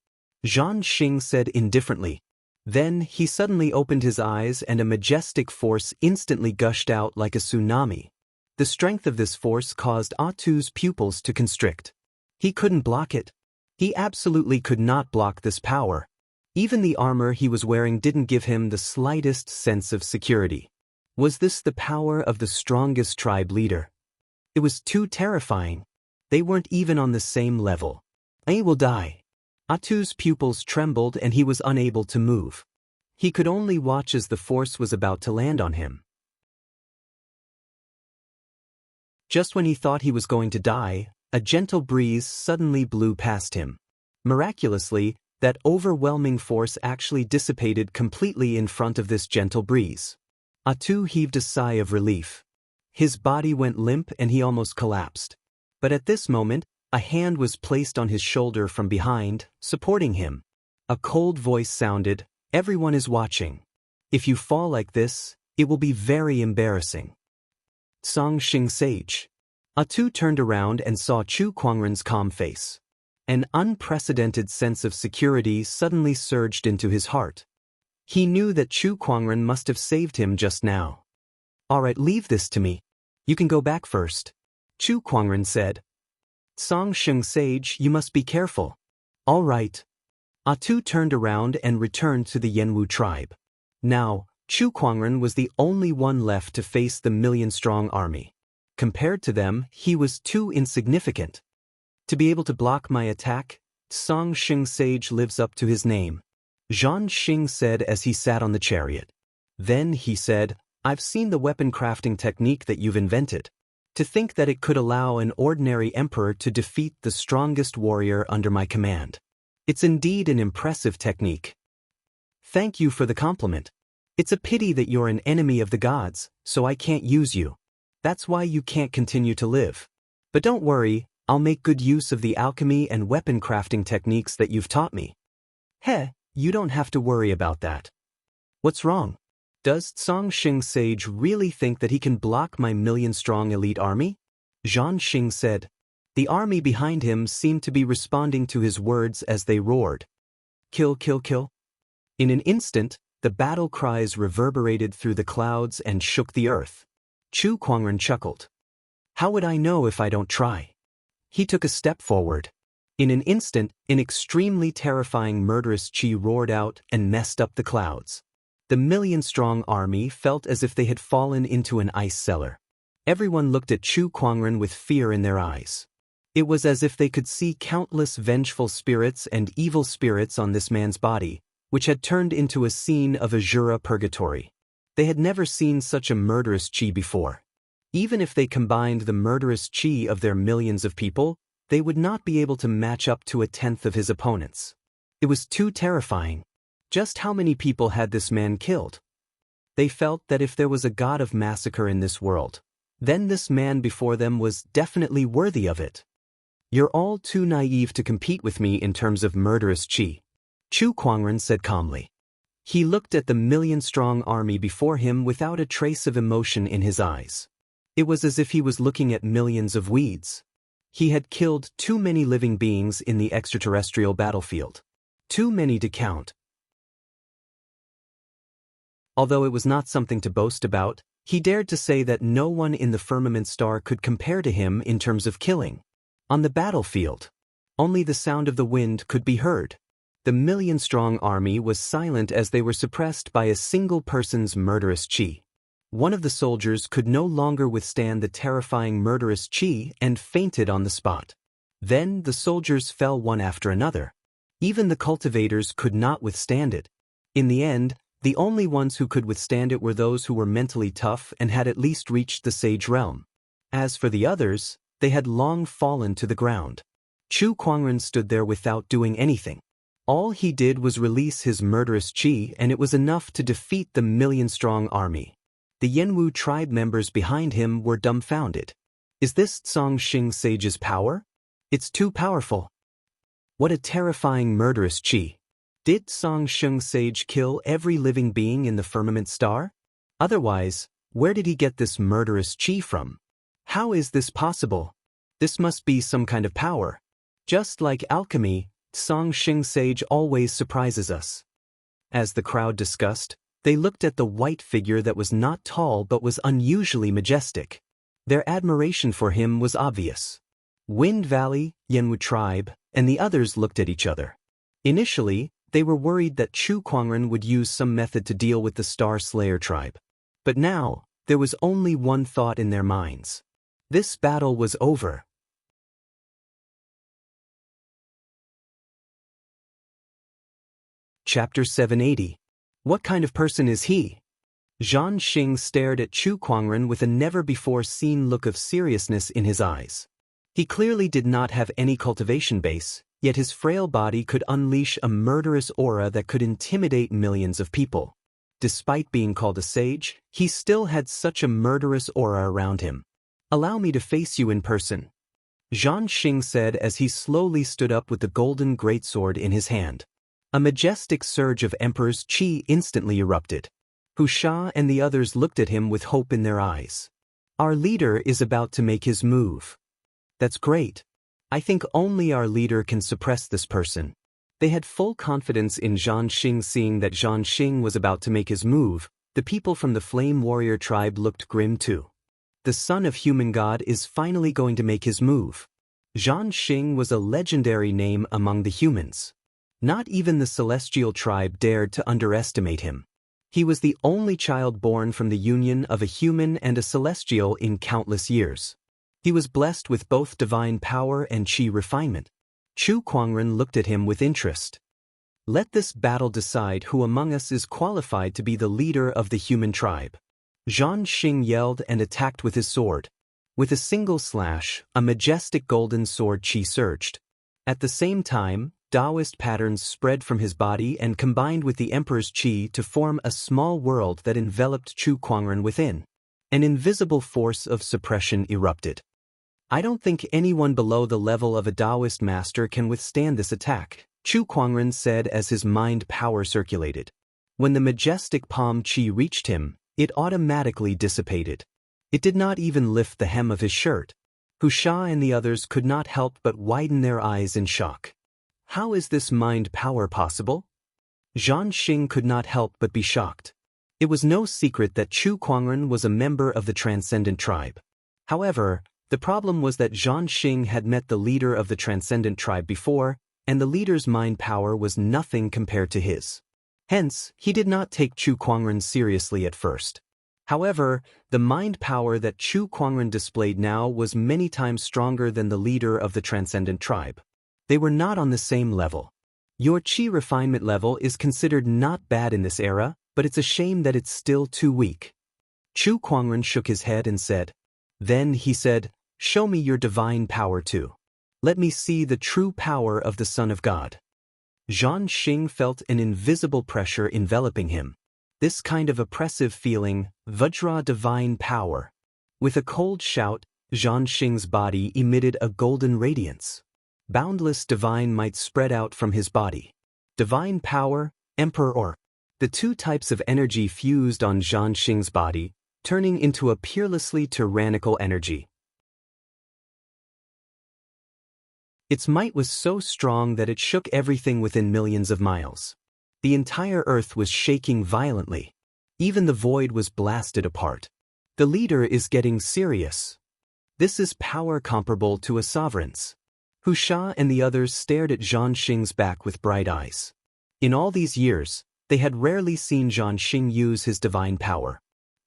Zhan Xing said indifferently. Then he suddenly opened his eyes and a majestic force instantly gushed out like a tsunami. The strength of this force caused Atu's pupils to constrict. He couldn't block it. He absolutely could not block this power. Even the armor he was wearing didn't give him the slightest sense of security. Was this the power of the strongest tribe leader? It was too terrifying. They weren't even on the same level. I will die. Atu's pupils trembled and he was unable to move. He could only watch as the force was about to land on him. Just when he thought he was going to die, a gentle breeze suddenly blew past him. Miraculously, that overwhelming force actually dissipated completely in front of this gentle breeze. Atu heaved a sigh of relief. His body went limp and he almost collapsed. But at this moment, a hand was placed on his shoulder from behind, supporting him. A cold voice sounded, everyone is watching. If you fall like this, it will be very embarrassing. Song Xing Sage. Atu turned around and saw Chu Kuangren's calm face. An unprecedented sense of security suddenly surged into his heart. He knew that Chu Kuangren must have saved him just now. All right, leave this to me. You can go back first. Chu Kuangren said. Song Xing Sage, you must be careful. All right. Atu turned around and returned to the Yanwu tribe. Now, Chu Kuangren was the only one left to face the million-strong army. Compared to them, he was too insignificant. To be able to block my attack, Song Xing Sage lives up to his name. Zhan Xing said as he sat on the chariot. Then he said, I've seen the weapon crafting technique that you've invented. To think that it could allow an ordinary emperor to defeat the strongest warrior under my command. It's indeed an impressive technique. Thank you for the compliment. It's a pity that you're an enemy of the gods, so I can't use you. That's why you can't continue to live. But don't worry, I'll make good use of the alchemy and weapon crafting techniques that you've taught me. Heh, you don't have to worry about that. What's wrong? Does Song Xing Sage really think that he can block my million-strong elite army? Zhan Xing said. The army behind him seemed to be responding to his words as they roared. Kill, kill, kill. In an instant, the battle cries reverberated through the clouds and shook the earth. Chu Kuangren chuckled. How would I know if I don't try? He took a step forward. In an instant, an extremely terrifying murderous chi roared out and messed up the clouds. The million-strong army felt as if they had fallen into an ice cellar. Everyone looked at Chu Kuangren with fear in their eyes. It was as if they could see countless vengeful spirits and evil spirits on this man's body, which had turned into a scene of Azura purgatory. They had never seen such a murderous chi before. Even if they combined the murderous chi of their millions of people, they would not be able to match up to 1/10 of his opponents. It was too terrifying. Just how many people had this man killed? They felt that if there was a god of massacre in this world, then this man before them was definitely worthy of it. You're all too naive to compete with me in terms of murderous chi, Chu Kuangren said calmly. He looked at the million-strong army before him without a trace of emotion in his eyes. It was as if he was looking at millions of weeds. He had killed too many living beings in the extraterrestrial battlefield. Too many to count. Although it was not something to boast about, he dared to say that no one in the firmament star could compare to him in terms of killing. On the battlefield, only the sound of the wind could be heard. The million-strong army was silent as they were suppressed by a single person's murderous chi. One of the soldiers could no longer withstand the terrifying murderous chi and fainted on the spot. Then the soldiers fell one after another. Even the cultivators could not withstand it. In the end, the only ones who could withstand it were those who were mentally tough and had at least reached the sage realm. As for the others, they had long fallen to the ground. Chu Kuangren stood there without doing anything. All he did was release his murderous chi, and it was enough to defeat the million-strong army. The Yanwu tribe members behind him were dumbfounded. Is this Song Xing sage's power? It's too powerful. What a terrifying murderous chi. Did Song Xing sage kill every living being in the firmament star? Otherwise, where did he get this murderous chi from? How is this possible? This must be some kind of power. Just like alchemy, Song Xing sage always surprises us. As the crowd discussed, they looked at the white figure that was not tall but was unusually majestic. Their admiration for him was obvious. Wind Valley, Yanwu tribe, and the others looked at each other. Initially, they were worried that Chu Kuangren would use some method to deal with the Star Slayer tribe. But now, there was only one thought in their minds. This battle was over. Chapter 780. What kind of person is he? Zhan Xing stared at Chu Kuangren with a never-before-seen look of seriousness in his eyes. He clearly did not have any cultivation base, yet his frail body could unleash a murderous aura that could intimidate millions of people. Despite being called a sage, he still had such a murderous aura around him. Allow me to face you in person, Zhan Xing said as he slowly stood up with the golden greatsword in his hand. A majestic surge of Emperor's chi instantly erupted. Hu Sha and the others looked at him with hope in their eyes. Our leader is about to make his move. That's great. I think only our leader can suppress this person. They had full confidence in Zhan Xing. Seeing that Zhan Xing was about to make his move, the people from the Flame Warrior tribe looked grim too. The son of human god is finally going to make his move. Zhan Xing was a legendary name among the humans. Not even the celestial tribe dared to underestimate him. He was the only child born from the union of a human and a celestial in countless years. He was blessed with both divine power and chi refinement. Chu Kuangren looked at him with interest. Let this battle decide who among us is qualified to be the leader of the human tribe. Zhan Xing yelled and attacked with his sword. With a single slash, a majestic golden sword chi surged. At the same time, Taoist patterns spread from his body and combined with the Emperor's chi to form a small world that enveloped Chu Kuangren within. An invisible force of suppression erupted. I don't think anyone below the level of a Taoist master can withstand this attack, Chu Kuangren said as his mind power circulated. When the majestic palm chi reached him, it automatically dissipated. It did not even lift the hem of his shirt. Hu Sha and the others could not help but widen their eyes in shock. How is this mind power possible? Zhan Xing could not help but be shocked. It was no secret that Chu Kuangren was a member of the Transcendent Tribe. However, the problem was that Zhan Xing had met the leader of the Transcendent Tribe before, and the leader's mind power was nothing compared to his. Hence, he did not take Chu Kuangren seriously at first. However, the mind power that Chu Kuangren displayed now was many times stronger than the leader of the Transcendent Tribe. They were not on the same level. Your chi refinement level is considered not bad in this era, but it's a shame that it's still too weak. Chu Kuangren shook his head and said. Then he said, show me your divine power too. Let me see the true power of the Son of God. Zhang Xing felt an invisible pressure enveloping him. This kind of oppressive feeling, Vajra divine power. With a cold shout, Zhang Xing's body emitted a golden radiance. Boundless divine might spread out from his body. Divine power, Emperor. The two types of energy fused on Zhang Xing's body, turning into a peerlessly tyrannical energy. Its might was so strong that it shook everything within millions of miles. The entire earth was shaking violently. Even the void was blasted apart. The leader is getting serious. This is power comparable to a sovereign's. Hu Sha and the others stared at Zhang Xing's back with bright eyes. In all these years, they had rarely seen Zhang Xing use his divine power.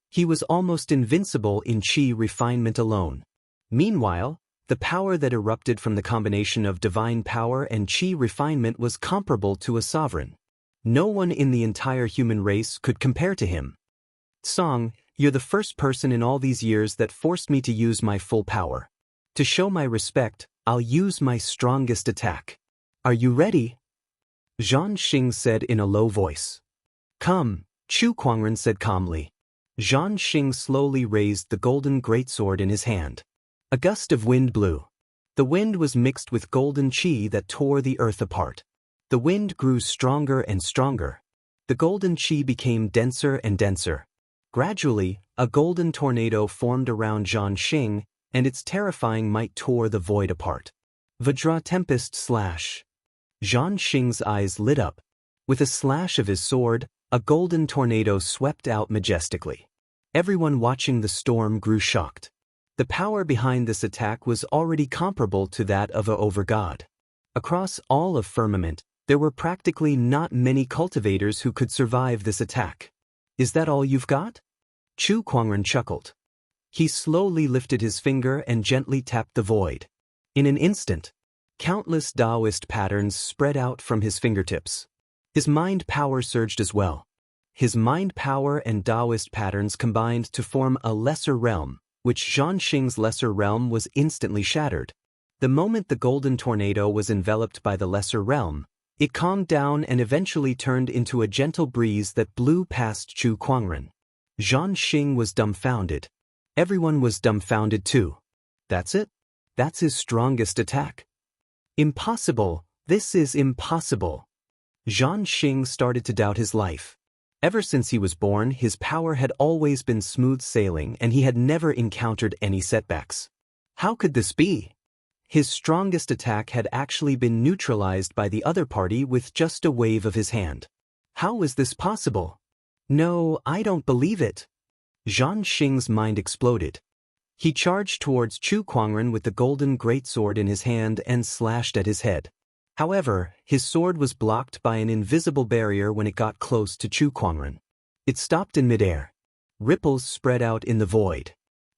He was almost invincible in qi refinement alone. Meanwhile, the power that erupted from the combination of divine power and qi refinement was comparable to a sovereign. No one in the entire human race could compare to him. Song, you're the first person in all these years that forced me to use my full power. To show my respect, I'll use my strongest attack. Are you ready? Zhang Xing said in a low voice. Come, Chu Kuangren said calmly. Zhang Xing slowly raised the golden greatsword in his hand. A gust of wind blew. The wind was mixed with golden qi that tore the earth apart. The wind grew stronger and stronger. The golden qi became denser and denser. Gradually, a golden tornado formed around Zhang Xing, and its terrifying might tore the void apart. Vajra tempest slash. Zhang Xing's eyes lit up. With a slash of his sword, a golden tornado swept out majestically. Everyone watching the storm grew shocked. The power behind this attack was already comparable to that of a overgod. Across all of firmament, there were practically not many cultivators who could survive this attack. Is that all you've got? Chu Kuangren chuckled. He slowly lifted his finger and gently tapped the void. In an instant, countless Taoist patterns spread out from his fingertips. His mind power surged as well. His mind power and Taoist patterns combined to form a lesser realm, which Zhang Xing's lesser realm was instantly shattered. The moment the golden tornado was enveloped by the lesser realm, it calmed down and eventually turned into a gentle breeze that blew past Chu Kuangren. Zhang Xing was dumbfounded. Everyone was dumbfounded too. That's it? That's his strongest attack? Impossible, this is impossible. Zhang Xing started to doubt his life. Ever since he was born, his power had always been smooth sailing and he had never encountered any setbacks. How could this be? His strongest attack had actually been neutralized by the other party with just a wave of his hand. How is this possible? No, I don't believe it. Zhang Xing's mind exploded. He charged towards Chu Kuangren with the golden greatsword in his hand and slashed at his head. However, his sword was blocked by an invisible barrier when it got close to Chu Kuangren. It stopped in midair. Ripples spread out in the void.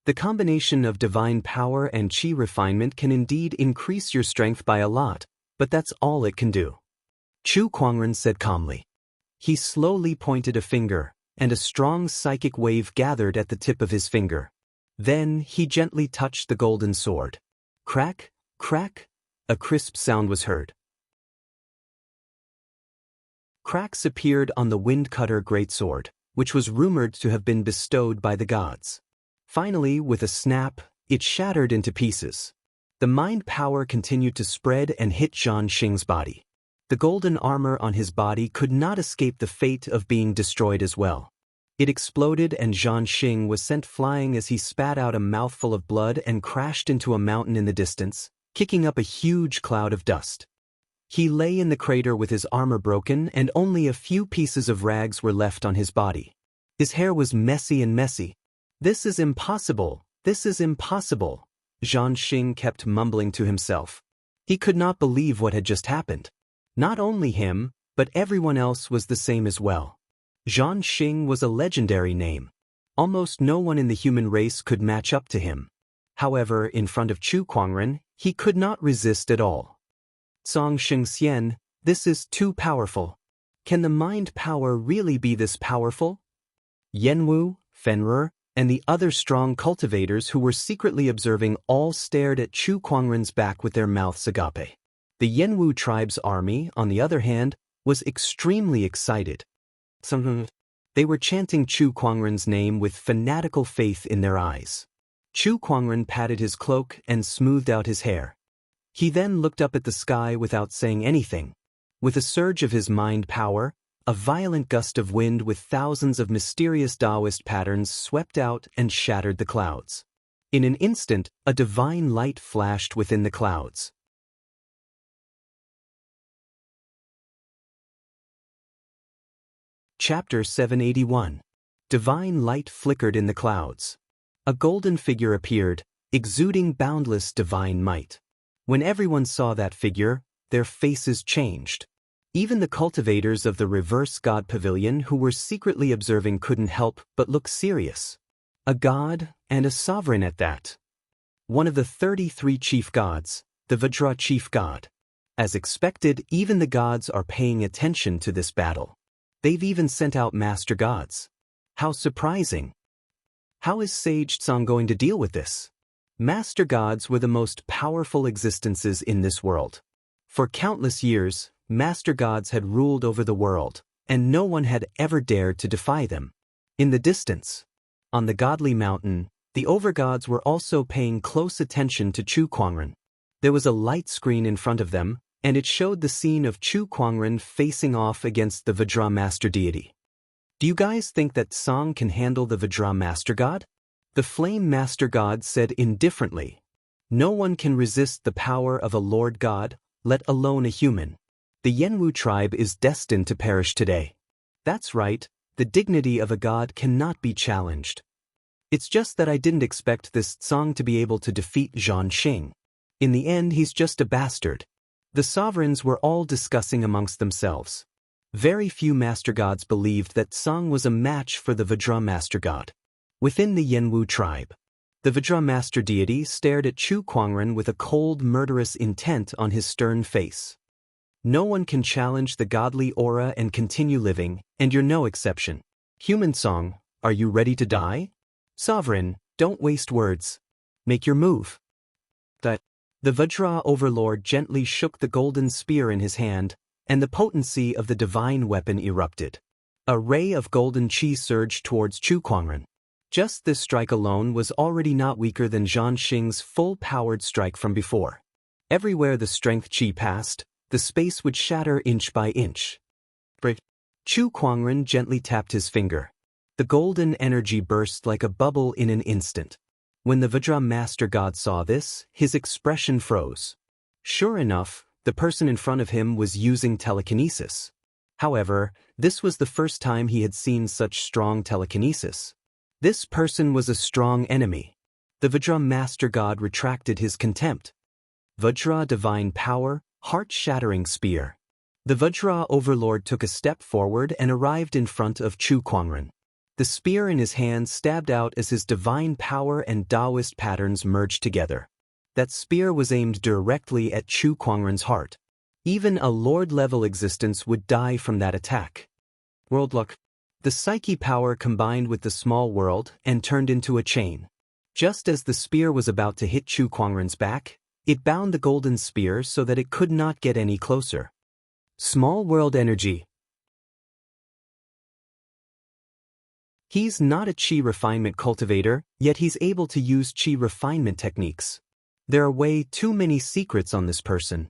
The combination of divine power and qi refinement can indeed increase your strength by a lot, but that's all it can do. Chu Kuangren said calmly. He slowly pointed a finger, and a strong psychic wave gathered at the tip of his finger. Then he gently touched the golden sword. Crack, crack, a crisp sound was heard. Cracks appeared on the wind-cutter greatsword, which was rumored to have been bestowed by the gods. Finally, with a snap, it shattered into pieces. The mind power continued to spread and hit Zhang Xing's body. The golden armor on his body could not escape the fate of being destroyed as well. It exploded and Zhang Xing was sent flying as he spat out a mouthful of blood and crashed into a mountain in the distance, kicking up a huge cloud of dust. He lay in the crater with his armor broken and only a few pieces of rags were left on his body. His hair was messy and messy. This is impossible, this is impossible, Zhang Xing kept mumbling to himself. He could not believe what had just happened. Not only him, but everyone else was the same as well. Zhang Xing was a legendary name. Almost no one in the human race could match up to him. However, in front of Chu Kuangren, he could not resist at all. Song Shengxian, this is too powerful. Can the mind power really be this powerful? Yenwu, Fenrir, and the other strong cultivators who were secretly observing all stared at Chu Kuangren's back with their mouths agape. The Yenwu tribe's army, on the other hand, was extremely excited. They were chanting Chu Kuangren's name with fanatical faith in their eyes. Chu Kuangren patted his cloak and smoothed out his hair. He then looked up at the sky without saying anything. With a surge of his mind power, a violent gust of wind with thousands of mysterious Taoist patterns swept out and shattered the clouds. In an instant, a divine light flashed within the clouds. Chapter 781. Divine light flickered in the clouds. A golden figure appeared, exuding boundless divine might. When everyone saw that figure, their faces changed. Even the cultivators of the reverse god pavilion who were secretly observing couldn't help but look serious. A god, and a sovereign at that. One of the 33 chief gods, the Vajra chief god. As expected, even the gods are paying attention to this battle. They've even sent out master gods. How surprising. How is Sage Tsang going to deal with this? Master gods were the most powerful existences in this world. For countless years, master gods had ruled over the world, and no one had ever dared to defy them. In the distance, on the godly mountain, the overgods were also paying close attention to Chu Kuangren. There was a light screen in front of them, and it showed the scene of Chu Kuangren facing off against the Vajra master deity. Do you guys think that Tsang can handle the Vajra master god? The flame master god said indifferently. No one can resist the power of a lord god, let alone a human. The Yenwu tribe is destined to perish today. That's right, the dignity of a god cannot be challenged. It's just that I didn't expect this Tsang to be able to defeat Zhan Xing. In the end, he's just a bastard. The sovereigns were all discussing amongst themselves. Very few master gods believed that Tsang was a match for the Vajra master god. Within the Yenwu tribe, the Vajra master deity stared at Chu Kuangren with a cold, murderous intent on his stern face. No one can challenge the godly aura and continue living, and you're no exception. Human Song, are you ready to die? Sovereign, don't waste words. Make your move. The Vajra overlord gently shook the golden spear in his hand, and the potency of the divine weapon erupted. A ray of golden chi surged towards Chu Kuangren. Just this strike alone was already not weaker than Zhan Xing's full-powered strike from before. Everywhere the strength chi passed, the space would shatter inch by inch. Chu Kuangren gently tapped his finger. The golden energy burst like a bubble in an instant. When the Vajra master god saw this, his expression froze. Sure enough, the person in front of him was using telekinesis. However, this was the first time he had seen such strong telekinesis. This person was a strong enemy. The Vajra master god retracted his contempt. Vajra divine power, heart-shattering spear. The Vajra overlord took a step forward and arrived in front of Chu Kuangren. The spear in his hand stabbed out as his divine power and Taoist patterns merged together. That spear was aimed directly at Chu Kuangren's heart. Even a lord-level existence would die from that attack. World luck. The psyche power combined with the small world and turned into a chain. Just as the spear was about to hit Chu Kuangren's back, it bound the golden spear so that it could not get any closer. Small world energy. He's not a chi refinement cultivator, yet he's able to use chi refinement techniques. There are way too many secrets on this person.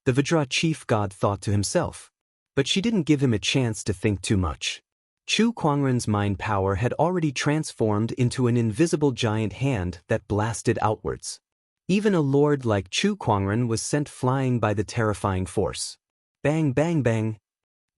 The Vajra chief god thought to himself. But she didn't give him a chance to think too much. Chu Kuangren's mind power had already transformed into an invisible giant hand that blasted outwards. Even a lord like Chu Kuangren was sent flying by the terrifying force. Bang bang bang.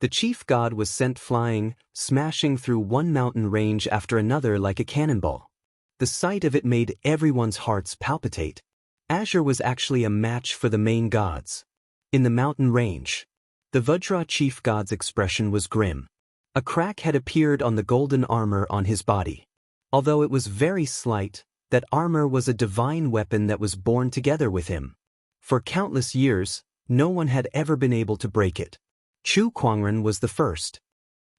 The chief god was sent flying, smashing through one mountain range after another like a cannonball. The sight of it made everyone's hearts palpitate. Azure was actually a match for the main gods. In the mountain range, the Vajra chief god's expression was grim. A crack had appeared on the golden armor on his body. Although it was very slight, that armor was a divine weapon that was born together with him. For countless years, no one had ever been able to break it. Chu Kuangren was the first.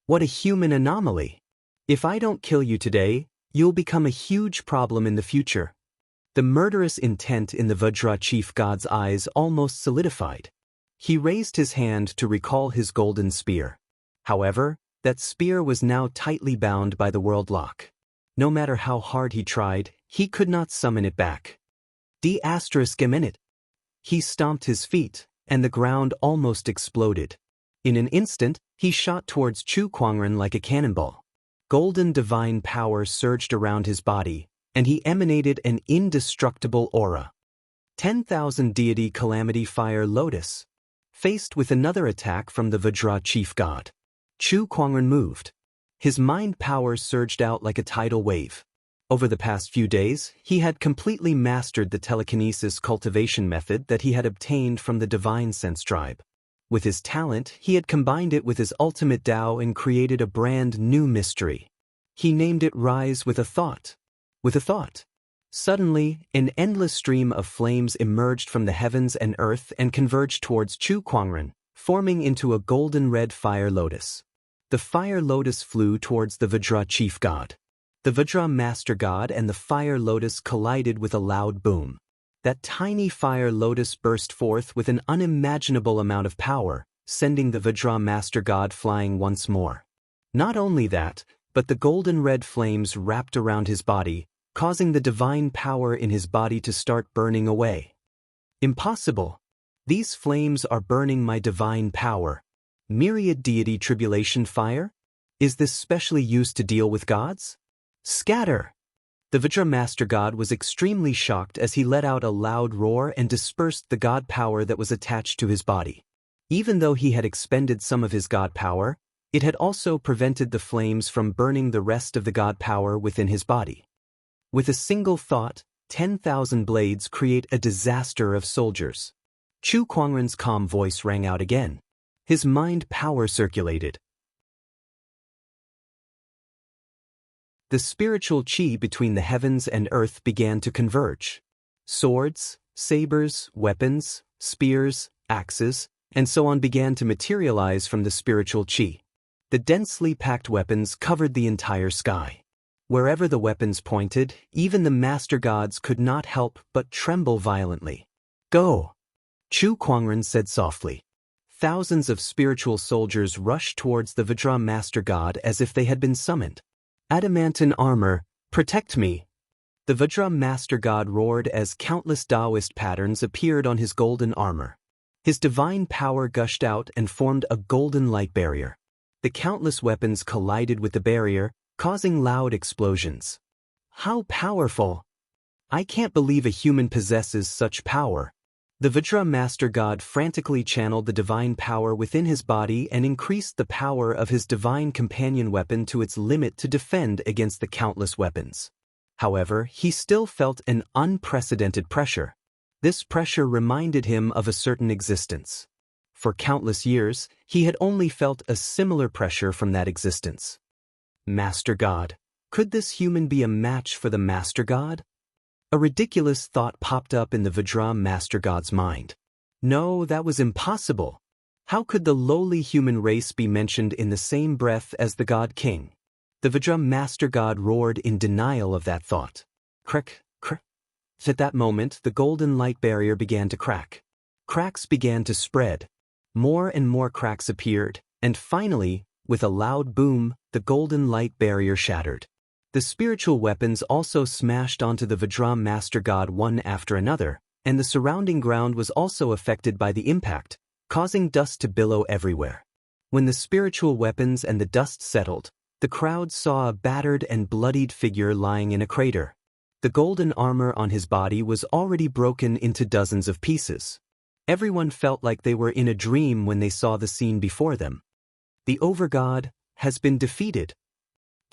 What a human anomaly! If I don't kill you today, You'll become a huge problem in the future. The murderous intent in the Vajra chief god's eyes almost solidified. He raised his hand to recall his golden spear. However, that spear was now tightly bound by the world lock. No matter how hard he tried, he could not summon it back. D****. He stomped his feet, and the ground almost exploded. In an instant, he shot towards Chu Kuangren like a cannonball. Golden divine power surged around his body, and he emanated an indestructible aura. 10,000 deity calamity fire lotus. Faced with another attack from the Vajra chief god, Chu Kuangren moved. His mind power surged out like a tidal wave. Over the past few days, he had completely mastered the telekinesis cultivation method that he had obtained from the divine sense tribe. With his talent, he had combined it with his ultimate Tao and created a brand new mystery. He named it Rise with a Thought. With a thought. Suddenly, an endless stream of flames emerged from the heavens and earth and converged towards Chu Kuangren, forming into a golden red fire lotus. The fire lotus flew towards the Vajra chief god. The Vajra master god and the fire lotus collided with a loud boom. That tiny fire lotus burst forth with an unimaginable amount of power, sending the Vajra master god flying once more. Not only that, but the golden red flames wrapped around his body, causing the divine power in his body to start burning away. Impossible! These flames are burning my divine power. Myriad deity tribulation fire? Is this specially used to deal with gods? Scatter! The Vajra master god was extremely shocked as he let out a loud roar and dispersed the god power that was attached to his body. Even though he had expended some of his god power, it had also prevented the flames from burning the rest of the god power within his body. With a single thought, 10,000 blades create a disaster of soldiers. Chu Kuangren's calm voice rang out again. His mind power circulated. The spiritual chi between the heavens and earth began to converge. Swords, sabers, weapons, spears, axes, and so on began to materialize from the spiritual chi. The densely packed weapons covered the entire sky. Wherever the weapons pointed, even the master gods could not help but tremble violently. Go! Chu Kuangren said softly. Thousands of spiritual soldiers rushed towards the Vajra master god as if they had been summoned. Adamantine armor, protect me! The Vajra master god roared as countless Taoist patterns appeared on his golden armor. His divine power gushed out and formed a golden light barrier. The countless weapons collided with the barrier, causing loud explosions. How powerful! I can't believe a human possesses such power. The Vajra master god frantically channeled the divine power within his body and increased the power of his divine companion weapon to its limit to defend against the countless weapons. However, he still felt an unprecedented pressure. This pressure reminded him of a certain existence. For countless years, he had only felt a similar pressure from that existence. Master God. Could this human be a match for the Master God? A ridiculous thought popped up in the Vajra Master God's mind. No, that was impossible. How could the lowly human race be mentioned in the same breath as the God King? The Vajra Master God roared in denial of that thought. Crack, crack. At that moment, the golden light barrier began to crack. Cracks began to spread. More and more cracks appeared, and finally, with a loud boom, the golden light barrier shattered. The spiritual weapons also smashed onto the Vajra Master God one after another, and the surrounding ground was also affected by the impact, causing dust to billow everywhere. When the spiritual weapons and the dust settled, the crowd saw a battered and bloodied figure lying in a crater. The golden armor on his body was already broken into dozens of pieces. Everyone felt like they were in a dream when they saw the scene before them. The Overgod has been defeated.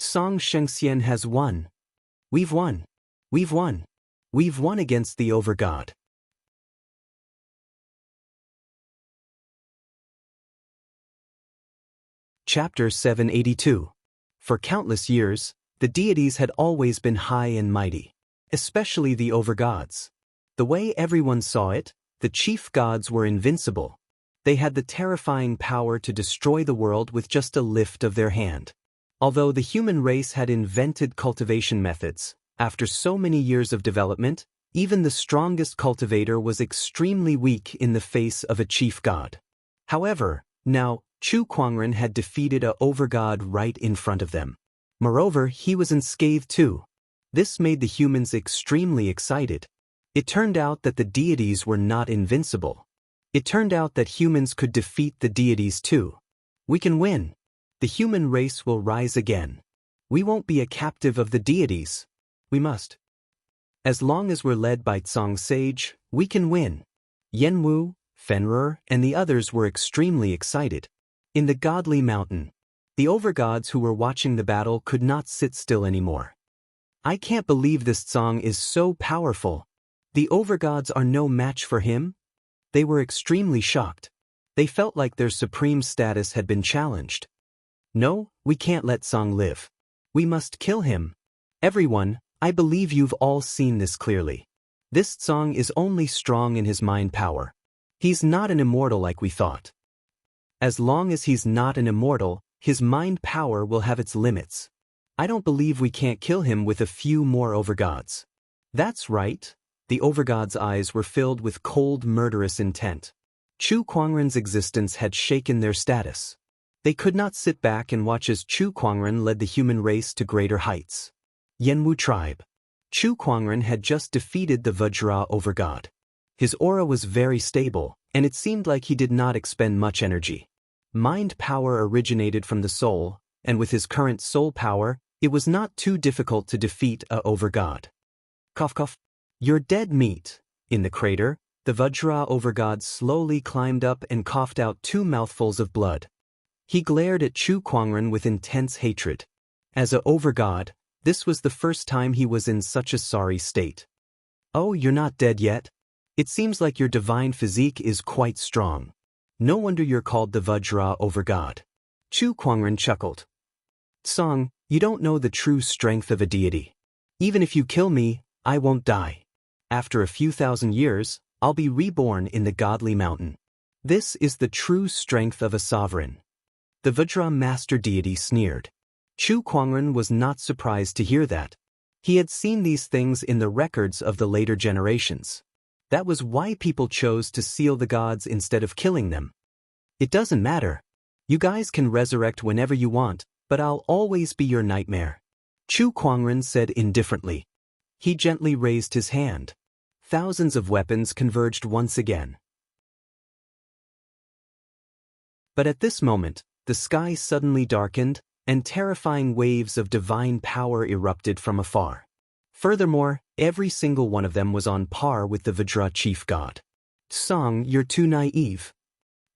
Song Shengxian has won. We've won. We've won. We've won against the Overgod. Chapter 782. For countless years, the deities had always been high and mighty, especially the Overgods. The way everyone saw it, the chief gods were invincible. They had the terrifying power to destroy the world with just a lift of their hand. Although the human race had invented cultivation methods, after so many years of development, even the strongest cultivator was extremely weak in the face of a chief god. However, now, Chu Kuangren had defeated a overgod right in front of them. Moreover, he was unscathed too. This made the humans extremely excited. It turned out that the deities were not invincible. It turned out that humans could defeat the deities too. We can win. The human race will rise again. We won't be a captive of the deities. We must. As long as we're led by Tsang Sage, we can win. Yenwu, Fenrir, and the others were extremely excited. In the godly mountain, the overgods who were watching the battle could not sit still anymore. I can't believe this Tsang is so powerful. The overgods are no match for him? They were extremely shocked. They felt like their supreme status had been challenged. No, we can't let Tsang live. We must kill him. Everyone, I believe you've all seen this clearly. This Tsang is only strong in his mind power. He's not an immortal like we thought. As long as he's not an immortal, his mind power will have its limits. I don't believe we can't kill him with a few more overgods. That's right. The overgod's eyes were filled with cold, murderous intent. Chu Kuangren's existence had shaken their status. They could not sit back and watch as Chu Kuangren led the human race to greater heights. Yenwu tribe. Chu Kuangren had just defeated the Vajra overgod. His aura was very stable, and it seemed like he did not expend much energy. Mind power originated from the soul, and with his current soul power, it was not too difficult to defeat a overgod. Cough cough. You're dead meat. In the crater, the Vajra overgod slowly climbed up and coughed out 2 mouthfuls of blood. He glared at Chu Kuangren with intense hatred. As a overgod, this was the first time he was in such a sorry state. Oh, you're not dead yet? It seems like your divine physique is quite strong. No wonder you're called the Vajra overgod. Chu Kuangren chuckled. Tsang, you don't know the true strength of a deity. Even if you kill me, I won't die. After a few thousand years, I'll be reborn in the godly mountain. This is the true strength of a sovereign. The Vajra master deity sneered. Chu Kuangren was not surprised to hear that. He had seen these things in the records of the later generations. That was why people chose to seal the gods instead of killing them. It doesn't matter. You guys can resurrect whenever you want, but I'll always be your nightmare. Chu Kuangren said indifferently. He gently raised his hand. Thousands of weapons converged once again. But at this moment, the sky suddenly darkened, and terrifying waves of divine power erupted from afar. Furthermore, every single one of them was on par with the Vajra chief god. Tsang, you're too naive.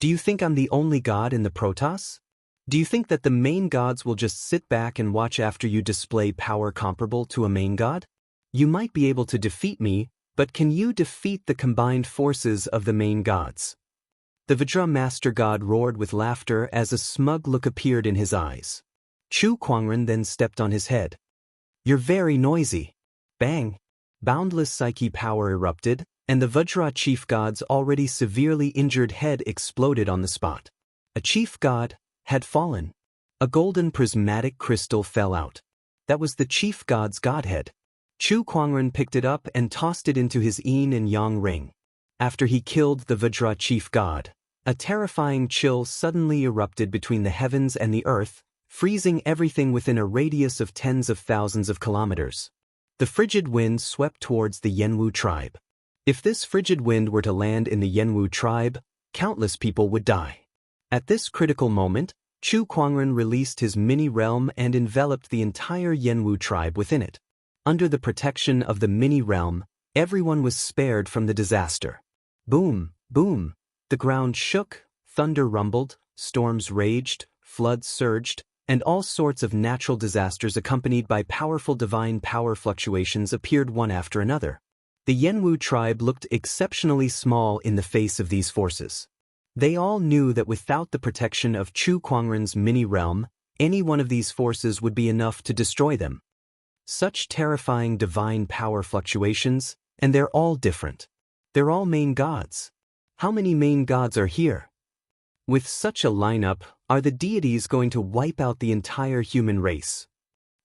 Do you think I'm the only god in the Protoss? Do you think that the main gods will just sit back and watch after you display power comparable to a main god? You might be able to defeat me, but can you defeat the combined forces of the main gods? The Vajra master god roared with laughter as a smug look appeared in his eyes. Chu Kuangren then stepped on his head. You're very noisy. Bang! Boundless psyche power erupted, and the Vajra chief god's already severely injured head exploded on the spot. A chief god had fallen. A golden prismatic crystal fell out. That was the chief god's godhead. Chu Kuangren picked it up and tossed it into his yin and yang ring. After he killed the Vajra chief god, a terrifying chill suddenly erupted between the heavens and the earth, freezing everything within a radius of tens of thousands of kilometers. The frigid wind swept towards the Yenwu tribe. If this frigid wind were to land in the Yenwu tribe, countless people would die. At this critical moment, Chu Kuangren released his mini-realm and enveloped the entire Yenwu tribe within it. Under the protection of the mini-realm, everyone was spared from the disaster. Boom, boom. The ground shook, thunder rumbled, storms raged, floods surged, and all sorts of natural disasters accompanied by powerful divine power fluctuations appeared one after another. The Yenwu tribe looked exceptionally small in the face of these forces. They all knew that without the protection of Chu Kuangren's mini-realm, any one of these forces would be enough to destroy them. Such terrifying divine power fluctuations, and they're all different. They're all main gods. How many main gods are here? With such a lineup, are the deities going to wipe out the entire human race?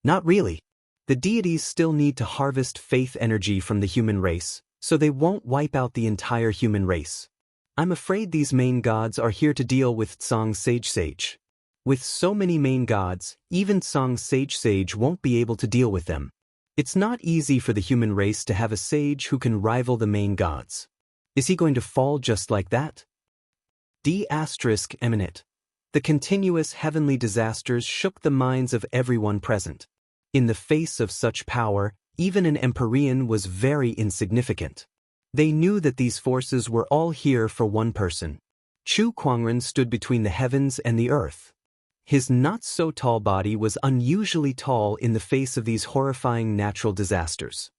Not really. The deities still need to harvest faith energy from the human race, so they won't wipe out the entire human race. I'm afraid these main gods are here to deal with Tsang Sage. With so many main gods, even Tsang Sage won't be able to deal with them. It's not easy for the human race to have a sage who can rival the main gods. Is he going to fall just like that? D*Eminent. The continuous heavenly disasters shook the minds of everyone present. In the face of such power, even an Empyrean was very insignificant. They knew that these forces were all here for one person. Chu Kuangren stood between the heavens and the earth. His not-so-tall body was unusually tall in the face of these horrifying natural disasters.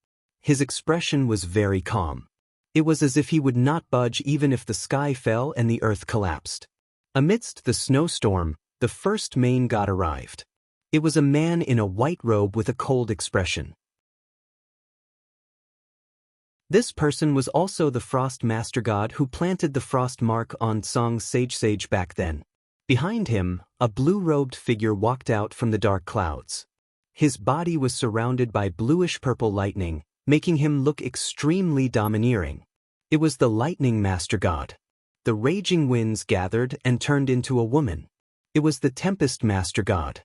His expression was very calm. It was as if he would not budge even if the sky fell and the earth collapsed. Amidst the snowstorm, the first main god arrived. It was a man in a white robe with a cold expression. This person was also the Frost Master God who planted the frost mark on Tsang Sage back then. Behind him, a blue-robed figure walked out from the dark clouds. His body was surrounded by bluish-purple lightning, making him look extremely domineering. It was the Lightning Master God. The raging winds gathered and turned into a woman. It was the Tempest Master God.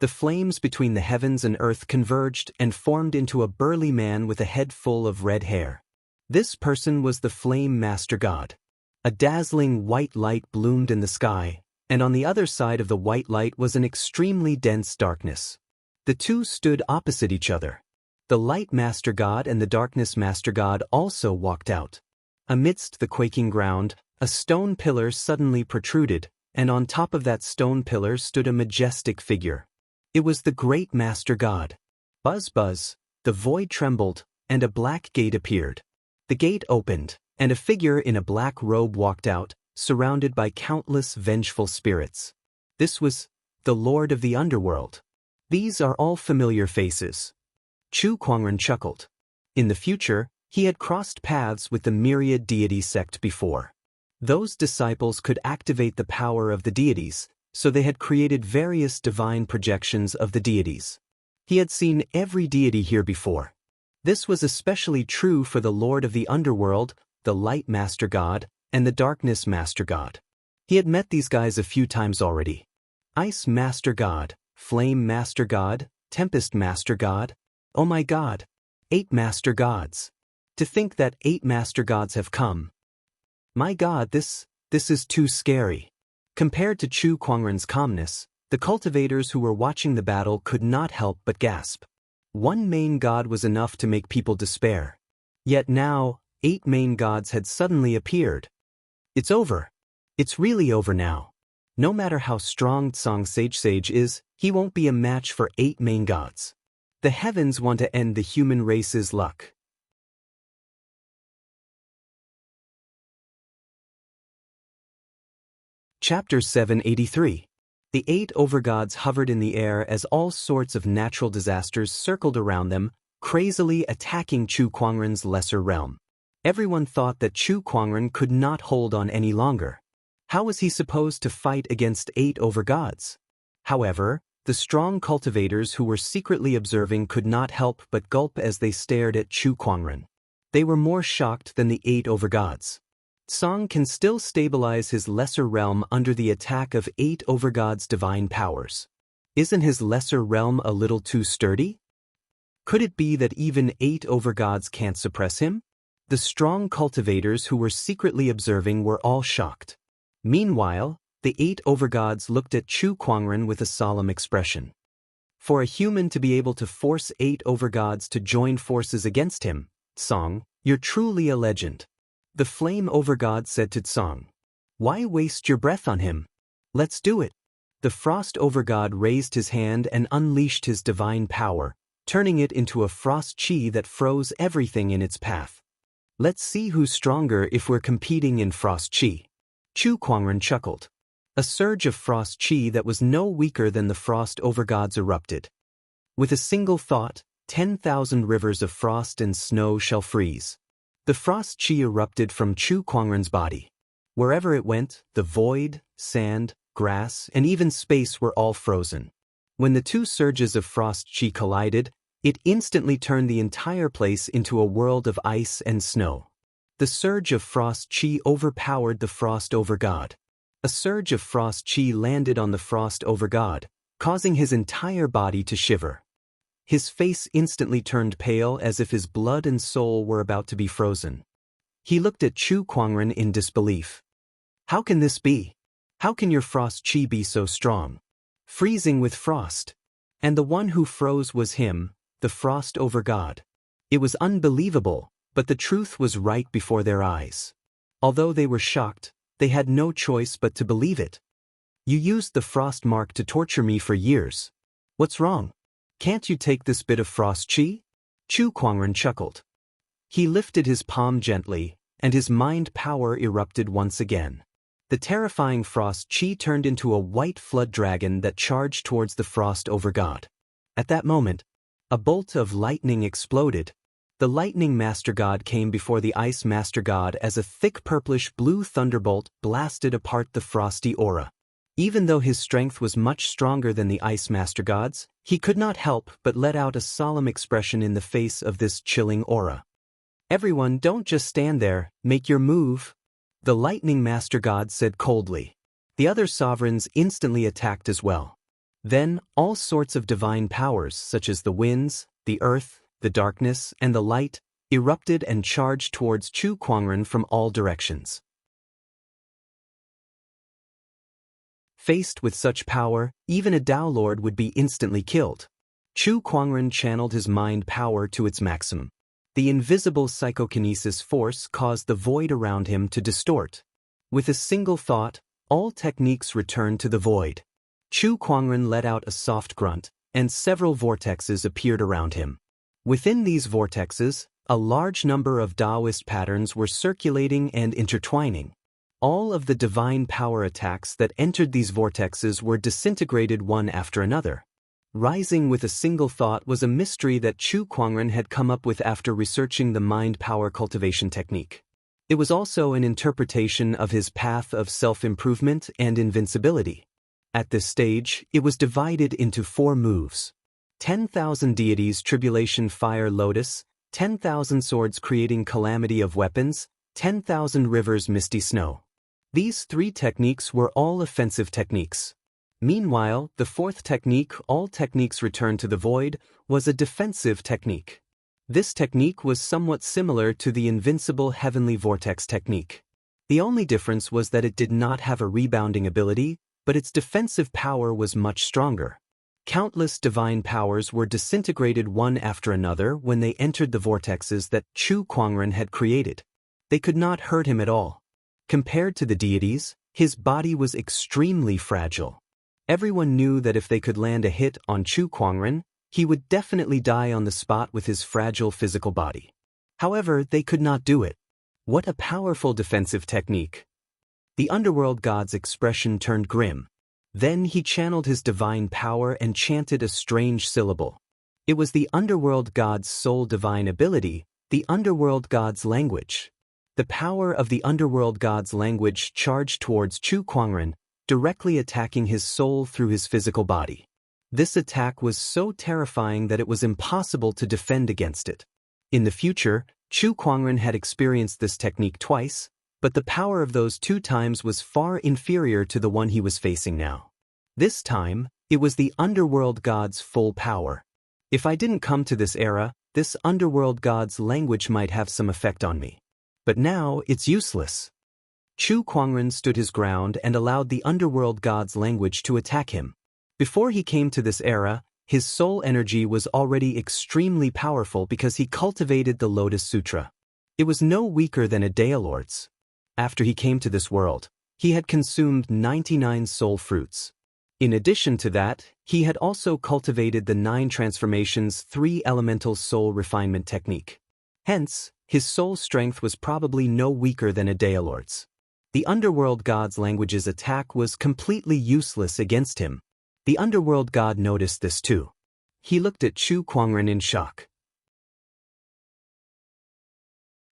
The flames between the heavens and earth converged and formed into a burly man with a head full of red hair. This person was the Flame Master God. A dazzling white light bloomed in the sky, and on the other side of the white light was an extremely dense darkness. The two stood opposite each other. The Light Master God and the Darkness Master God also walked out. Amidst the quaking ground, a stone pillar suddenly protruded, and on top of that stone pillar stood a majestic figure. It was the Great Master God. Buzz buzz, the void trembled, and a black gate appeared. The gate opened, and a figure in a black robe walked out, surrounded by countless vengeful spirits. This was the Lord of the Underworld. These are all familiar faces. Chu Kuangren chuckled. In the future, he had crossed paths with the myriad deity sect before. Those disciples could activate the power of the deities, so they had created various divine projections of the deities. He had seen every deity here before. This was especially true for the Lord of the Underworld, the Light Master God, and the Darkness Master God. He had met these guys a few times already. Ice Master God, Flame Master God, Tempest Master God. Oh my God! 8 Master Gods. To think that 8 Master Gods have come. My God, this is too scary. Compared to Chu Kuangren's calmness, the cultivators who were watching the battle could not help but gasp. One main god was enough to make people despair. Yet now, 8 main gods had suddenly appeared. It's over. It's really over now. No matter how strong Tsang Sage is, he won't be a match for 8 main gods. The heavens want to end the human race's luck. Chapter 783. The 8 overgods hovered in the air as all sorts of natural disasters circled around them, crazily attacking Chu Kuangren's lesser realm. Everyone thought that Chu Kuangren could not hold on any longer. How was he supposed to fight against 8 overgods? However, the strong cultivators who were secretly observing could not help but gulp as they stared at Chu Kuangren. They were more shocked than the 8 overgods. Tsang can still stabilize his lesser realm under the attack of 8 overgods' divine powers. Isn't his lesser realm a little too sturdy? Could it be that even 8 overgods can't suppress him? The strong cultivators who were secretly observing were all shocked. Meanwhile, the 8 overgods looked at Chu Kuangren with a solemn expression. For a human to be able to force 8 overgods to join forces against him, Tsang, you're truly a legend. The Flame Overgod said to Tsang. Why waste your breath on him? Let's do it. The Frost Overgod raised his hand and unleashed his divine power, turning it into a frost chi that froze everything in its path. Let's see who's stronger if we're competing in frost chi. Chu Kuangren chuckled. A surge of frost chi that was no weaker than the Frost Overgods erupted. With a single thought, 10,000 rivers of frost and snow shall freeze. The frost chi erupted from Chu Kuangren's body. Wherever it went, the void, sand, grass, and even space were all frozen. When the two surges of frost chi collided, it instantly turned the entire place into a world of ice and snow. The surge of frost chi overpowered the frost over god. A surge of frost chi landed on the frost over god, causing his entire body to shiver. His face instantly turned pale as if his blood and soul were about to be frozen. He looked at Chu Kuangren in disbelief. How can this be? How can your frost chi be so strong? Freezing with frost. And the one who froze was him, the frost over god. It was unbelievable, but the truth was right before their eyes. Although they were shocked, they had no choice but to believe it. You used the frost mark to torture me for years. What's wrong? Can't you take this bit of frost chi? Chu Kuangren chuckled. He lifted his palm gently, and his mind power erupted once again. The terrifying frost chi turned into a white flood dragon that charged towards the frost over god. At that moment, a bolt of lightning exploded. The lightning master god came before the ice master god as a thick purplish-blue thunderbolt blasted apart the frosty aura. Even though his strength was much stronger than the ice master god's, he could not help but let out a solemn expression in the face of this chilling aura. Everyone, don't just stand there, make your move. The lightning master god said coldly. The other sovereigns instantly attacked as well. Then, all sorts of divine powers such as the winds, the earth, the darkness, and the light erupted and charged towards Chu Kuangren from all directions. Faced with such power, even a Tao Lord would be instantly killed. Chu Kuangren channeled his mind power to its maximum. The invisible psychokinesis force caused the void around him to distort. With a single thought, all techniques returned to the void. Chu Kuangren let out a soft grunt, and several vortexes appeared around him. Within these vortexes, a large number of Taoist patterns were circulating and intertwining. All of the divine power attacks that entered these vortexes were disintegrated one after another. Rising with a single thought was a mystery that Chu Kuangren had come up with after researching the mind power cultivation technique. It was also an interpretation of his path of self-improvement and invincibility. At this stage, it was divided into 4 moves. 10,000 deities tribulation fire lotus, 10,000 swords creating calamity of weapons, 10,000 rivers misty snow. These 3 techniques were all offensive techniques. Meanwhile, the 4th technique, all techniques return to the void, was a defensive technique. This technique was somewhat similar to the invincible heavenly vortex technique. The only difference was that it did not have a rebounding ability, but its defensive power was much stronger. Countless divine powers were disintegrated one after another when they entered the vortexes that Chu Kuangren had created. They could not hurt him at all. Compared to the deities, his body was extremely fragile. Everyone knew that if they could land a hit on Chu Kuangren, he would definitely die on the spot with his fragile physical body. However, they could not do it. What a powerful defensive technique. The underworld god's expression turned grim. Then he channeled his divine power and chanted a strange syllable. It was the underworld god's sole divine ability, the underworld god's language. The power of the underworld god's language charged towards Chu Kuangren, directly attacking his soul through his physical body. This attack was so terrifying that it was impossible to defend against it. In the future, Chu Kuangren had experienced this technique twice, but the power of those 2 times was far inferior to the one he was facing now. This time, it was the underworld god's full power. If I didn't come to this era, this underworld god's language might have some effect on me. But now, it's useless. Chu Kuangren stood his ground and allowed the underworld god's language to attack him. Before he came to this era, his soul energy was already extremely powerful because he cultivated the Lotus Sutra. It was no weaker than a Daolord's. After he came to this world, he had consumed 99 soul fruits. In addition to that, he had also cultivated the 9 transformations 3 elemental soul refinement technique. Hence, his soul strength was probably no weaker than a Daolord's. The underworld god's language's attack was completely useless against him. The underworld god noticed this too. He looked at Chu Kuangren in shock.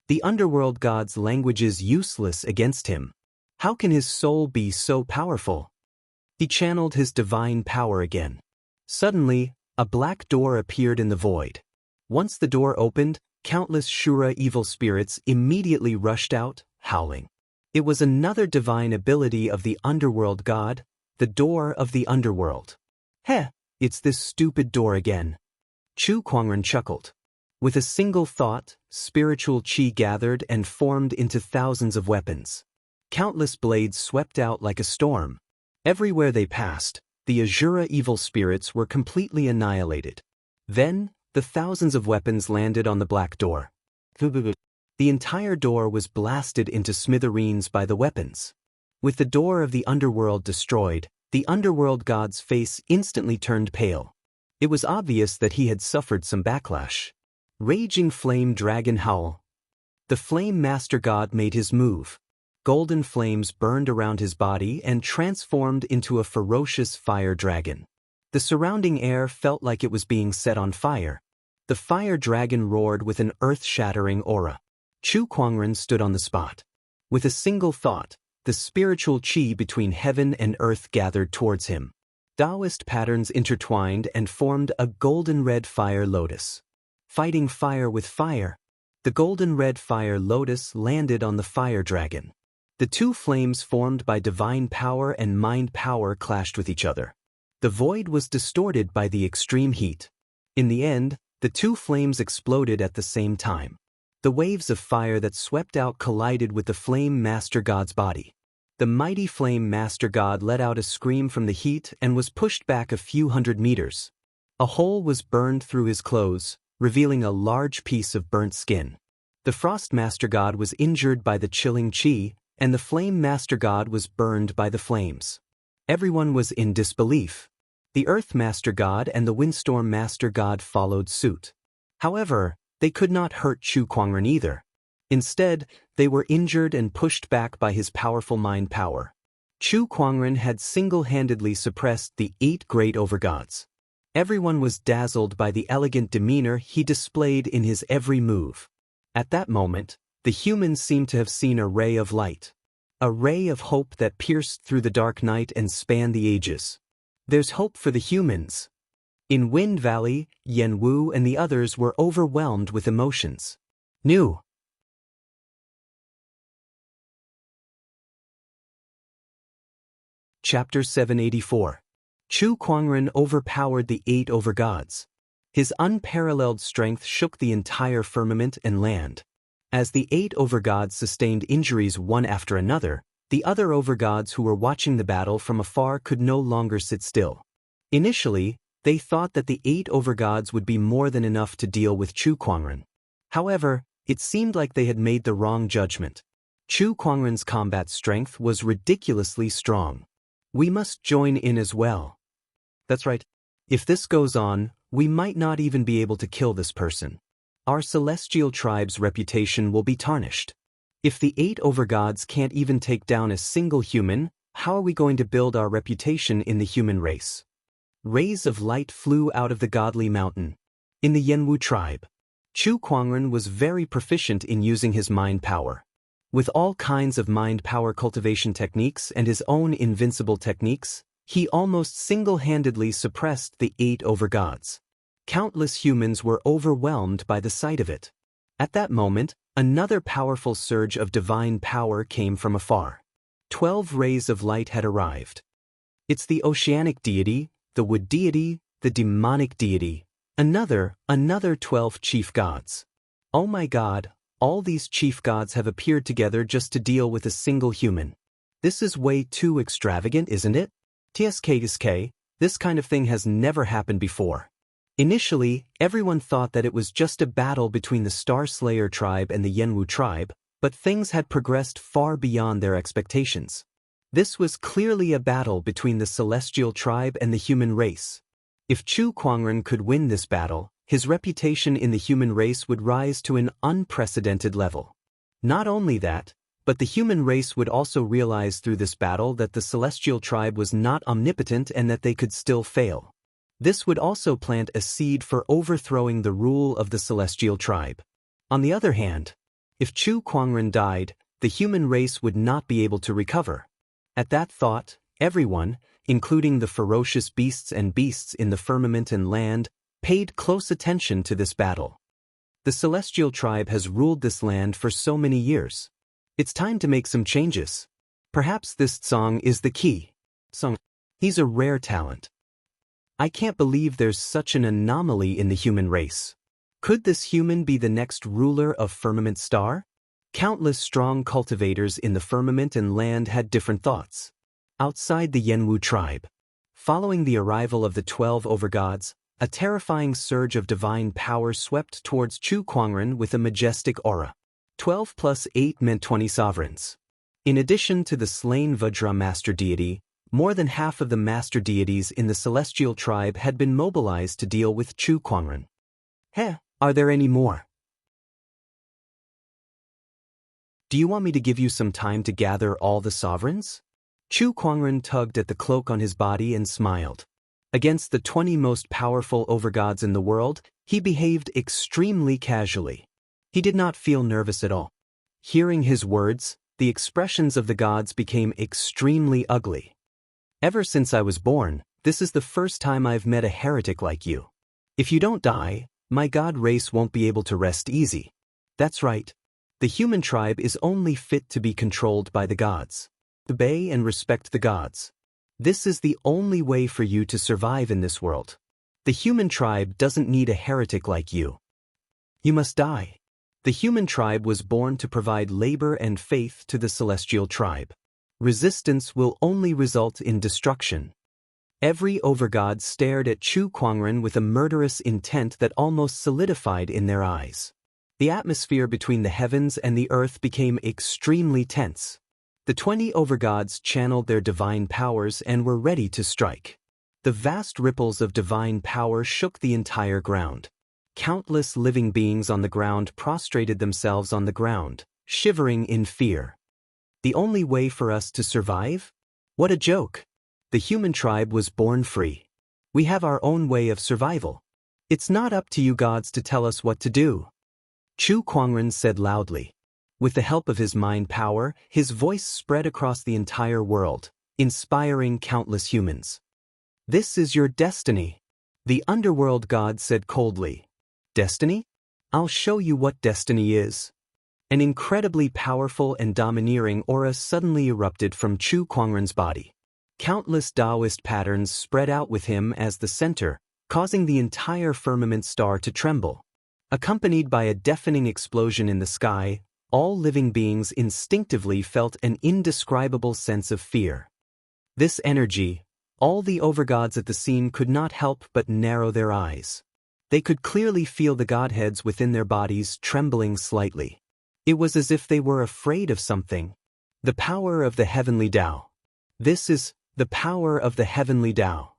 The underworld god's language is useless against him. How can his soul be so powerful? He channeled his divine power again. Suddenly, a black door appeared in the void. Once the door opened, countless Shura evil spirits immediately rushed out, howling. It was another divine ability of the underworld god, the door of the underworld. Heh, it's this stupid door again. Chu Kuangren chuckled. With a single thought, spiritual chi gathered and formed into thousands of weapons. Countless blades swept out like a storm. Everywhere they passed, the Azura evil spirits were completely annihilated. Then, the thousands of weapons landed on the black door. The entire door was blasted into smithereens by the weapons. With the door of the underworld destroyed, the underworld god's face instantly turned pale. It was obvious that he had suffered some backlash. Raging flame dragon howl. The flame master god made his move. Golden flames burned around his body and transformed into a ferocious fire dragon. The surrounding air felt like it was being set on fire. The fire dragon roared with an earth-shattering aura. Chu Kuangren stood on the spot. With a single thought, the spiritual chi between heaven and earth gathered towards him. Taoist patterns intertwined and formed a golden-red fire lotus. Fighting fire with fire, the golden-red fire lotus landed on the fire dragon. The two flames formed by divine power and mind power clashed with each other. The void was distorted by the extreme heat. In the end, the two flames exploded at the same time. The waves of fire that swept out collided with the Flame Master God's body. The mighty Flame Master God let out a scream from the heat and was pushed back a few hundred meters. A hole was burned through his clothes, revealing a large piece of burnt skin. The Frost Master God was injured by the chilling chi, and the Flame Master God was burned by the flames. Everyone was in disbelief. The Earth Master God and the Windstorm Master God followed suit. However, they could not hurt Chu Kuangren either. Instead, they were injured and pushed back by his powerful mind power. Chu Kuangren had single-handedly suppressed the 8 great overgods. Everyone was dazzled by the elegant demeanor he displayed in his every move. At that moment, the humans seemed to have seen a ray of light. A ray of hope that pierced through the dark night and spanned the ages. There's hope for the humans. In Wind Valley, Yen Wu and the others were overwhelmed with emotions. New. Chapter 784. Chu Kuangren overpowered the 8 overgods. His unparalleled strength shook the entire firmament and land. As the 8 overgods sustained injuries one after another, the other overgods who were watching the battle from afar could no longer sit still. Initially, they thought that the 8 overgods would be more than enough to deal with Chu Kuangren. However, it seemed like they had made the wrong judgment. Chu Kuangren's combat strength was ridiculously strong. We must join in as well. That's right. If this goes on, we might not even be able to kill this person. Our celestial tribe's reputation will be tarnished. If the 8 overgods can't even take down a single human, how are we going to build our reputation in the human race? Rays of light flew out of the godly mountain. In the Yenwu tribe, Chu Kuangren was very proficient in using his mind power. With all kinds of mind power cultivation techniques and his own invincible techniques, he almost single-handedly suppressed the 8 overgods. Countless humans were overwhelmed by the sight of it. At that moment, another powerful surge of divine power came from afar. 12 rays of light had arrived. It's the oceanic deity, the wood deity, the demonic deity, another 12 chief gods. Oh my god, all these chief gods have appeared together just to deal with a single human. This is way too extravagant, isn't it? TSK, this kind of thing has never happened before. Initially, everyone thought that it was just a battle between the Star Slayer tribe and the Yenwu tribe, but things had progressed far beyond their expectations. This was clearly a battle between the Celestial tribe and the human race. If Chu Kuangren could win this battle, his reputation in the human race would rise to an unprecedented level. Not only that, but the human race would also realize through this battle that the Celestial tribe was not omnipotent and that they could still fail. This would also plant a seed for overthrowing the rule of the Celestial tribe. On the other hand, if Chu Kuangren died, the the human race would not be able to recover. At that thought, everyone, including the ferocious beasts in the firmament and land, paid close attention to this battle. The celestial tribe has ruled this land for so many years. It's time to make some changes. Perhaps this song is the key. Song. He's a rare talent. I can't believe there's such an anomaly in the human race. Could this human be the next ruler of Firmament Star? Countless strong cultivators in the firmament and land had different thoughts. Outside the Yenwu tribe, following the arrival of the 12 overgods, a terrifying surge of divine power swept towards Chu Kuangren with a majestic aura. 12 plus 8 meant 20 sovereigns. In addition to the slain Vajra master deity, more than half of the master deities in the celestial tribe had been mobilized to deal with Chu Kuangren. Are there any more? Do you want me to give you some time to gather all the sovereigns? Chu Kuangren tugged at the cloak on his body and smiled. Against the 20 most powerful overgods in the world, he behaved extremely casually. He did not feel nervous at all. Hearing his words, the expressions of the gods became extremely ugly. Ever since I was born, this is the first time I've met a heretic like you. If you don't die, my god race won't be able to rest easy. That's right. The human tribe is only fit to be controlled by the gods. Obey and respect the gods. This is the only way for you to survive in this world. The human tribe doesn't need a heretic like you. You must die. The human tribe was born to provide labor and faith to the celestial tribe. Resistance will only result in destruction. Every overgod stared at Chu Kuangren with a murderous intent that almost solidified in their eyes. The atmosphere between the heavens and the earth became extremely tense. The 20 overgods channeled their divine powers and were ready to strike. The vast ripples of divine power shook the entire ground. Countless living beings on the ground prostrated themselves on the ground, shivering in fear. The only way for us to survive? What a joke! The human tribe was born free. We have our own way of survival. It's not up to you gods to tell us what to do. Chu Kuangren said loudly. With the help of his mind power, his voice spread across the entire world, inspiring countless humans. This is your destiny. The underworld god said coldly. Destiny? I'll show you what destiny is. An incredibly powerful and domineering aura suddenly erupted from Chu Kuangren's body. Countless Taoist patterns spread out with him as the center, causing the entire firmament star to tremble. Accompanied by a deafening explosion in the sky, all living beings instinctively felt an indescribable sense of fear. This energy, all the overgods at the scene could not help but narrow their eyes. They could clearly feel the godheads within their bodies trembling slightly. It was as if they were afraid of something. The power of the heavenly Tao. This is the power of the heavenly Tao.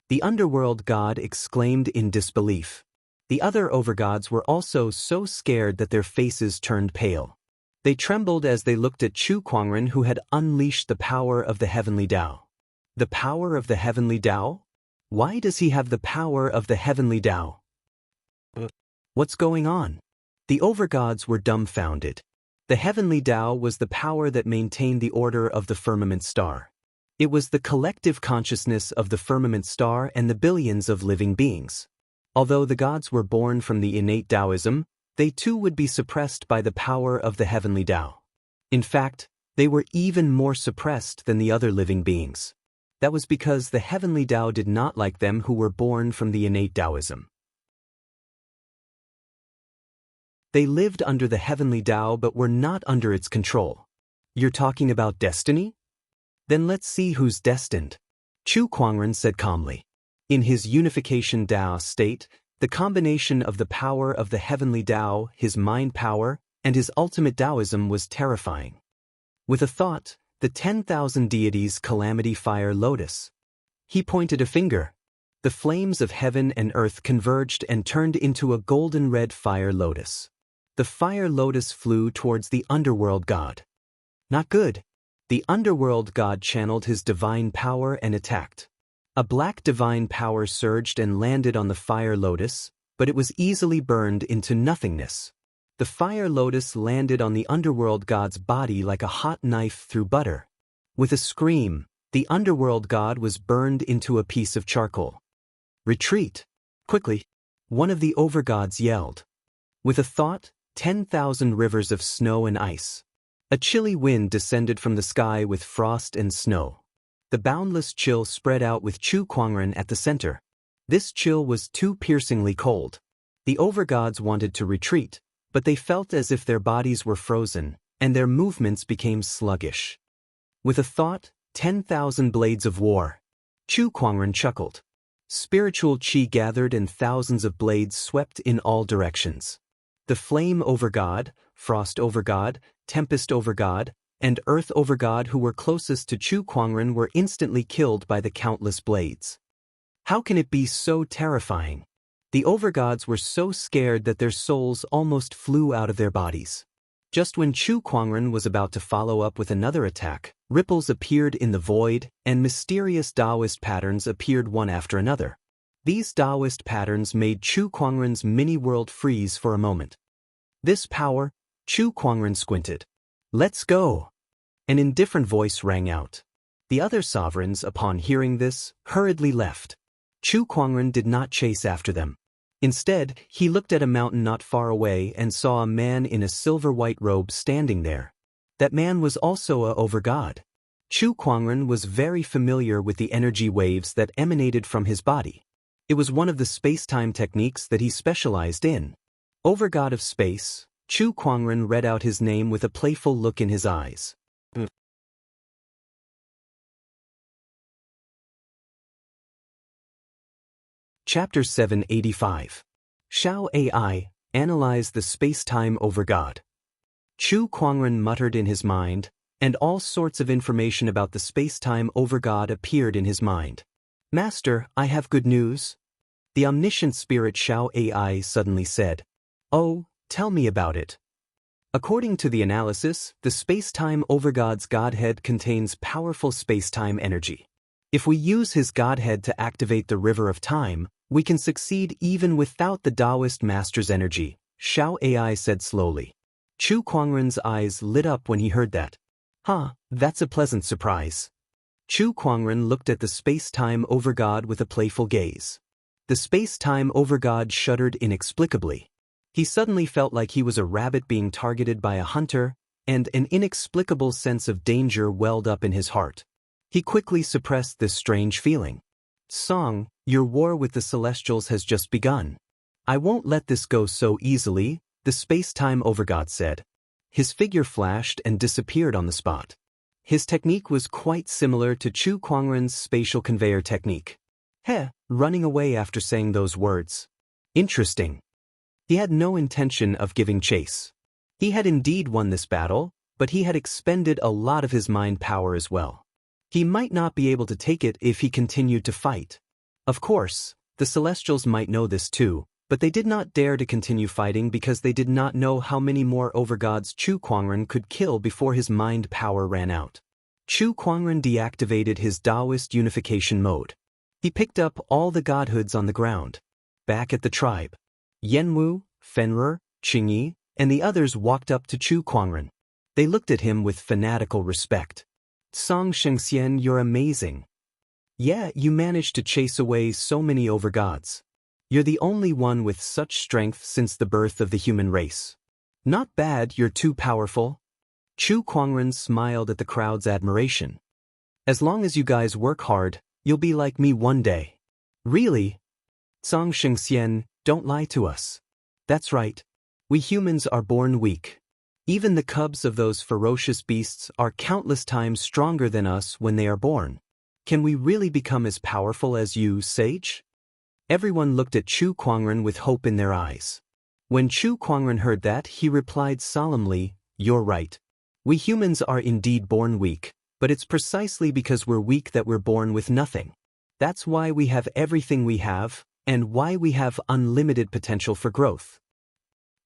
The underworld god exclaimed in disbelief. The other overgods were also so scared that their faces turned pale. They trembled as they looked at Chu Kuangren, who had unleashed the power of the heavenly Tao. The power of the heavenly Tao? Why does he have the power of the heavenly Tao? What's going on? The overgods were dumbfounded. The heavenly Tao was the power that maintained the order of the firmament star. It was the collective consciousness of the firmament star and the billions of living beings. Although the gods were born from the innate Taoism, they too would be suppressed by the power of the heavenly Tao. In fact, they were even more suppressed than the other living beings. That was because the heavenly Tao did not like them who were born from the innate Taoism. They lived under the heavenly Tao but were not under its control. You're talking about destiny? Then let's see who's destined. Chu Kuangren said calmly. In his unification Tao state, the combination of the power of the heavenly Tao, his mind power, and his ultimate Taoism was terrifying. With a thought, the 10,000 deities calamity fire lotus. He pointed a finger. The flames of heaven and earth converged and turned into a golden red fire lotus. The fire lotus flew towards the underworld god. Not good. The underworld god channeled his divine power and attacked. A black divine power surged and landed on the fire lotus, but it was easily burned into nothingness. The fire lotus landed on the underworld god's body like a hot knife through butter. With a scream, the underworld god was burned into a piece of charcoal. Retreat! Quickly! One of the overgods yelled. With a thought, 10,000 rivers of snow and ice. A chilly wind descended from the sky with frost and snow. The boundless chill spread out with Chu Kuangren at the center. This chill was too piercingly cold. The overgods wanted to retreat, but they felt as if their bodies were frozen, and their movements became sluggish. With a thought, 10,000 blades of war. Chu Kuangren chuckled. Spiritual chi gathered and thousands of blades swept in all directions. The flame overgod, frost overgod, tempest overgod, and earth overgod who were closest to Chu Kuangren were instantly killed by the countless blades. How can it be so terrifying? The overgods were so scared that their souls almost flew out of their bodies. Just when Chu Kuangren was about to follow up with another attack, ripples appeared in the void, and mysterious Taoist patterns appeared one after another. These Taoist patterns made Chu Kuangren's mini-world freeze for a moment. This power, Chu Kuangren squinted. Let's go! An indifferent voice rang out. The other sovereigns, upon hearing this, hurriedly left. Chu Kuangren did not chase after them. Instead, he looked at a mountain not far away and saw a man in a silver-white robe standing there. That man was also a overgod. Chu Kuangren was very familiar with the energy waves that emanated from his body. It was one of the space-time techniques that he specialized in. Overgod of space, Chu Kuangren read out his name with a playful look in his eyes. Chapter 785. Shao AI, Analyze the Space-Time Overgod. Chu Kuangren muttered in his mind, and all sorts of information about the space-time overgod appeared in his mind. Master, I have good news. The omniscient spirit Shao AI suddenly said. Oh, tell me about it. According to the analysis, the space-time overgod's godhead contains powerful space-time energy. If we use his godhead to activate the river of time, we can succeed even without the Taoist master's energy, Shao AI said slowly. Chu Kuangren's eyes lit up when he heard that. That's a pleasant surprise. Chu Kuangren looked at the space-time overgod with a playful gaze. The space-time overgod shuddered inexplicably. He suddenly felt like he was a rabbit being targeted by a hunter, and an inexplicable sense of danger welled up in his heart. He quickly suppressed this strange feeling. Song, your war with the Celestials has just begun. I won't let this go so easily, the space-time overgod said. His figure flashed and disappeared on the spot. His technique was quite similar to Chu Kuangren's spatial conveyor technique. Running away after saying those words. Interesting. He had no intention of giving chase. He had indeed won this battle, but he had expended a lot of his mind power as well. He might not be able to take it if he continued to fight. Of course, the Celestials might know this too, but they did not dare to continue fighting because they did not know how many more overgods Chu Kuangren could kill before his mind power ran out. Chu Kuangren deactivated his Taoist unification mode. He picked up all the godhoods on the ground. Back at the tribe, Yenwu, Fenrir, Qingyi, and the others walked up to Chu Kuangren. They looked at him with fanatical respect. Song Shengxian, you're amazing. Yeah, you managed to chase away so many overgods. You're the only one with such strength since the birth of the human race. Not bad, you're too powerful. Chu Kuangren smiled at the crowd's admiration. As long as you guys work hard, you'll be like me one day. Really? Song Shengxian, don't lie to us. That's right. We humans are born weak. Even the cubs of those ferocious beasts are countless times stronger than us when they are born. Can we really become as powerful as you, sage? Everyone looked at Chu Kuangren with hope in their eyes. When Chu Kuangren heard that, he replied solemnly, You're right. We humans are indeed born weak, but it's precisely because we're weak that we're born with nothing. That's why we have everything we have, and why we have unlimited potential for growth.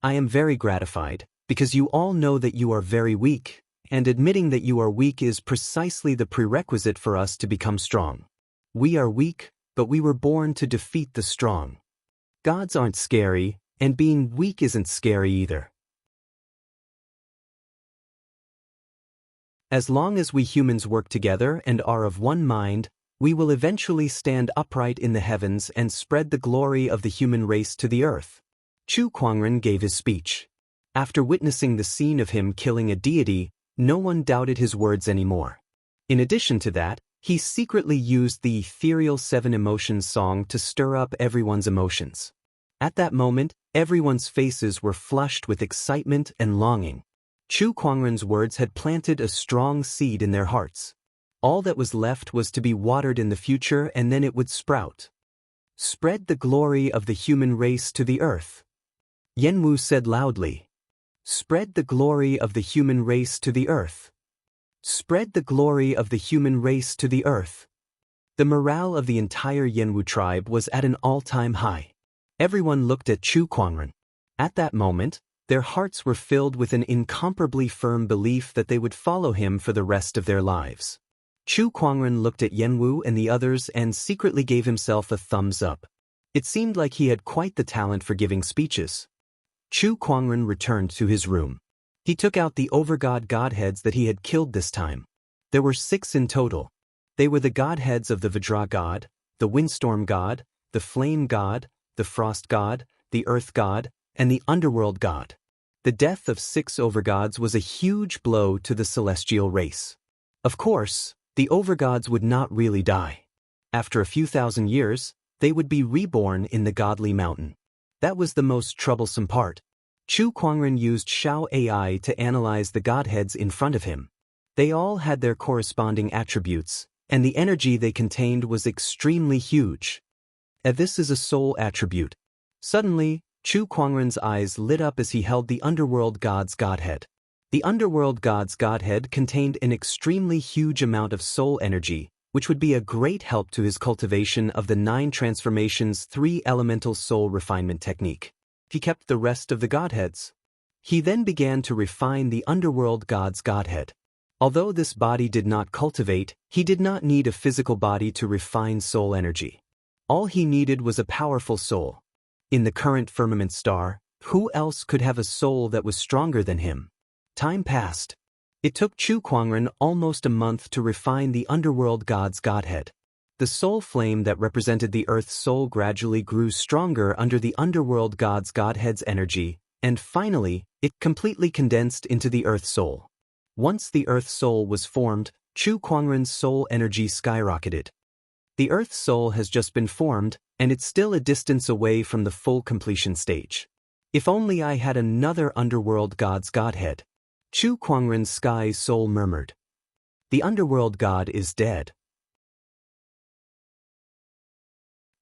I am very gratified, because you all know that you are very weak, and admitting that you are weak is precisely the prerequisite for us to become strong. We are weak, but we were born to defeat the strong. Gods aren't scary, and being weak isn't scary either. As long as we humans work together and are of one mind, we will eventually stand upright in the heavens and spread the glory of the human race to the earth. Chu Kuangren gave his speech. After witnessing the scene of him killing a deity, no one doubted his words anymore. In addition to that, he secretly used the ethereal 7 Emotions song to stir up everyone's emotions. At that moment, everyone's faces were flushed with excitement and longing. Chu Kuangren's words had planted a strong seed in their hearts. All that was left was to be watered in the future, and then it would sprout. Spread the glory of the human race to the earth. Yenwu said loudly. Spread the glory of the human race to the earth. Spread the glory of the human race to the earth. The morale of the entire Yenwu tribe was at an all-time high. Everyone looked at Chu Kuangren. At that moment, their hearts were filled with an incomparably firm belief that they would follow him for the rest of their lives. Chu Kuangren looked at Yenwu and the others and secretly gave himself a thumbs up. It seemed like he had quite the talent for giving speeches. Chu Kuangren returned to his room. He took out the overgod godheads that he had killed this time. There were 6 in total. They were the godheads of the Vajra god, the windstorm god, the flame god, the frost god, the earth god, and the underworld god. The death of 6 overgods was a huge blow to the celestial race. Of course, the overgods would not really die. After a few thousand years, they would be reborn in the godly mountain. That was the most troublesome part. Chu Kuangren used Xiao AI to analyze the godheads in front of him. They all had their corresponding attributes, and the energy they contained was extremely huge. This is a soul attribute. Suddenly, Chu Kuangren's eyes lit up as he held the underworld god's godhead. The underworld god's godhead contained an extremely huge amount of soul energy, which would be a great help to his cultivation of the 9 transformations 3 elemental soul refinement technique. He kept the rest of the godheads. He then began to refine the underworld god's godhead. Although this body did not cultivate, he did not need a physical body to refine soul energy. All he needed was a powerful soul. In the current firmament star, who else could have a soul that was stronger than him? Time passed. It took Chu Kuangren almost a month to refine the underworld god's godhead. The soul flame that represented the earth's soul gradually grew stronger under the underworld god's godhead's energy, and finally, it completely condensed into the earth soul. Once the earth soul was formed, Chu Kuangren's soul energy skyrocketed. The earth soul has just been formed, and it's still a distance away from the full completion stage. If only I had another underworld god's godhead. Chu Kuangren's sky soul murmured. The underworld god is dead.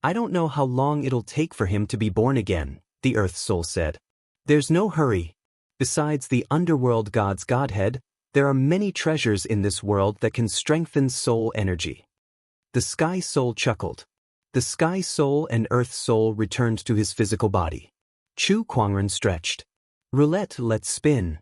I don't know how long it'll take for him to be born again, the earth soul said. There's no hurry. Besides the underworld god's godhead, there are many treasures in this world that can strengthen soul energy. The sky soul chuckled. The sky soul and earth soul returned to his physical body. Chu Kuangren stretched. Roulette, let's spin.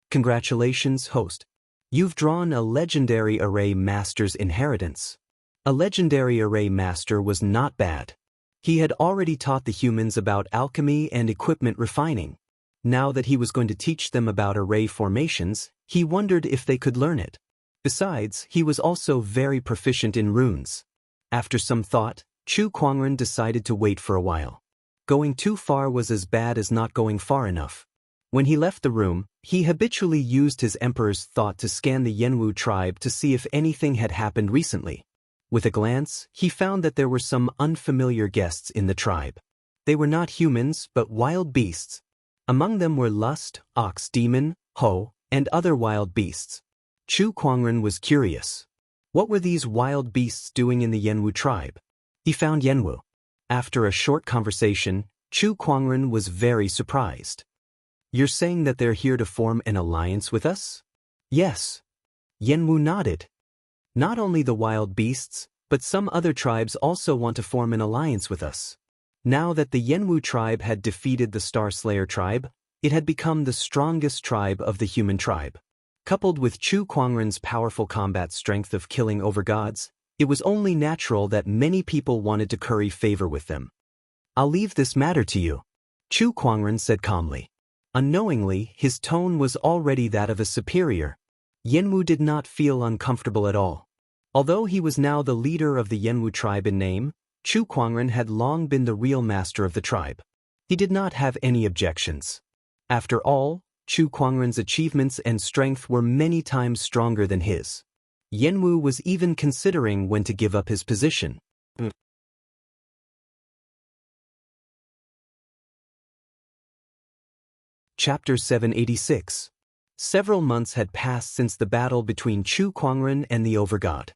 Congratulations, host. You've drawn a legendary array master's inheritance. A legendary array master was not bad. He had already taught the humans about alchemy and equipment refining. Now that he was going to teach them about array formations, he wondered if they could learn it. Besides, he was also very proficient in runes. After some thought, Chu Kuangren decided to wait for a while. Going too far was as bad as not going far enough. When he left the room, he habitually used his emperor's thought to scan the Yenwu tribe to see if anything had happened recently. With a glance, he found that there were some unfamiliar guests in the tribe. They were not humans, but wild beasts. Among them were lust, ox demon, ho, and other wild beasts. Chu Kuangren was curious. What were these wild beasts doing in the Yenwu tribe? He found Yenwu. After a short conversation, Chu Kuangren was very surprised. You're saying that they're here to form an alliance with us? Yes. Yenwu nodded. Not only the wild beasts, but some other tribes also want to form an alliance with us. Now that the Yenwu tribe had defeated the Star Slayer tribe, it had become the strongest tribe of the human tribe. Coupled with Chu Kuangren's powerful combat strength of killing overgods, it was only natural that many people wanted to curry favor with them. I'll leave this matter to you, Chu Kuangren said calmly. Unknowingly, his tone was already that of a superior. Yenwu did not feel uncomfortable at all. Although he was now the leader of the Yenwu tribe in name, Chu Kuangren had long been the real master of the tribe. He did not have any objections. After all, Chu Kuangren's achievements and strength were many times stronger than his. Yenwu was even considering when to give up his position. Chapter 786. Several months had passed since the battle between Chu Kuangren and the Overgod.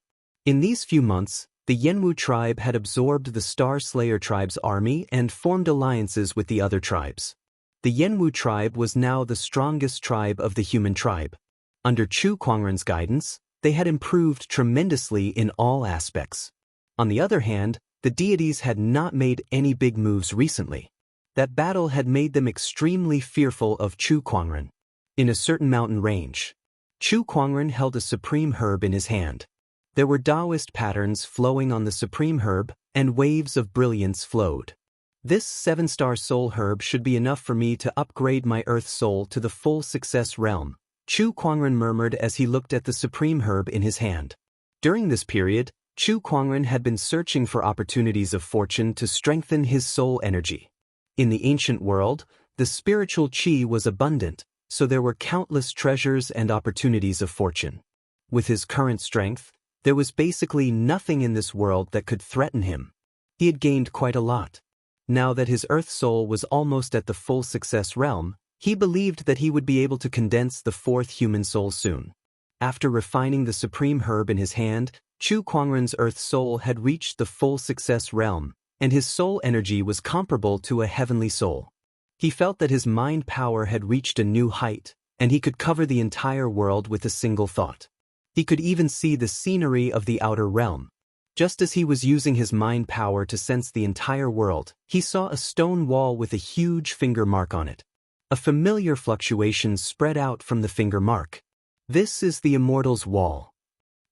In these few months, the Yenwu tribe had absorbed the Star Slayer tribe's army and formed alliances with the other tribes. The Yenwu tribe was now the strongest tribe of the human tribe. Under Chu Kuangren's guidance, they had improved tremendously in all aspects. On the other hand, the deities had not made any big moves recently. That battle had made them extremely fearful of Chu Kuangren. In a certain mountain range, Chu Kuangren held a supreme herb in his hand. There were Taoist patterns flowing on the supreme herb, and waves of brilliance flowed. This 7-star soul herb should be enough for me to upgrade my earth soul to the full success realm, Chu Kuangren murmured as he looked at the supreme herb in his hand. During this period, Chu Kuangren had been searching for opportunities of fortune to strengthen his soul energy. In the ancient world, the spiritual qi was abundant, so there were countless treasures and opportunities of fortune. With his current strength, there was basically nothing in this world that could threaten him. He had gained quite a lot. Now that his earth soul was almost at the full success realm, he believed that he would be able to condense the 4th human soul soon. After refining the supreme herb in his hand, Chu Kuangren's earth soul had reached the full success realm, and his soul energy was comparable to a heavenly soul. He felt that his mind power had reached a new height, and he could cover the entire world with a single thought. He could even see the scenery of the outer realm. Just as he was using his mind power to sense the entire world, he saw a stone wall with a huge finger mark on it. A familiar fluctuation spread out from the finger mark. This is the Immortal's Wall.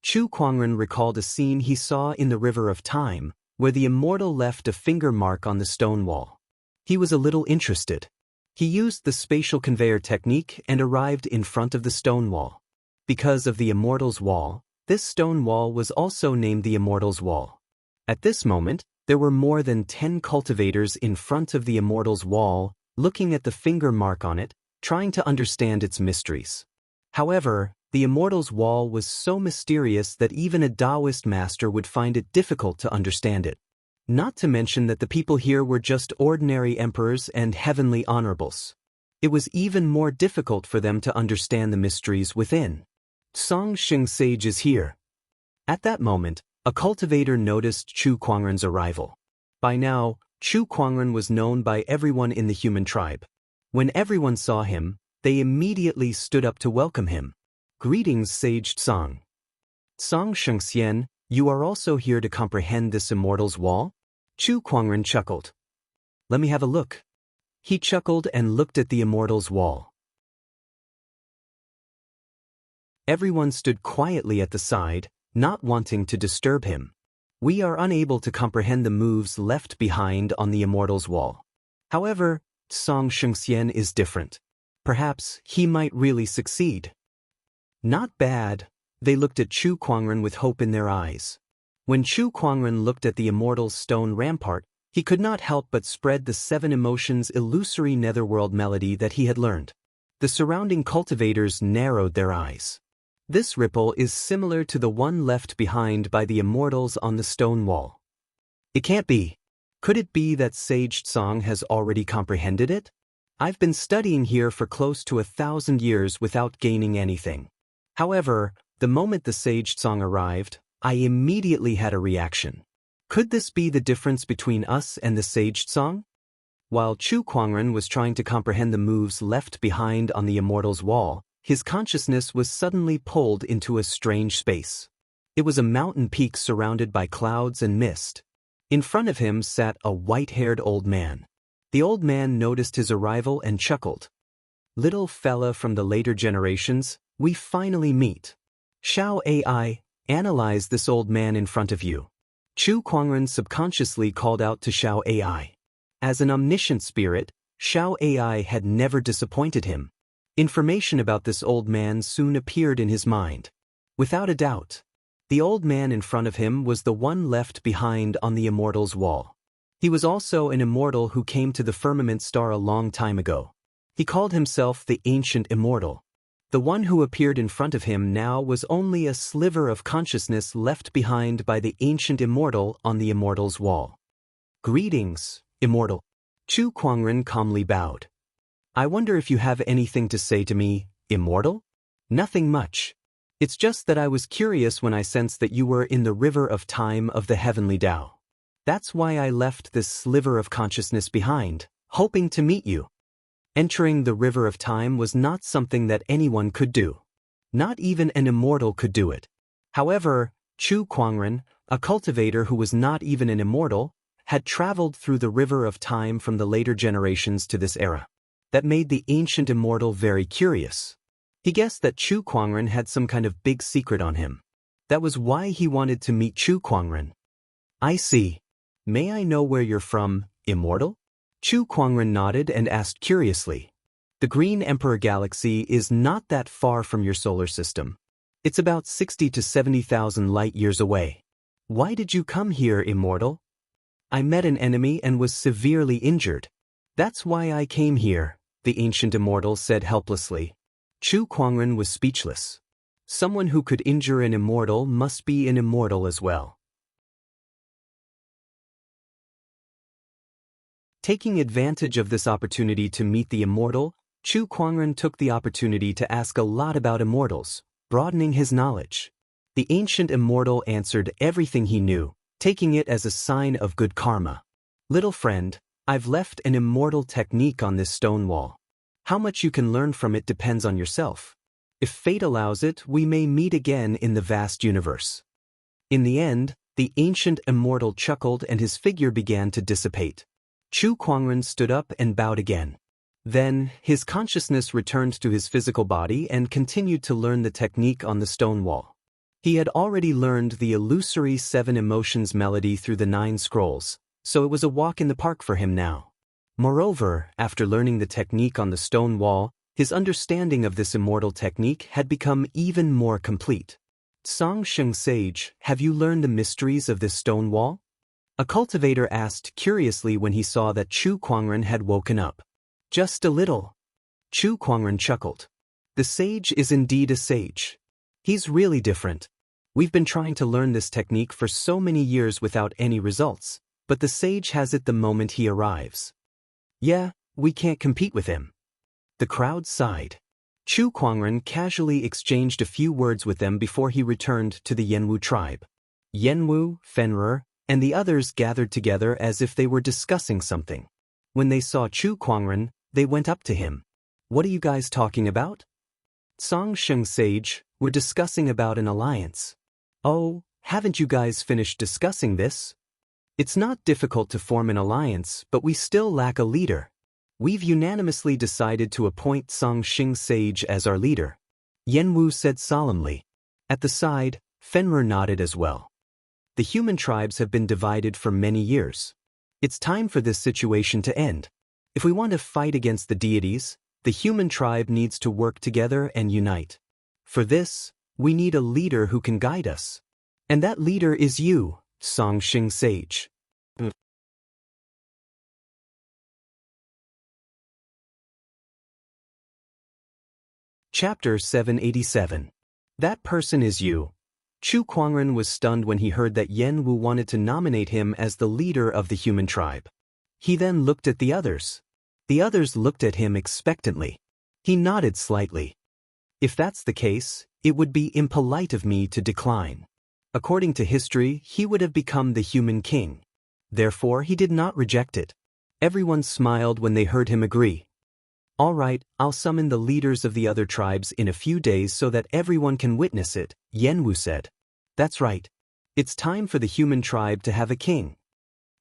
Chu Kuangren recalled a scene he saw in the River of Time, where the Immortal left a finger mark on the stone wall. He was a little interested. He used the spatial conveyor technique and arrived in front of the stone wall. Because of the Immortal's Wall, this stone wall was also named the Immortal's Wall. At this moment, there were more than 10 cultivators in front of the Immortal's Wall, looking at the finger mark on it, trying to understand its mysteries. However, the Immortal's Wall was so mysterious that even a Taoist master would find it difficult to understand it. Not to mention that the people here were just ordinary emperors and heavenly honorables. It was even more difficult for them to understand the mysteries within. Song Sheng Sage is here. At that moment, a cultivator noticed Chu Kuangren's arrival. By now, Chu Kuangren was known by everyone in the human tribe. When everyone saw him, they immediately stood up to welcome him. Greetings, Sage Tsang. Song Shengxian, you are also here to comprehend this Immortal's Wall? Chu Kuangren chuckled. Let me have a look. He chuckled and looked at the Immortal's Wall. Everyone stood quietly at the side, not wanting to disturb him. We are unable to comprehend the moves left behind on the Immortal's Wall. However, Song Shengxian is different. Perhaps he might really succeed. Not bad. They looked at Chu Kuangren with hope in their eyes. When Chu Kuangren looked at the Immortal's stone rampart, he could not help but spread the 7 emotions illusory netherworld melody that he had learned. The surrounding cultivators narrowed their eyes. This ripple is similar to the one left behind by the Immortals on the stone wall. It can't be. Could it be that Sage Tsang has already comprehended it? I've been studying here for close to 1,000 years without gaining anything. However, the moment the Sage Tsang arrived, I immediately had a reaction. Could this be the difference between us and the Sage Tsang? While Chu Kuangren was trying to comprehend the moves left behind on the Immortal's Wall, his consciousness was suddenly pulled into a strange space. It was a mountain peak surrounded by clouds and mist. In front of him sat a white-haired old man. The old man noticed his arrival and chuckled. Little fella from the later generations, we finally meet. Xiao AI, analyze this old man in front of you. Chu Kuangren subconsciously called out to Xiao AI. As an omniscient spirit, Xiao AI had never disappointed him. Information about this old man soon appeared in his mind. Without a doubt, the old man in front of him was the one left behind on the immortal's wall. He was also an immortal who came to the firmament star a long time ago. He called himself the Ancient Immortal. The one who appeared in front of him now was only a sliver of consciousness left behind by the Ancient Immortal on the immortal's wall. "Greetings, Immortal." Chu Kuangren calmly bowed. "I wonder if you have anything to say to me, Immortal?" "Nothing much. It's just that I was curious when I sensed that you were in the river of time of the heavenly Tao. That's why I left this sliver of consciousness behind, hoping to meet you." Entering the river of time was not something that anyone could do. Not even an immortal could do it. However, Chu Kuangren, a cultivator who was not even an immortal, had traveled through the river of time from the later generations to this era. That made the Ancient Immortal very curious. He guessed that Chu Kuangren had some kind of big secret on him. That was why he wanted to meet Chu Kuangren. "I see. May I know where you're from, Immortal?" Chu Kuangren nodded and asked curiously. "The Green Emperor Galaxy is not that far from your solar system. It's about 60 to 70,000 light years away. Why did you come here, Immortal?" "I met an enemy and was severely injured. That's why I came here," the Ancient Immortal said helplessly. Chu Kuangren was speechless. Someone who could injure an immortal must be an immortal as well. Taking advantage of this opportunity to meet the immortal, Chu Kuangren took the opportunity to ask a lot about immortals, broadening his knowledge. The Ancient Immortal answered everything he knew, taking it as a sign of good karma. "Little friend, I've left an immortal technique on this stone wall. How much you can learn from it depends on yourself. If fate allows it, we may meet again in the vast universe." In the end, the Ancient Immortal chuckled and his figure began to dissipate. Chu Kuangren stood up and bowed again. Then, his consciousness returned to his physical body and continued to learn the technique on the stone wall. He had already learned the illusory 7 emotions melody through the 9 scrolls, so it was a walk in the park for him now. Moreover, after learning the technique on the stone wall, his understanding of this immortal technique had become even more complete. "Song Sheng Sage, have you learned the mysteries of this stone wall?" A cultivator asked curiously when he saw that Chu Kuangren had woken up. "Just a little." Chu Kuangren chuckled. "The sage is indeed a sage. He's really different. We've been trying to learn this technique for so many years without any results, but the sage has it the moment he arrives. Yeah, we can't compete with him." The crowd sighed. Chu Kuangren casually exchanged a few words with them before he returned to the Yenwu tribe. Yenwu, Fenrir, and the others gathered together as if they were discussing something. When they saw Chu Kuangren, they went up to him. "What are you guys talking about?" "Song Sheng Sage, we're discussing about an alliance." "Oh, haven't you guys finished discussing this?" "It's not difficult to form an alliance, but we still lack a leader. We've unanimously decided to appoint Song Sheng Sage as our leader," Yenwu said solemnly. At the side, Fenrir nodded as well. The human tribes have been divided for many years. It's time for this situation to end. If we want to fight against the deities, the human tribe needs to work together and unite. For this, we need a leader who can guide us. And that leader is you, Song Sheng Sage. Chapter 787. That person is you. Chu Kuangren was stunned when he heard that Yenwu wanted to nominate him as the leader of the human tribe. He then looked at the others. The others looked at him expectantly. He nodded slightly. "If that's the case, it would be impolite of me to decline." According to history, he would have become the human king. Therefore, he did not reject it. Everyone smiled when they heard him agree. "All right, I'll summon the leaders of the other tribes in a few days so that everyone can witness it," Yenwu said. "That's right. It's time for the human tribe to have a king."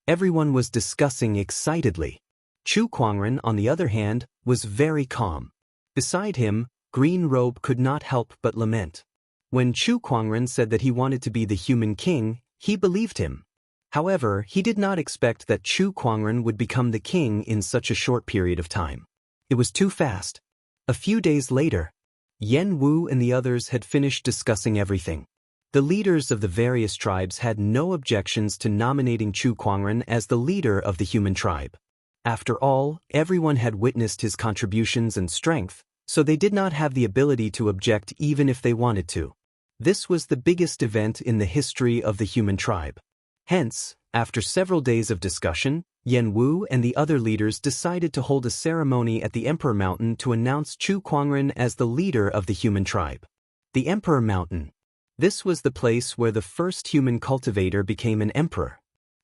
Everyone was discussing excitedly. Chu Kuangren, on the other hand, was very calm. Beside him, Green Robe could not help but lament. When Chu Kuangren said that he wanted to be the human king, he believed him. However, he did not expect that Chu Kuangren would become the king in such a short period of time. It was too fast. A few days later, Yen Wu and the others had finished discussing everything. The leaders of the various tribes had no objections to nominating Chu Kuangren as the leader of the human tribe. After all, everyone had witnessed his contributions and strength, so they did not have the ability to object even if they wanted to. This was the biggest event in the history of the human tribe. Hence, after several days of discussion, Yen Wu and the other leaders decided to hold a ceremony at the Emperor Mountain to announce Chu Kuangren as the leader of the human tribe. The Emperor Mountain. This was the place where the first human cultivator became an emperor.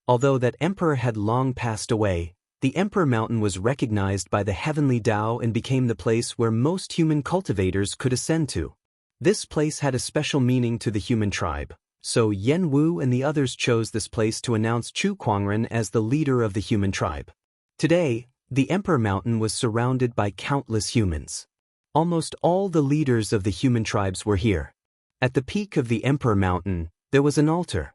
Although that emperor had long passed away, the Emperor Mountain was recognized by the heavenly Tao and became the place where most human cultivators could ascend to. This place had a special meaning to the human tribe, so Yen Wu and the others chose this place to announce Chu Kuangren as the leader of the human tribe. Today, the Emperor Mountain was surrounded by countless humans. Almost all the leaders of the human tribes were here. At the peak of the Emperor Mountain, there was an altar.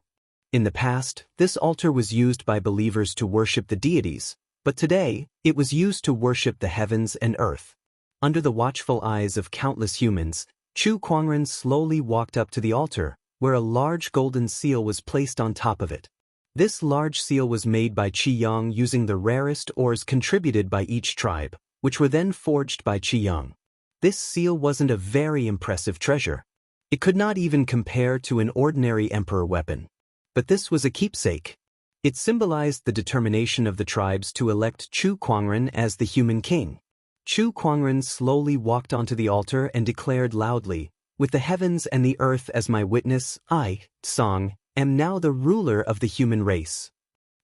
In the past, this altar was used by believers to worship the deities, but today, it was used to worship the heavens and earth. Under the watchful eyes of countless humans, Chu Kuangren slowly walked up to the altar, where a large golden seal was placed on top of it. This large seal was made by Qi Yang using the rarest ores contributed by each tribe, which were then forged by Qi Yang. This seal wasn't a very impressive treasure. It could not even compare to an ordinary emperor weapon. But this was a keepsake. It symbolized the determination of the tribes to elect Chu Kuangren as the human king. Chu Kuangren slowly walked onto the altar and declared loudly, "With the heavens and the earth as my witness, I, Song, am now the ruler of the human race.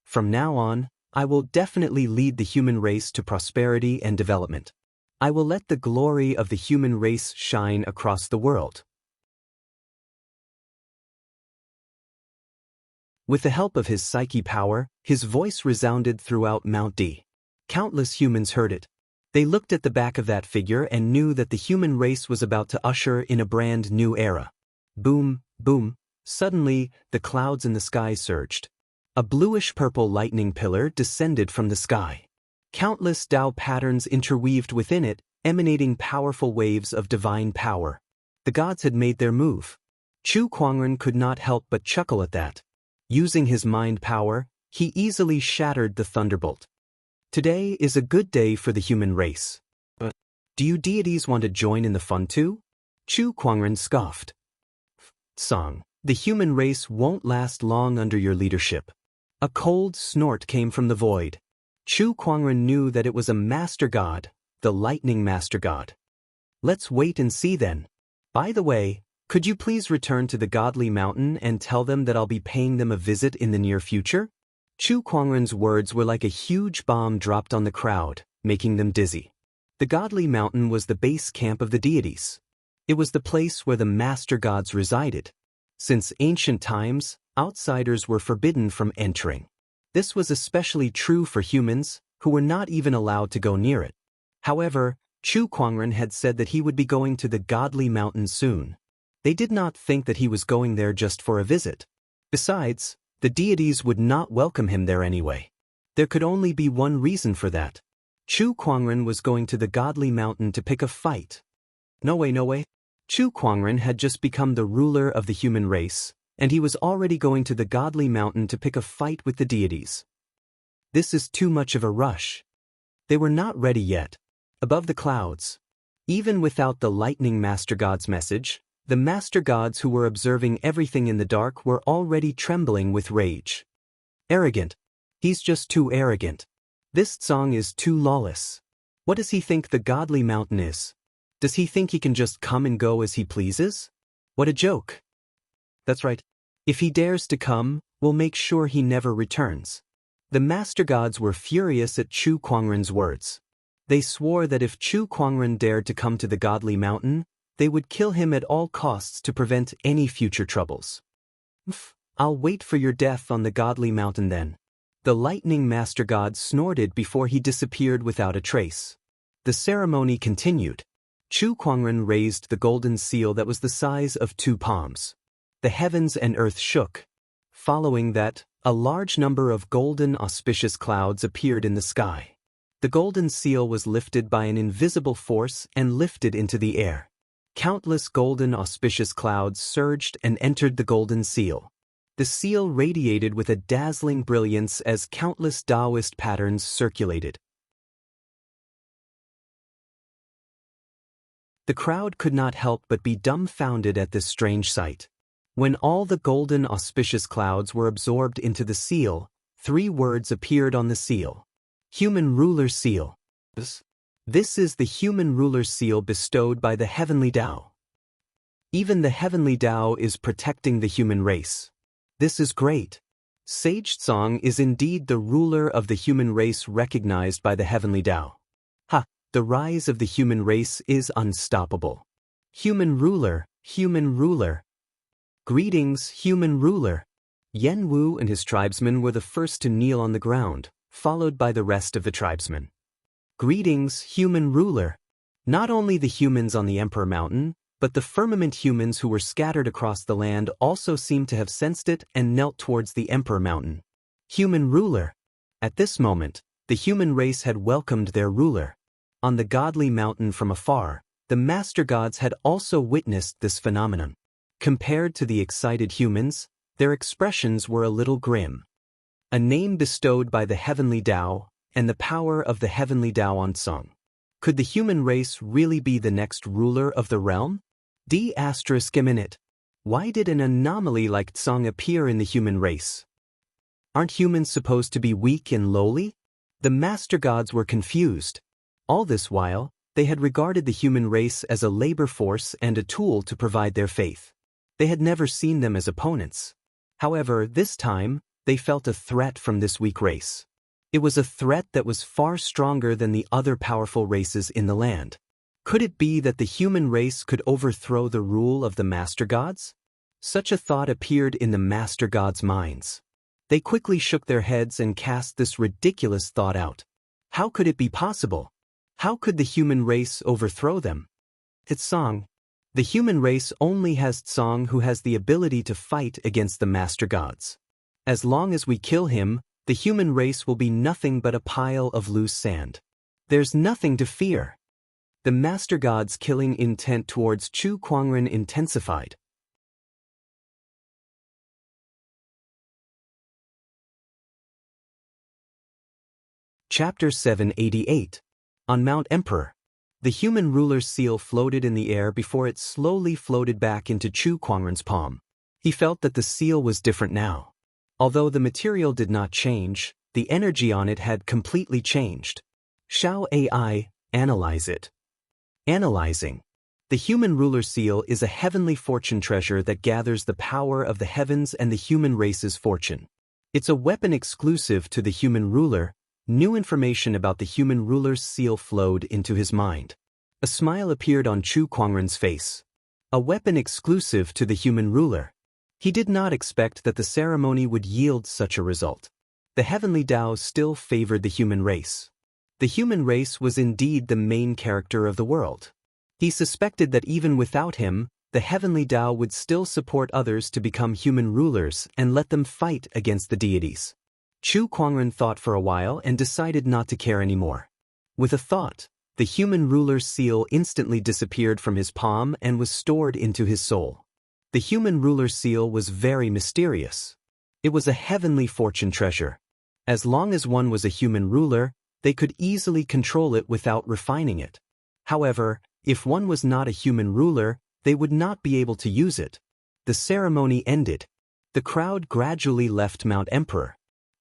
From now on, I will definitely lead the human race to prosperity and development. I will let the glory of the human race shine across the world." With the help of his psyche power, his voice resounded throughout Mount D. Countless humans heard it. They looked at the back of that figure and knew that the human race was about to usher in a brand new era. Boom, boom. Suddenly, the clouds in the sky surged. A bluish-purple lightning pillar descended from the sky. Countless Tao patterns interweaved within it, emanating powerful waves of divine power. The gods had made their move. Chu Kuangren could not help but chuckle at that. Using his mind power, he easily shattered the thunderbolt. Today is a good day for the human race. But do you deities want to join in the fun too? Chu Kuangren scoffed. Song, the human race won't last long under your leadership. A cold snort came from the void. Chu Kuangren knew that it was a master god, the lightning master god. Let's wait and see then. By the way, could you please return to the godly mountain and tell them that I'll be paying them a visit in the near future? Chu Kuangren's words were like a huge bomb dropped on the crowd, making them dizzy. The godly mountain was the base camp of the deities. It was the place where the master gods resided. Since ancient times, outsiders were forbidden from entering. This was especially true for humans, who were not even allowed to go near it. However, Chu Kuangren had said that he would be going to the godly mountain soon. They did not think that he was going there just for a visit. Besides, the deities would not welcome him there anyway. There could only be one reason for that. Chu Kuangren was going to the godly mountain to pick a fight. No way, no way. Chu Kuangren had just become the ruler of the human race, and he was already going to the godly mountain to pick a fight with the deities. This is too much of a rush. They were not ready yet. Above the clouds, even without the lightning master god's message, the master gods who were observing everything in the dark were already trembling with rage. Arrogant. He's just too arrogant. This Tsong is too lawless. What does he think the godly mountain is? Does he think he can just come and go as he pleases? What a joke. That's right. If he dares to come, we'll make sure he never returns. The master gods were furious at Chu Kuangren's words. They swore that if Chu Kuangren dared to come to the godly mountain, they would kill him at all costs to prevent any future troubles. I'll wait for your death on the godly mountain then. The lightning master god snorted before he disappeared without a trace. The ceremony continued. Chu Kuangren raised the golden seal that was the size of 2 palms. The heavens and earth shook. Following that, a large number of golden auspicious clouds appeared in the sky. The golden seal was lifted by an invisible force and lifted into the air. Countless golden auspicious clouds surged and entered the golden seal. The seal radiated with a dazzling brilliance as countless Taoist patterns circulated. The crowd could not help but be dumbfounded at this strange sight. When all the golden auspicious clouds were absorbed into the seal, 3 words appeared on the seal. Human ruler seal. This is the human ruler seal bestowed by the heavenly Tao. Even the heavenly Tao is protecting the human race. This is great. Sage Tsang is indeed the ruler of the human race recognized by the heavenly Tao. The rise of the human race is unstoppable. Human ruler, human ruler. Greetings, human ruler. Yen Wu and his tribesmen were the first to kneel on the ground, followed by the rest of the tribesmen. Greetings, human ruler. Not only the humans on the Emperor Mountain, but the firmament humans who were scattered across the land also seemed to have sensed it and knelt towards the Emperor Mountain. Human ruler. At this moment, the human race had welcomed their ruler. On the godly mountain from afar, the master gods had also witnessed this phenomenon. Compared to the excited humans, their expressions were a little grim. A name bestowed by the heavenly Tao, and the power of the heavenly Tao on Tsang. Could the human race really be the next ruler of the realm? ***. Why did an anomaly like Tsang appear in the human race? Aren't humans supposed to be weak and lowly? The master gods were confused. All this while, they had regarded the human race as a labor force and a tool to provide their faith. They had never seen them as opponents. However, this time, they felt a threat from this weak race. It was a threat that was far stronger than the other powerful races in the land. Could it be that the human race could overthrow the rule of the master gods? Such a thought appeared in the master gods' minds. They quickly shook their heads and cast this ridiculous thought out. How could it be possible? How could the human race overthrow them? It's Tsang. The human race only has Tsang, who has the ability to fight against the master gods. As long as we kill him, the human race will be nothing but a pile of loose sand. There's nothing to fear. The master god's killing intent towards Chu Kuangren intensified. Chapter 788. On Mount Emperor. The human ruler's seal floated in the air before it slowly floated back into Chu Kuangren's palm. He felt that the seal was different now. Although the material did not change, the energy on it had completely changed. Shao AI, analyze it. Analyzing. The human ruler seal is a heavenly fortune treasure that gathers the power of the heavens and the human race's fortune. It's a weapon exclusive to the human ruler. New information about the human ruler's seal flowed into his mind. A smile appeared on Chu Kuangren's face. A weapon exclusive to the human ruler. He did not expect that the ceremony would yield such a result. The heavenly Tao still favored the human race. The human race was indeed the main character of the world. He suspected that even without him, the heavenly Tao would still support others to become human rulers and let them fight against the deities. Chu Kuangren thought for a while and decided not to care anymore. With a thought, the human ruler's seal instantly disappeared from his palm and was stored into his soul. The human ruler's seal was very mysterious. It was a heavenly fortune treasure. As long as one was a human ruler, they could easily control it without refining it. However, if one was not a human ruler, they would not be able to use it. The ceremony ended. The crowd gradually left Mount Emperor.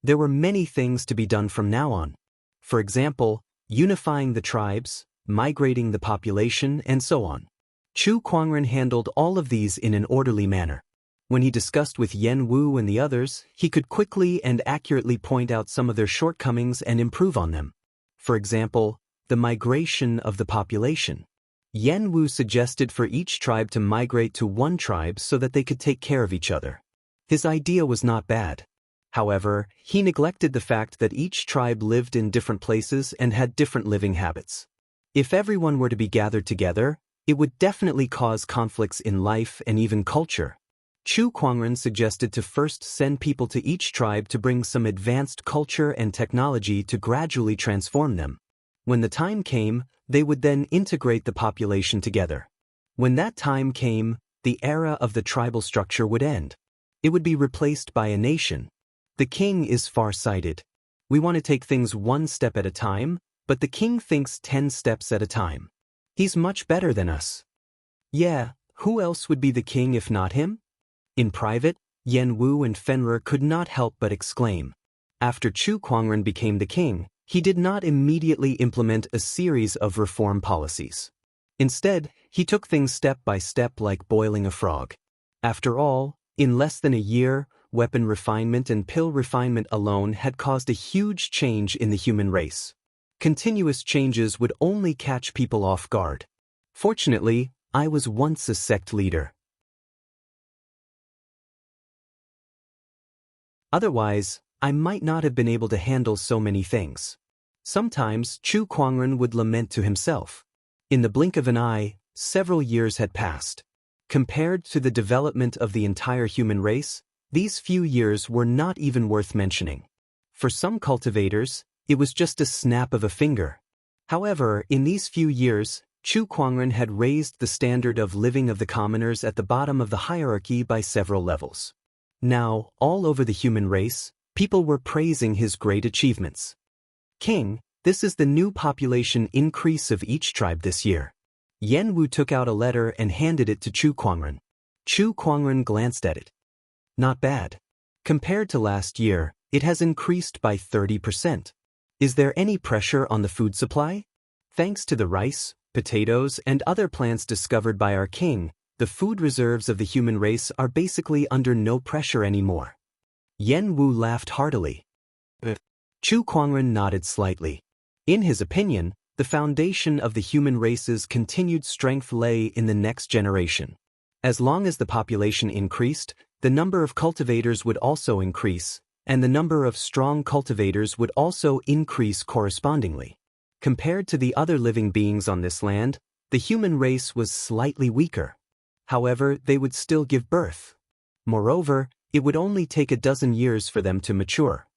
There were many things to be done from now on. For example, unifying the tribes, migrating the population, and so on. Chu Kuangren handled all of these in an orderly manner. When he discussed with Yen Wu and the others, he could quickly and accurately point out some of their shortcomings and improve on them. For example, the migration of the population. Yen Wu suggested for each tribe to migrate to one tribe so that they could take care of each other. His idea was not bad. However, he neglected the fact that each tribe lived in different places and had different living habits. If everyone were to be gathered together, it would definitely cause conflicts in life and even culture. Chu Kuangren suggested to first send people to each tribe to bring some advanced culture and technology to gradually transform them. When the time came, they would then integrate the population together. When that time came, the era of the tribal structure would end. It would be replaced by a nation. The king is far-sighted. We want to take things one step at a time, but the king thinks 10 steps at a time. He's much better than us. Yeah, who else would be the king if not him? In private, Yen Wu and Fenrir could not help but exclaim. After Chu Kuangren became the king, he did not immediately implement a series of reform policies. Instead, he took things step by step like boiling a frog. After all, in less than a year, weapon refinement and pill refinement alone had caused a huge change in the human race. Continuous changes would only catch people off guard. Fortunately, I was once a sect leader. Otherwise, I might not have been able to handle so many things. Sometimes Chu Kuangren would lament to himself. In the blink of an eye, several years had passed. Compared to the development of the entire human race, these few years were not even worth mentioning. For some cultivators, it was just a snap of a finger. However, in these few years, Chu Kuangren had raised the standard of living of the commoners at the bottom of the hierarchy by several levels. Now, all over the human race, people were praising his great achievements. King, this is the new population increase of each tribe this year. Yen Wu took out a letter and handed it to Chu Kuangren. Chu Kuangren glanced at it. Not bad. Compared to last year, it has increased by 30%. Is there any pressure on the food supply? Thanks to the rice, potatoes, and other plants discovered by our king, the food reserves of the human race are basically under no pressure anymore. Yen Wu laughed heartily. Chu Kuangren nodded slightly. In his opinion, the foundation of the human race's continued strength lay in the next generation. As long as the population increased, the number of cultivators would also increase, and the number of strong cultivators would also increase correspondingly. Compared to the other living beings on this land, the human race was slightly weaker. However, they would still give birth. Moreover, it would only take a dozen years for them to mature.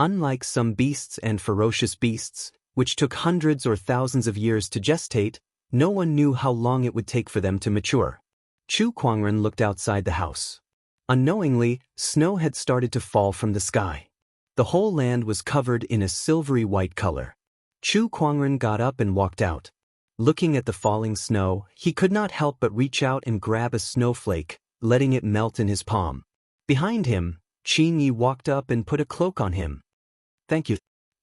Unlike some beasts and ferocious beasts, which took hundreds or thousands of years to gestate, no one knew how long it would take for them to mature. Chu Kuangren looked outside the house. Unknowingly, snow had started to fall from the sky. The whole land was covered in a silvery white color. Chu Kuangren got up and walked out. Looking at the falling snow, he could not help but reach out and grab a snowflake, letting it melt in his palm. Behind him, Qin Yi walked up and put a cloak on him. Thank you.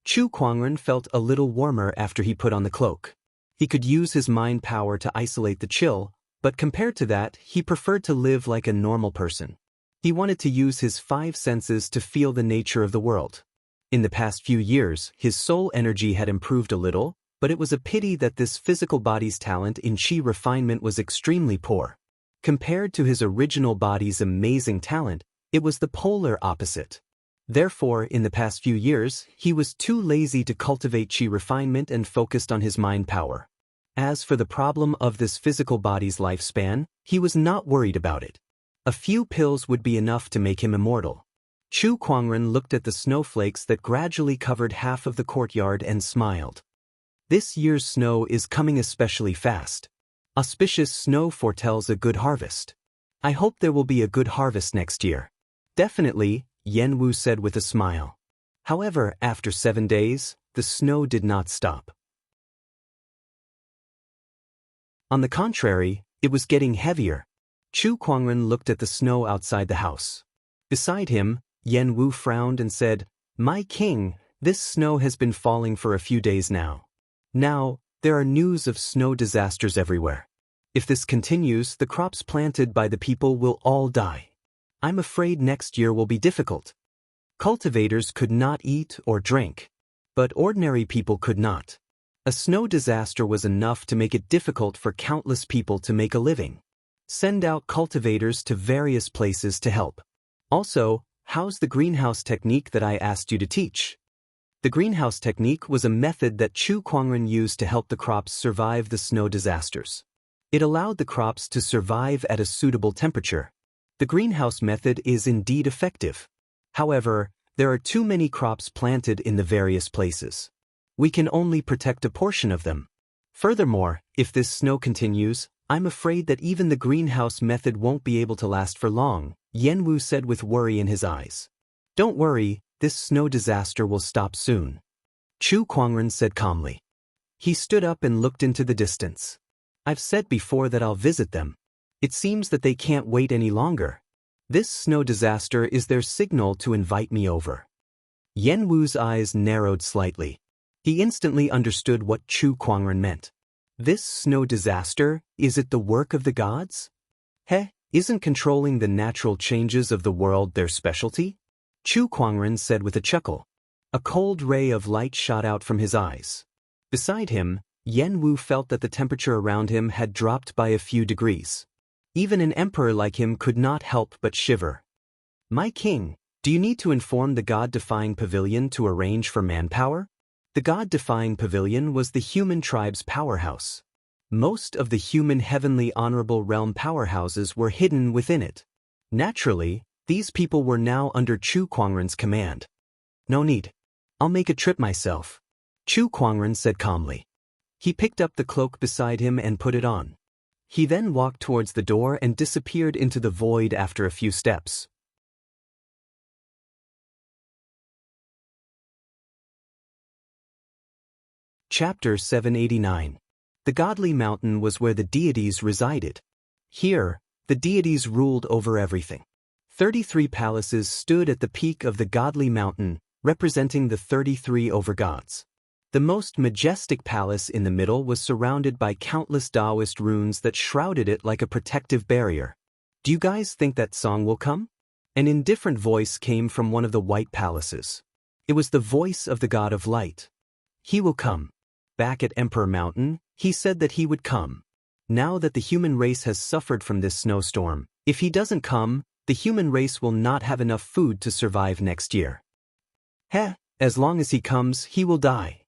Chu Kuangren felt a little warmer after he put on the cloak. He could use his mind power to isolate the chill, but compared to that, he preferred to live like a normal person. He wanted to use his 5 senses to feel the nature of the world. In the past few years, his soul energy had improved a little, but it was a pity that this physical body's talent in chi refinement was extremely poor. Compared to his original body's amazing talent, it was the polar opposite. Therefore, in the past few years, he was too lazy to cultivate chi refinement and focused on his mind power. As for the problem of this physical body's lifespan, he was not worried about it. A few pills would be enough to make him immortal. Chu Kuangren looked at the snowflakes that gradually covered half of the courtyard and smiled. This year's snow is coming especially fast. Auspicious snow foretells a good harvest. I hope there will be a good harvest next year. Definitely, Yen Wu said with a smile. However, after 7 days, the snow did not stop. On the contrary, it was getting heavier. Chu Kuangren looked at the snow outside the house. Beside him, Yen Wu frowned and said, "My king, this snow has been falling for a few days now. Now, there are news of snow disasters everywhere. If this continues, the crops planted by the people will all die. I'm afraid next year will be difficult." Cultivators could not eat or drink, but ordinary people could not. A snow disaster was enough to make it difficult for countless people to make a living. Send out cultivators to various places to help. Also, how's the greenhouse technique that I asked you to teach? The greenhouse technique was a method that Chu Kuangren used to help the crops survive the snow disasters. It allowed the crops to survive at a suitable temperature. The greenhouse method is indeed effective. However, there are too many crops planted in the various places. We can only protect a portion of them. Furthermore, if this snow continues, I'm afraid that even the greenhouse method won't be able to last for long, Yenwu said with worry in his eyes. Don't worry, this snow disaster will stop soon, Chu Kuangren said calmly. He stood up and looked into the distance. I've said before that I'll visit them. It seems that they can't wait any longer. This snow disaster is their signal to invite me over. Yenwu's eyes narrowed slightly. He instantly understood what Chu Kuangren meant. This snow disaster, is it the work of the gods? Isn't controlling the natural changes of the world their specialty? Chu Kuangren said with a chuckle. A cold ray of light shot out from his eyes. Beside him, Yenwu felt that the temperature around him had dropped by a few degrees. Even an emperor like him could not help but shiver. My king, do you need to inform the God-defying pavilion to arrange for manpower? The God-defying pavilion was the human tribe's powerhouse. Most of the human heavenly honorable realm powerhouses were hidden within it. Naturally, these people were now under Chu Kuangren's command. No need. I'll make a trip myself, Chu Kuangren said calmly. He picked up the cloak beside him and put it on. He then walked towards the door and disappeared into the void after a few steps. Chapter 789. The Godly Mountain was where the deities resided. Here, the deities ruled over everything. 33 palaces stood at the peak of the Godly Mountain, representing the 33 overgods. The most majestic palace in the middle was surrounded by countless Taoist runes that shrouded it like a protective barrier. Do you guys think that song will come? An indifferent voice came from one of the white palaces. It was the voice of the god of light. He will come. Back at Emperor Mountain, he said that he would come. Now that the human race has suffered from this snowstorm, if he doesn't come, the human race will not have enough food to survive next year. As long as he comes, he will die.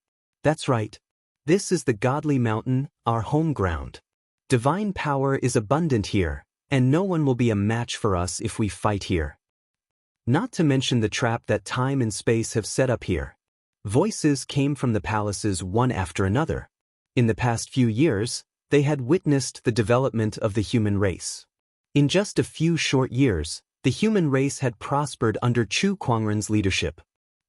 That's right. This is the Godly Mountain, our home ground. Divine power is abundant here, and no one will be a match for us if we fight here. Not to mention the trap that time and space have set up here. Voices came from the palaces one after another. In the past few years, they had witnessed the development of the human race. In just a few short years, the human race had prospered under Chu Kuangren's leadership.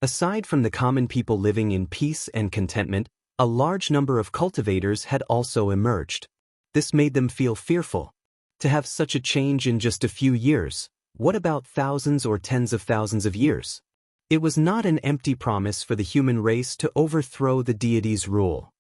Aside from the common people living in peace and contentment, a large number of cultivators had also emerged. This made them feel fearful. To have such a change in just a few years, what about thousands or tens of thousands of years? It was not an empty promise for the human race to overthrow the deity's rule.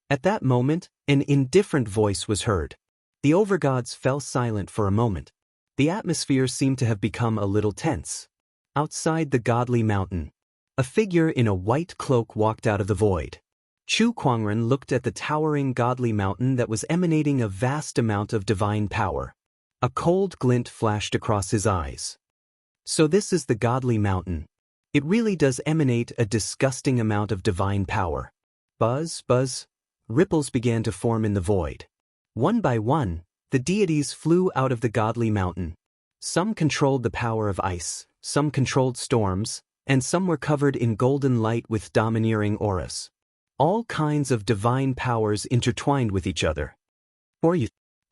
At that moment, an indifferent voice was heard. The overgods fell silent for a moment. The atmosphere seemed to have become a little tense. Outside the Godly Mountain, a figure in a white cloak walked out of the void. Chu Kuangren looked at the towering Godly Mountain that was emanating a vast amount of divine power. A cold glint flashed across his eyes. So this is the Godly Mountain. It really does emanate a disgusting amount of divine power. Buzz, buzz. Ripples began to form in the void. One by one, the deities flew out of the Godly Mountain. Some controlled the power of ice, some controlled storms, and some were covered in golden light with domineering auras. All kinds of divine powers intertwined with each other.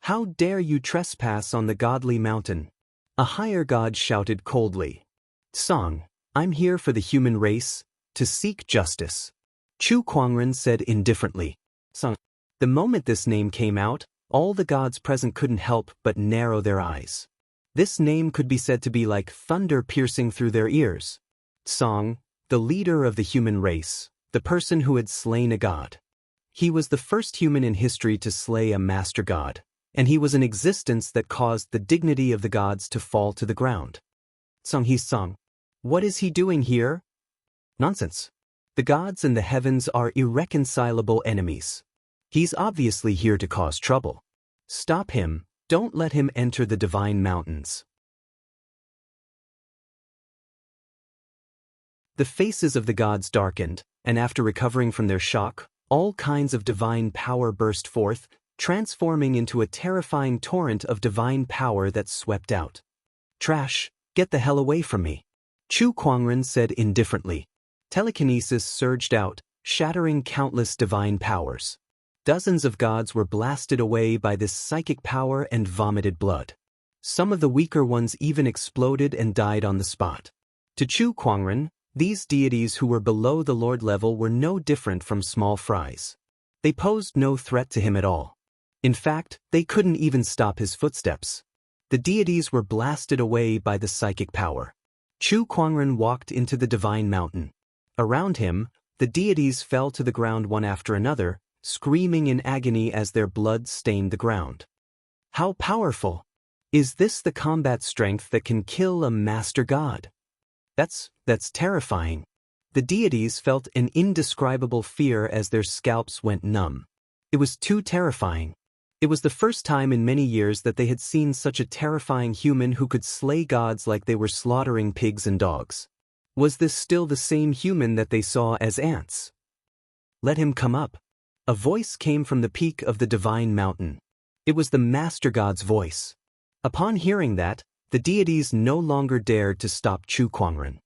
How dare you trespass on the Godly Mountain? A higher god shouted coldly. Song, I'm here for the human race, to seek justice. Chu Kuangren said indifferently. Song. The moment this name came out, all the gods present couldn't help but narrow their eyes. This name could be said to be like thunder piercing through their ears. Song, the leader of the human race, the person who had slain a god. He was the first human in history to slay a master god, and he was an existence that caused the dignity of the gods to fall to the ground. Song. What is he doing here? Nonsense. The gods and the heavens are irreconcilable enemies. He's obviously here to cause trouble. Stop him. Don't let him enter the divine mountains. The faces of the gods darkened, and after recovering from their shock, all kinds of divine power burst forth, transforming into a terrifying torrent of divine power that swept out. Trash, get the hell away from me, Chu Kuangren said indifferently. Telekinesis surged out, shattering countless divine powers. Dozens of gods were blasted away by this psychic power and vomited blood. Some of the weaker ones even exploded and died on the spot. To Chu Kuangren, these deities who were below the Lord level were no different from small fries. They posed no threat to him at all. In fact, they couldn't even stop his footsteps. The deities were blasted away by the psychic power. Chu Kuangren walked into the divine mountain. Around him, the deities fell to the ground one after another, screaming in agony as their blood stained the ground. How powerful! Is this the combat strength that can kill a master god? That's terrifying. The deities felt an indescribable fear as their scalps went numb. It was too terrifying. It was the first time in many years that they had seen such a terrifying human who could slay gods like they were slaughtering pigs and dogs. Was this still the same human that they saw as ants? Let him come up. A voice came from the peak of the divine mountain. It was the Master God's voice. Upon hearing that, the deities no longer dared to stop Chu Kuangren.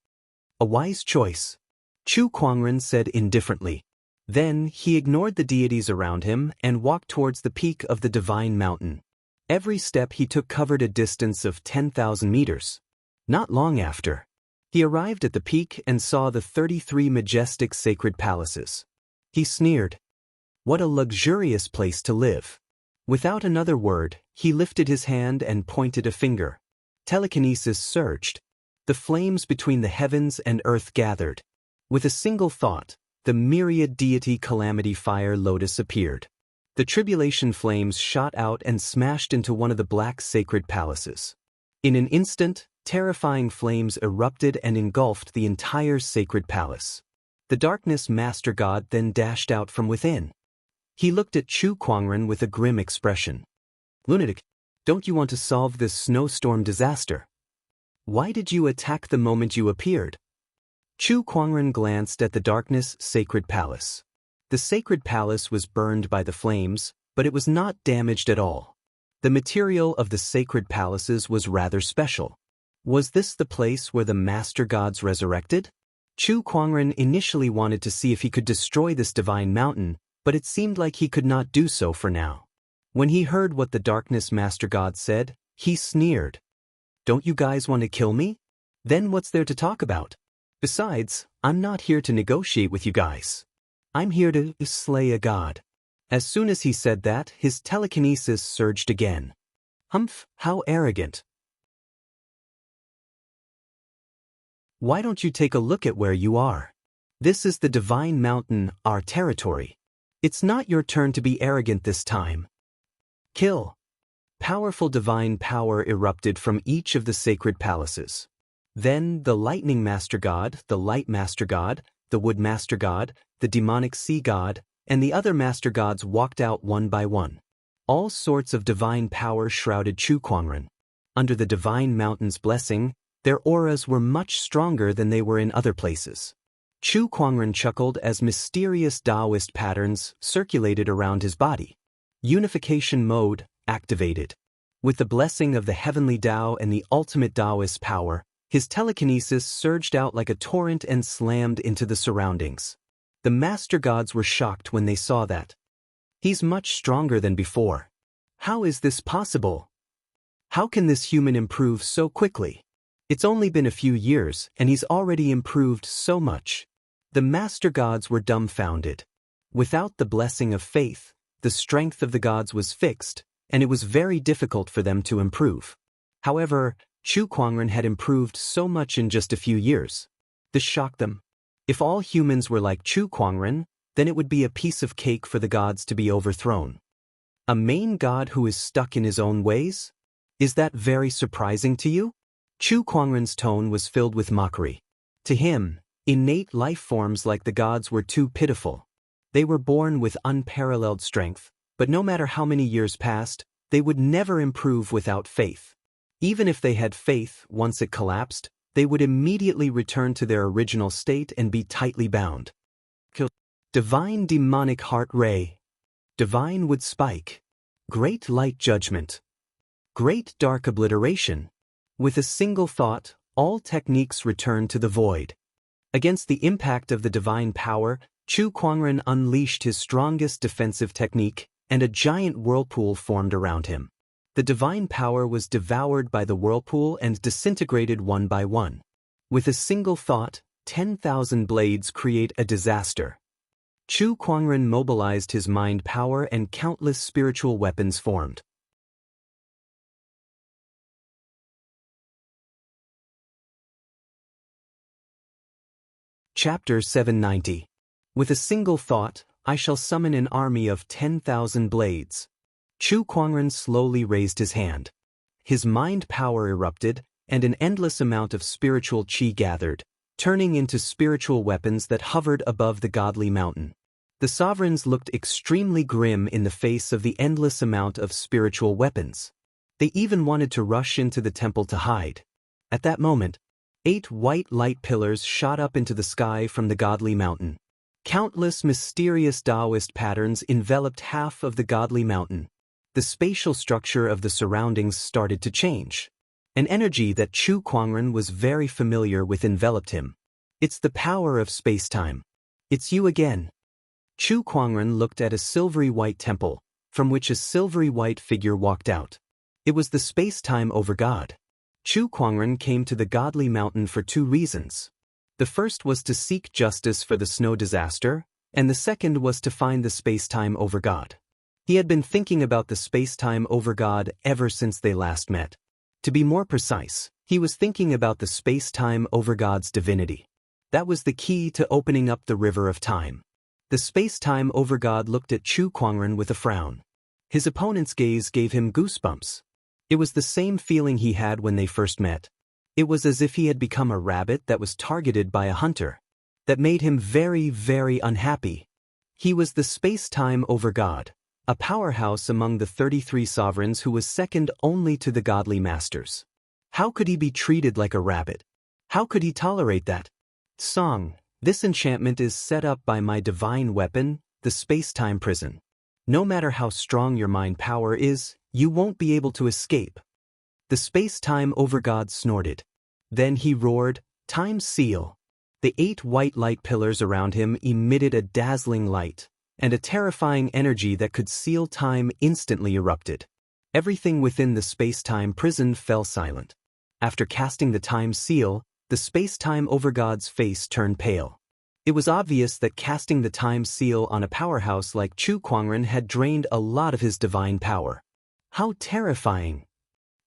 A wise choice, Chu Kuangren said indifferently. Then he ignored the deities around him and walked towards the peak of the divine mountain. Every step he took covered a distance of 10,000 meters. Not long after, he arrived at the peak and saw the 33 majestic sacred palaces. He sneered. What a luxurious place to live. Without another word, he lifted his hand and pointed a finger. Telekinesis surged. The flames between the heavens and earth gathered. With a single thought, the myriad deity calamity fire lotus appeared. The tribulation flames shot out and smashed into one of the black sacred palaces. In an instant, terrifying flames erupted and engulfed the entire sacred palace. The darkness master god then dashed out from within. He looked at Chu Kuangren with a grim expression. Lunatic, don't you want to solve this snowstorm disaster? Why did you attack the moment you appeared? Chu Kuangren glanced at the darkness sacred palace. The sacred palace was burned by the flames, but it was not damaged at all. The material of the sacred palaces was rather special. Was this the place where the master gods resurrected? Chu Kuangren initially wanted to see if he could destroy this divine mountain, but it seemed like he could not do so for now. When he heard what the darkness master god said, he sneered. Don't you guys want to kill me? Then what's there to talk about? Besides, I'm not here to negotiate with you guys. I'm here to slay a god. As soon as he said that, his telekinesis surged again. Humph, how arrogant. Why don't you take a look at where you are? This is the divine mountain, our territory. It's not your turn to be arrogant this time. Kill. Powerful divine power erupted from each of the sacred palaces. Then the lightning master god, the light master god, the wood master god, the demonic sea god, and the other master gods walked out one by one. All sorts of divine power shrouded Chu Kuangren. Under the divine mountain's blessing, their auras were much stronger than they were in other places. Chu Kuangren chuckled as mysterious Taoist patterns circulated around his body. Unification mode activated. With the blessing of the heavenly Tao and the ultimate Taoist power, his telekinesis surged out like a torrent and slammed into the surroundings. The master gods were shocked when they saw that. He's much stronger than before. How is this possible? How can this human improve so quickly? It's only been a few years, and he's already improved so much. The master gods were dumbfounded. Without the blessing of faith, the strength of the gods was fixed, and it was very difficult for them to improve. However, Chu Kuangren had improved so much in just a few years. This shocked them. If all humans were like Chu Kuangren, then it would be a piece of cake for the gods to be overthrown. A main god who is stuck in his own ways? Is that very surprising to you? Chu Kuangren's tone was filled with mockery. To him, innate life forms like the gods were too pitiful. They were born with unparalleled strength, but no matter how many years passed, they would never improve without faith. Even if they had faith, once it collapsed, they would immediately return to their original state and be tightly bound. Divine demonic heart ray. Divine wood spike. Great light judgment. Great dark obliteration. With a single thought, all techniques return to the void. Against the impact of the divine power, Chu Kuangren unleashed his strongest defensive technique, and a giant whirlpool formed around him. The divine power was devoured by the whirlpool and disintegrated one by one. With a single thought, 10,000 blades create a disaster. Chu Kuangren mobilized his mind power and countless spiritual weapons formed. Chapter 790. With a single thought, I shall summon an army of 10,000 blades. Chu Kuangren slowly raised his hand. His mind power erupted, and an endless amount of spiritual qi gathered, turning into spiritual weapons that hovered above the godly mountain. The sovereigns looked extremely grim in the face of the endless amount of spiritual weapons. They even wanted to rush into the temple to hide. At that moment, 8 white light pillars shot up into the sky from the godly mountain. Countless mysterious Taoist patterns enveloped half of the godly mountain. The spatial structure of the surroundings started to change. An energy that Chu Kuangren was very familiar with enveloped him. It's the power of space-time. It's you again. Chu Kuangren looked at a silvery white temple, from which a silvery white figure walked out. It was the space-time overgod. Chu Kuangren came to the godly mountain for 2 reasons. The first was to seek justice for the snow disaster, and the second was to find the space-time overgod. He had been thinking about the space-time overgod ever since they last met. To be more precise, he was thinking about the space-time overgod's divinity. That was the key to opening up the river of time. The space-time overgod looked at Chu Kuangren with a frown. His opponent's gaze gave him goosebumps. It was the same feeling he had when they first met. It was as if he had become a rabbit that was targeted by a hunter. That made him very, very unhappy. He was the space-time overgod, a powerhouse among the 33 sovereigns who was second only to the godly masters. How could he be treated like a rabbit? How could he tolerate that? Song, this enchantment is set up by my divine weapon, the space-time prison. No matter how strong your mind power is, you won't be able to escape. The space-time overgod snorted. Then he roared, Time seal. The 8 white light pillars around him emitted a dazzling light, and a terrifying energy that could seal time instantly erupted. Everything within the space-time prison fell silent. After casting the time seal, the space-time overgod's face turned pale. It was obvious that casting the time seal on a powerhouse like Chu Kuangren had drained a lot of his divine power. How terrifying!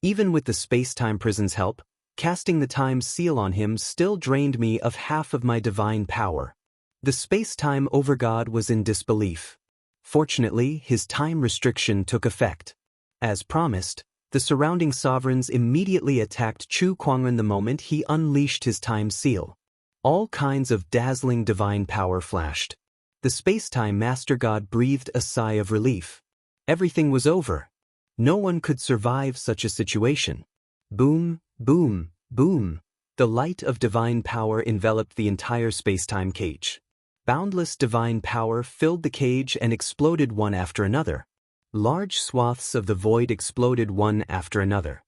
Even with the space-time prison's help, casting the time seal on him still drained me of half of my divine power. The space-time overgod was in disbelief. Fortunately, his time restriction took effect. As promised, the surrounding sovereigns immediately attacked Chu Kuangren the moment he unleashed his time seal. All kinds of dazzling divine power flashed. The space-time master god breathed a sigh of relief. Everything was over. No one could survive such a situation. Boom, boom, boom. The light of divine power enveloped the entire space-time cage. Boundless divine power filled the cage and exploded one after another. Large swaths of the void exploded one after another.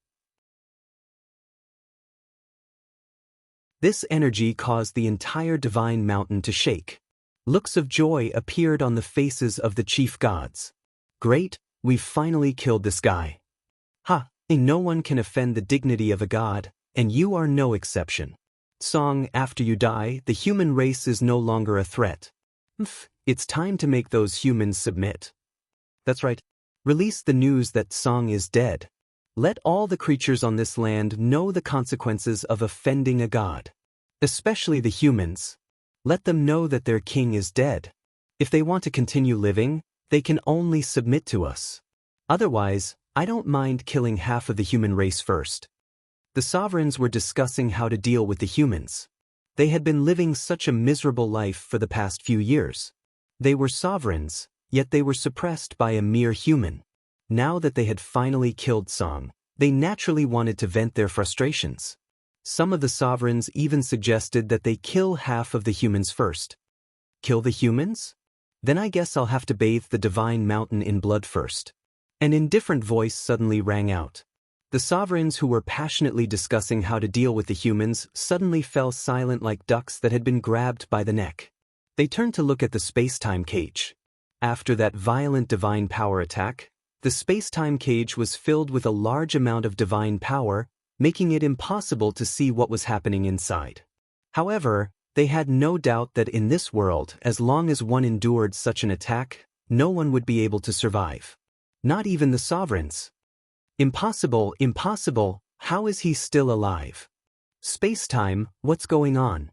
This energy caused the entire divine mountain to shake. Looks of joy appeared on the faces of the chief gods. Great, we've finally killed this guy. Ha, no one can offend the dignity of a god, and you are no exception. Song, after you die, the human race is no longer a threat. It's time to make those humans submit. That's right. Release the news that Song is dead. Let all the creatures on this land know the consequences of offending a god. Especially the humans. Let them know that their king is dead. If they want to continue living, they can only submit to us. Otherwise, I don't mind killing half of the human race first. The sovereigns were discussing how to deal with the humans. They had been living such a miserable life for the past few years. They were sovereigns, yet they were suppressed by a mere human. Now that they had finally killed Song, they naturally wanted to vent their frustrations. Some of the sovereigns even suggested that they kill half of the humans first. Kill the humans? Then I guess I'll have to bathe the divine mountain in blood first. An indifferent voice suddenly rang out. The sovereigns who were passionately discussing how to deal with the humans suddenly fell silent like ducks that had been grabbed by the neck. They turned to look at the space-time cage. After that violent divine power attack, the space-time cage was filled with a large amount of divine power, making it impossible to see what was happening inside. However, they had no doubt that in this world, as long as one endured such an attack, no one would be able to survive. Not even the sovereigns. Impossible, impossible, how is he still alive? Space-time, what's going on?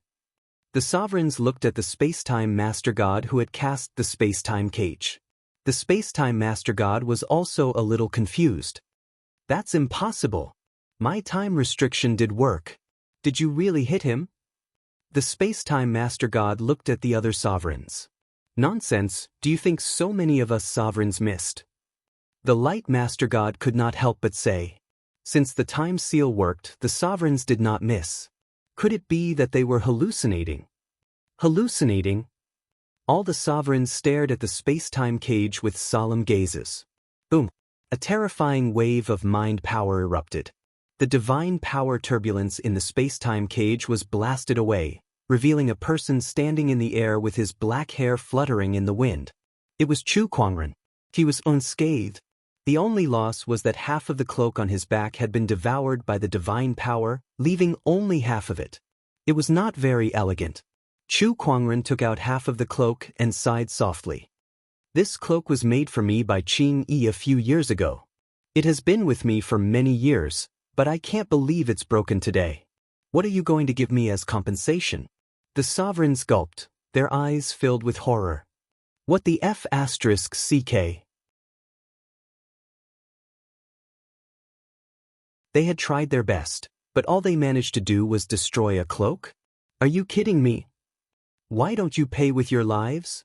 The sovereigns looked at the space-time master god who had cast the space-time cage. The space-time master god was also a little confused. That's impossible. My time restriction did work. Did you really hit him? The space-time master god looked at the other sovereigns. Nonsense, do you think so many of us sovereigns missed? The light master god could not help but say. Since the time seal worked, the sovereigns did not miss. Could it be that they were hallucinating? Hallucinating? All the sovereigns stared at the space-time cage with solemn gazes. Boom! A terrifying wave of mind power erupted. The divine power turbulence in the space-time cage was blasted away, revealing a person standing in the air with his black hair fluttering in the wind. It was Chu Kuangren. He was unscathed. The only loss was that half of the cloak on his back had been devoured by the divine power, leaving only half of it. It was not very elegant. Chu Kuangren took out half of the cloak and sighed softly. This cloak was made for me by Qing Yi a few years ago. It has been with me for many years, but I can't believe it's broken today. What are you going to give me as compensation? The sovereigns gulped, their eyes filled with horror. What the F***ck? They had tried their best, but all they managed to do was destroy a cloak? Are you kidding me? Why don't you pay with your lives?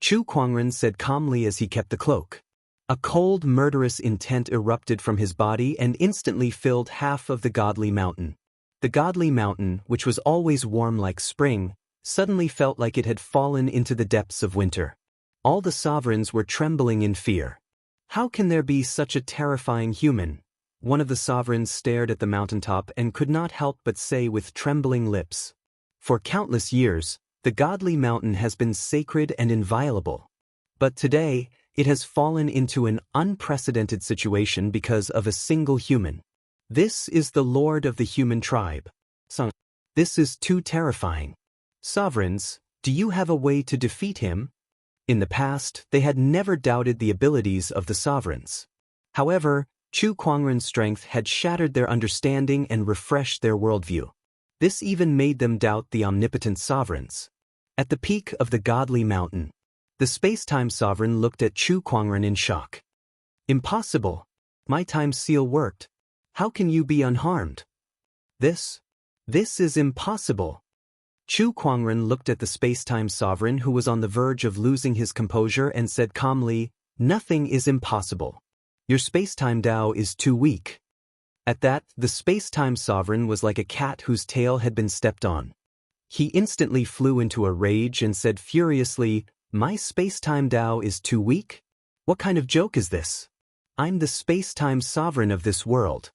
Chu Kuangren said calmly as he kept the cloak. A cold, murderous intent erupted from his body and instantly filled half of the godly mountain. The godly mountain, which was always warm like spring, suddenly felt like it had fallen into the depths of winter. All the sovereigns were trembling in fear. How can there be such a terrifying human? One of the sovereigns stared at the mountaintop and could not help but say with trembling lips. For countless years, the godly mountain has been sacred and inviolable. But today, it has fallen into an unprecedented situation because of a single human. This is the lord of the human tribe. This is too terrifying. Sovereigns, do you have a way to defeat him? In the past, they had never doubted the abilities of the sovereigns. However, Chu Kuangren's strength had shattered their understanding and refreshed their worldview. This even made them doubt the omnipotent sovereigns. At the peak of the godly mountain, the space-time sovereign looked at Chu Kuangren in shock. Impossible. My time seal worked. How can you be unharmed? This is impossible. Chu Kuangren looked at the space-time sovereign who was on the verge of losing his composure and said calmly, "Nothing is impossible. Your space-time Tao is too weak." At that, the space-time sovereign was like a cat whose tail had been stepped on. He instantly flew into a rage and said furiously, "My space-time Tao is too weak? What kind of joke is this? I'm the space-time sovereign of this world.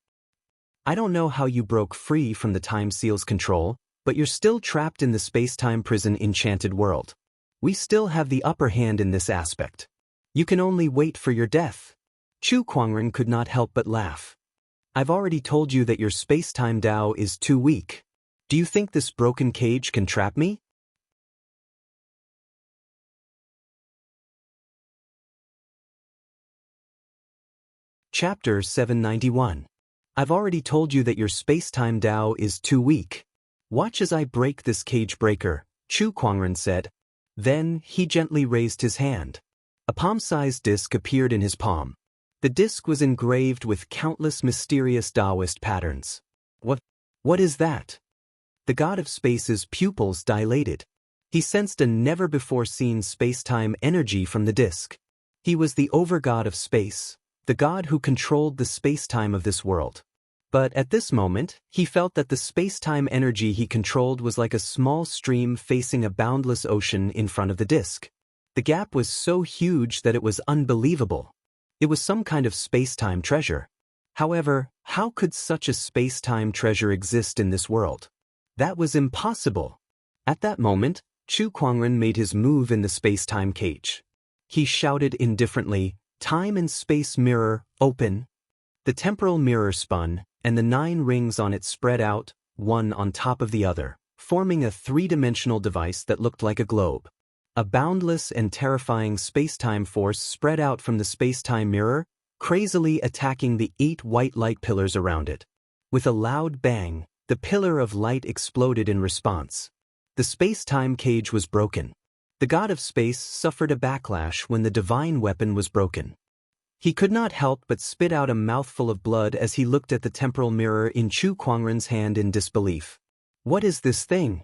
I don't know how you broke free from the time seal's control, but you're still trapped in the space-time prison enchanted world. We still have the upper hand in this aspect. You can only wait for your death." Chu Kuangren could not help but laugh. "I've already told you that your space-time Tao is too weak. Do you think this broken cage can trap me?" Chapter 791. I've already told you that your space-time Tao is too weak. Watch as I break this cage breaker, Chu Kuangren said. Then, he gently raised his hand. A palm-sized disc appeared in his palm. The disc was engraved with countless mysterious Taoist patterns. What is that? The god of space's pupils dilated. He sensed a never-before-seen space-time energy from the disc. He was the over-god of space, the god who controlled the space-time of this world. But at this moment, he felt that the space-time energy he controlled was like a small stream facing a boundless ocean in front of the disc. The gap was so huge that it was unbelievable. It was some kind of space-time treasure. However, how could such a space-time treasure exist in this world? That was impossible. At that moment, Chu Kuangren made his move in the space-time cage. He shouted indifferently, "Time and space mirror, open." The temporal mirror spun, and the 9 rings on it spread out, one on top of the other, forming a 3-dimensional device that looked like a globe. A boundless and terrifying space-time force spread out from the space-time mirror, crazily attacking the 8 white light pillars around it. With a loud bang, the pillar of light exploded in response. The space-time cage was broken. The god of space suffered a backlash when the divine weapon was broken. He could not help but spit out a mouthful of blood as he looked at the temporal mirror in Chu Kuangren's hand in disbelief. "What is this thing?"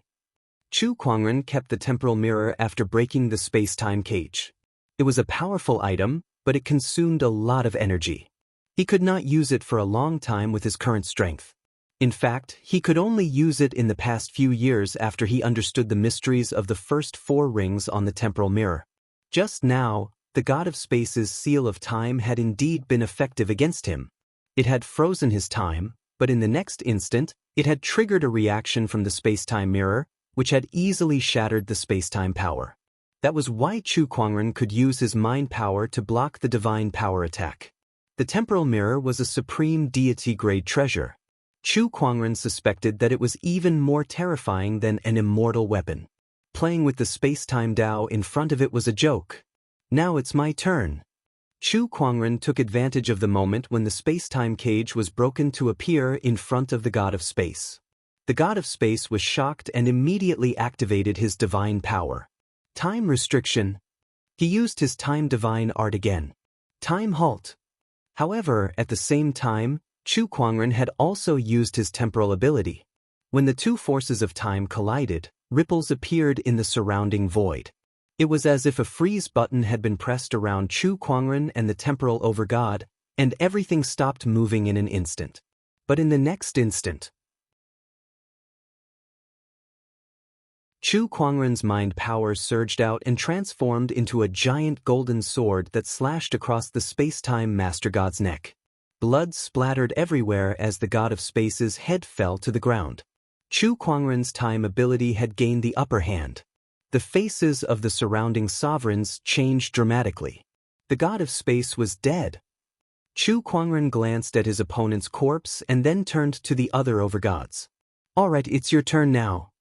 Chu Kuangren kept the temporal mirror after breaking the space-time cage. It was a powerful item, but it consumed a lot of energy. He could not use it for a long time with his current strength. In fact, he could only use it in the past few years after he understood the mysteries of the first 4 rings on the temporal mirror. Just now, the god of space's seal of time had indeed been effective against him. It had frozen his time, but in the next instant, it had triggered a reaction from the space-time mirror, which had easily shattered the space-time power. That was why Chu Kuangren could use his mind power to block the divine power attack. The temporal mirror was a supreme deity-grade treasure. Chu Kuangren suspected that it was even more terrifying than an immortal weapon. Playing with the space-time Tao in front of it was a joke. "Now it's my turn." Chu Kuangren took advantage of the moment when the space-time cage was broken to appear in front of the god of space. The god of space was shocked and immediately activated his divine power. Time restriction. He used his time divine art again. Time halt. However, at the same time, Chu Kuangren had also used his temporal ability. When the 2 forces of time collided, ripples appeared in the surrounding void. It was as if a freeze button had been pressed around Chu Kuangren and the temporal overgod, and everything stopped moving in an instant. But in the next instant, Chu Kuangren's mind power surged out and transformed into a giant golden sword that slashed across the space-time master god's neck. Blood splattered everywhere as the god of space's head fell to the ground. Chu Kuangren's time ability had gained the upper hand. The faces of the surrounding sovereigns changed dramatically. The god of space was dead. Chu Kuangren glanced at his opponent's corpse and then turned to the other overgods. "All right, it's your turn now."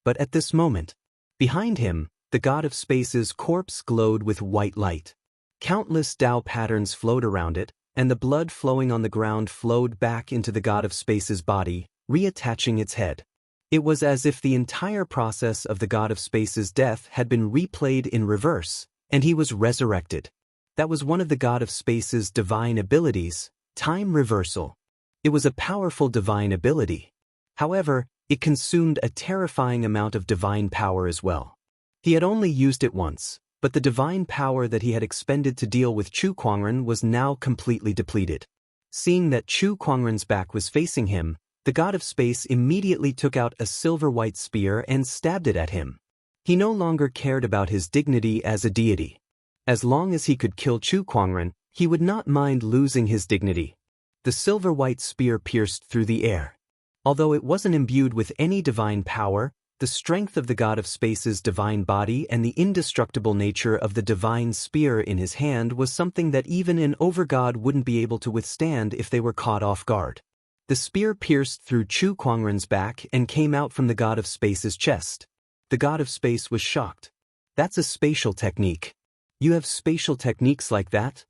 But at this moment, behind him, the god of space's corpse glowed with white light. Countless Tao patterns flowed around it, and the blood flowing on the ground flowed back into the god of space's body, reattaching its head. It was as if the entire process of the god of space's death had been replayed in reverse, and he was resurrected. That was one of the god of space's divine abilities, time reversal. It was a powerful divine ability. However, it consumed a terrifying amount of divine power as well. He had only used it once, but the divine power that he had expended to deal with Chu Kuangren was now completely depleted. Seeing that Chu Kuangren's back was facing him, the god of space immediately took out a silver-white spear and stabbed it at him. He no longer cared about his dignity as a deity. As long as he could kill Chu Kuangren, he would not mind losing his dignity. The silver-white spear pierced through the air. Although it wasn't imbued with any divine power, the strength of the god of space's divine body and the indestructible nature of the divine spear in his hand was something that even an overgod wouldn't be able to withstand if they were caught off guard. The spear pierced through Chu Kuangren's back and came out from the god of space's chest. The god of space was shocked. "That's a spatial technique. You have spatial techniques like that?"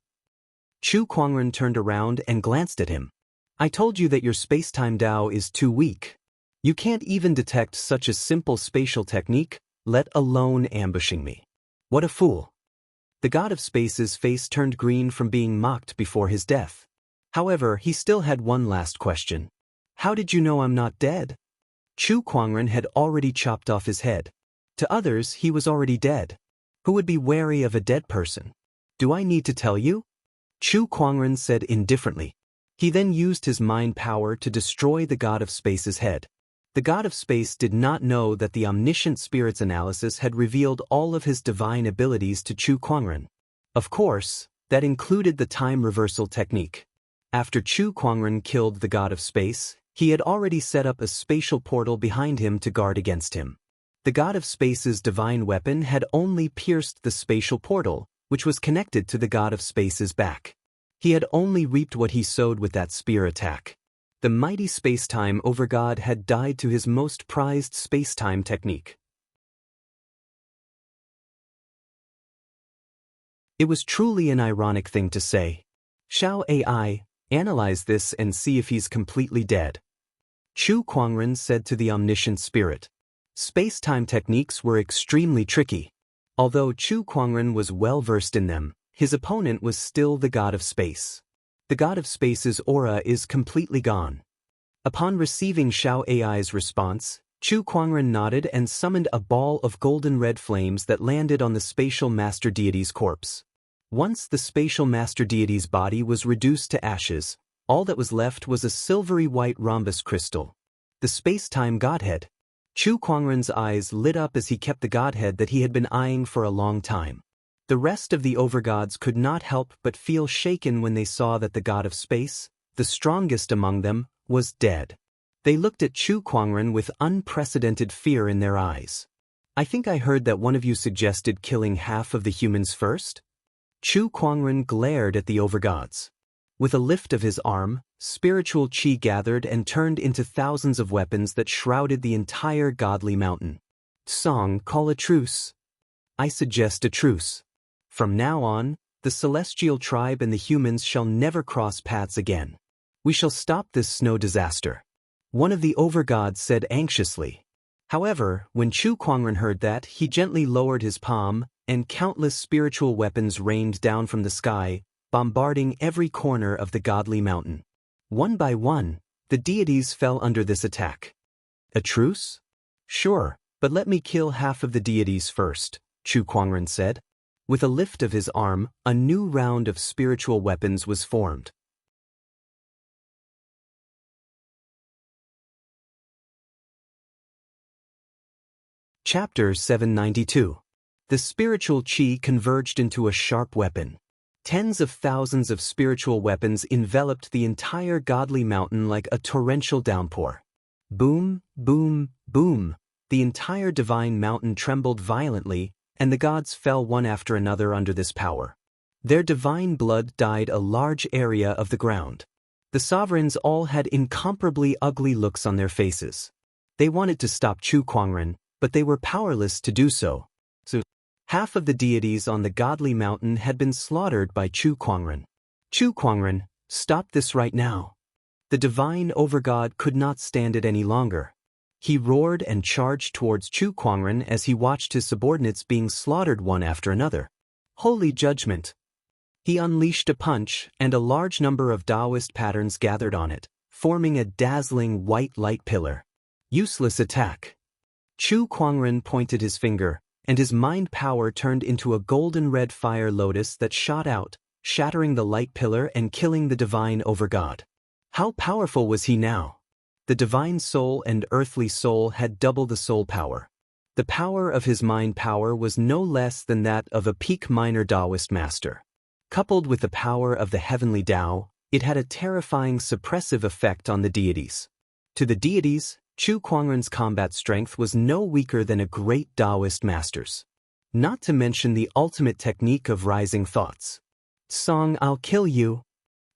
Chu Kuangren turned around and glanced at him. "I told you that your space-time Tao is too weak. You can't even detect such a simple spatial technique, let alone ambushing me. What a fool." The god of space's face turned green from being mocked before his death. However, he still had one last question. "How did you know I'm not dead?" Chu Kuangren had already chopped off his head. To others, he was already dead. Who would be wary of a dead person? "Do I need to tell you?" Chu Kuangren said indifferently. He then used his mind power to destroy the god of space's head. The god of space did not know that the omniscient spirit's analysis had revealed all of his divine abilities to Chu Kuangren. Of course, that included the time reversal technique. After Chu Kuangren killed the god of space, he had already set up a spatial portal behind him to guard against him. The god of space's divine weapon had only pierced the spatial portal, which was connected to the god of space's back. He had only reaped what he sowed with that spear attack. The mighty space-time overgod had died to his most prized space-time technique. It was truly an ironic thing to say. Shall AI analyze this and see if he's completely dead? Chu Kuangren said to the omniscient spirit. Space-time techniques were extremely tricky. Although Chu Kuangren was well-versed in them, his opponent was still the god of space. The god of space's aura is completely gone. Upon receiving Shao AI's response, Chu Kuangren nodded and summoned a ball of golden red flames that landed on the spatial master deity's corpse. Once the spatial master deity's body was reduced to ashes, all that was left was a silvery white rhombus crystal. The space-time godhead. Chu Kuangren's eyes lit up as he kept the godhead that he had been eyeing for a long time. The rest of the overgods could not help but feel shaken when they saw that the god of space, the strongest among them, was dead. They looked at Chu Kuangren with unprecedented fear in their eyes. I think I heard that one of you suggested killing half of the humans first? Chu Kuangren glared at the overgods. With a lift of his arm, spiritual chi gathered and turned into thousands of weapons that shrouded the entire godly mountain. Song, call a truce. I suggest a truce. From now on, the celestial tribe and the humans shall never cross paths again. We shall stop this snow disaster. One of the overgods said anxiously. However, when Chu Kuangren heard that, he gently lowered his palm, and countless spiritual weapons rained down from the sky, bombarding every corner of the godly mountain. One by one, the deities fell under this attack. A truce? Sure, but let me kill half of the deities first, Chu Kuangren said. With a lift of his arm, a new round of spiritual weapons was formed. Chapter 792. The spiritual chi converged into a sharp weapon. Tens of thousands of spiritual weapons enveloped the entire godly mountain like a torrential downpour. Boom, boom, boom. The entire divine mountain trembled violently, and the gods fell one after another under this power. Their divine blood dyed a large area of the ground. The sovereigns all had incomparably ugly looks on their faces. They wanted to stop Chu Kuangren, but they were powerless to do so. Half of the deities on the godly mountain had been slaughtered by Chu Kuangren. Chu Kuangren, stop this right now. The divine overgod could not stand it any longer. He roared and charged towards Chu Kuangren as he watched his subordinates being slaughtered one after another. Holy judgment! He unleashed a punch, and a large number of Taoist patterns gathered on it, forming a dazzling white light pillar. Useless attack. Chu Kuangren pointed his finger, and his mind power turned into a golden red fire lotus that shot out, shattering the light pillar and killing the divine overgod. How powerful was he now? The divine soul and earthly soul had double the soul power. The power of his mind power was no less than that of a peak minor Taoist master. Coupled with the power of the heavenly Tao, it had a terrifying suppressive effect on the deities. To the deities, Chu Kuangren's combat strength was no weaker than a great Taoist master's. Not to mention the ultimate technique of rising thoughts. Song, I'll kill you.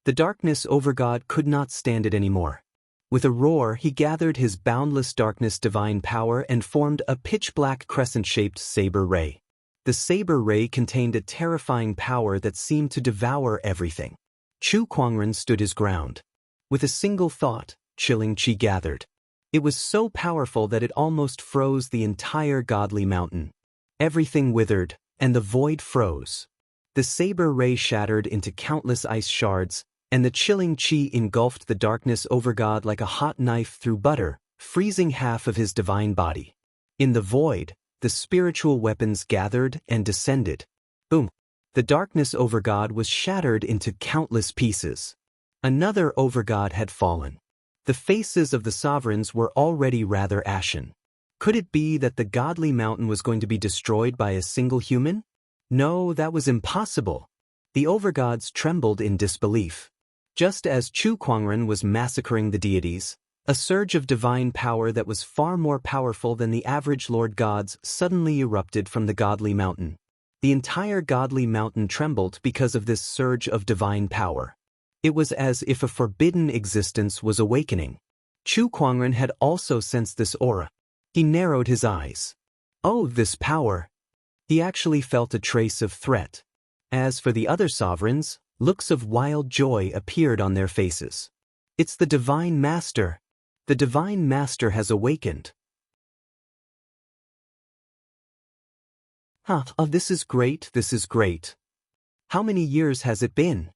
The darkness overgod could not stand it anymore. With a roar, he gathered his boundless darkness divine power and formed a pitch-black crescent-shaped saber ray. The saber ray contained a terrifying power that seemed to devour everything. Chu Kuangren stood his ground. With a single thought, chilling chi gathered. It was so powerful that it almost froze the entire godly mountain. Everything withered, and the void froze. The saber ray shattered into countless ice shards, and the chilling chi engulfed the darkness overgod like a hot knife through butter, freezing half of his divine body. In the void, the spiritual weapons gathered and descended. Boom! The darkness overgod was shattered into countless pieces. Another overgod had fallen. The faces of the sovereigns were already rather ashen. Could it be that the godly mountain was going to be destroyed by a single human? No, that was impossible. The overgods trembled in disbelief. Just as Chu Kuangren was massacring the deities, A surge of divine power that was far more powerful than the average Lord Gods suddenly erupted from the godly mountain. The entire godly mountain trembled because of this surge of divine power. It was as if a forbidden existence was awakening. Chu Kuangren had also sensed this aura. He narrowed his eyes. Oh, this power! He actually felt a trace of threat. As for the other sovereigns, looks of wild joy appeared on their faces. It's the Divine Master. The Divine Master has awakened. This is great, this is great. How many years has it been?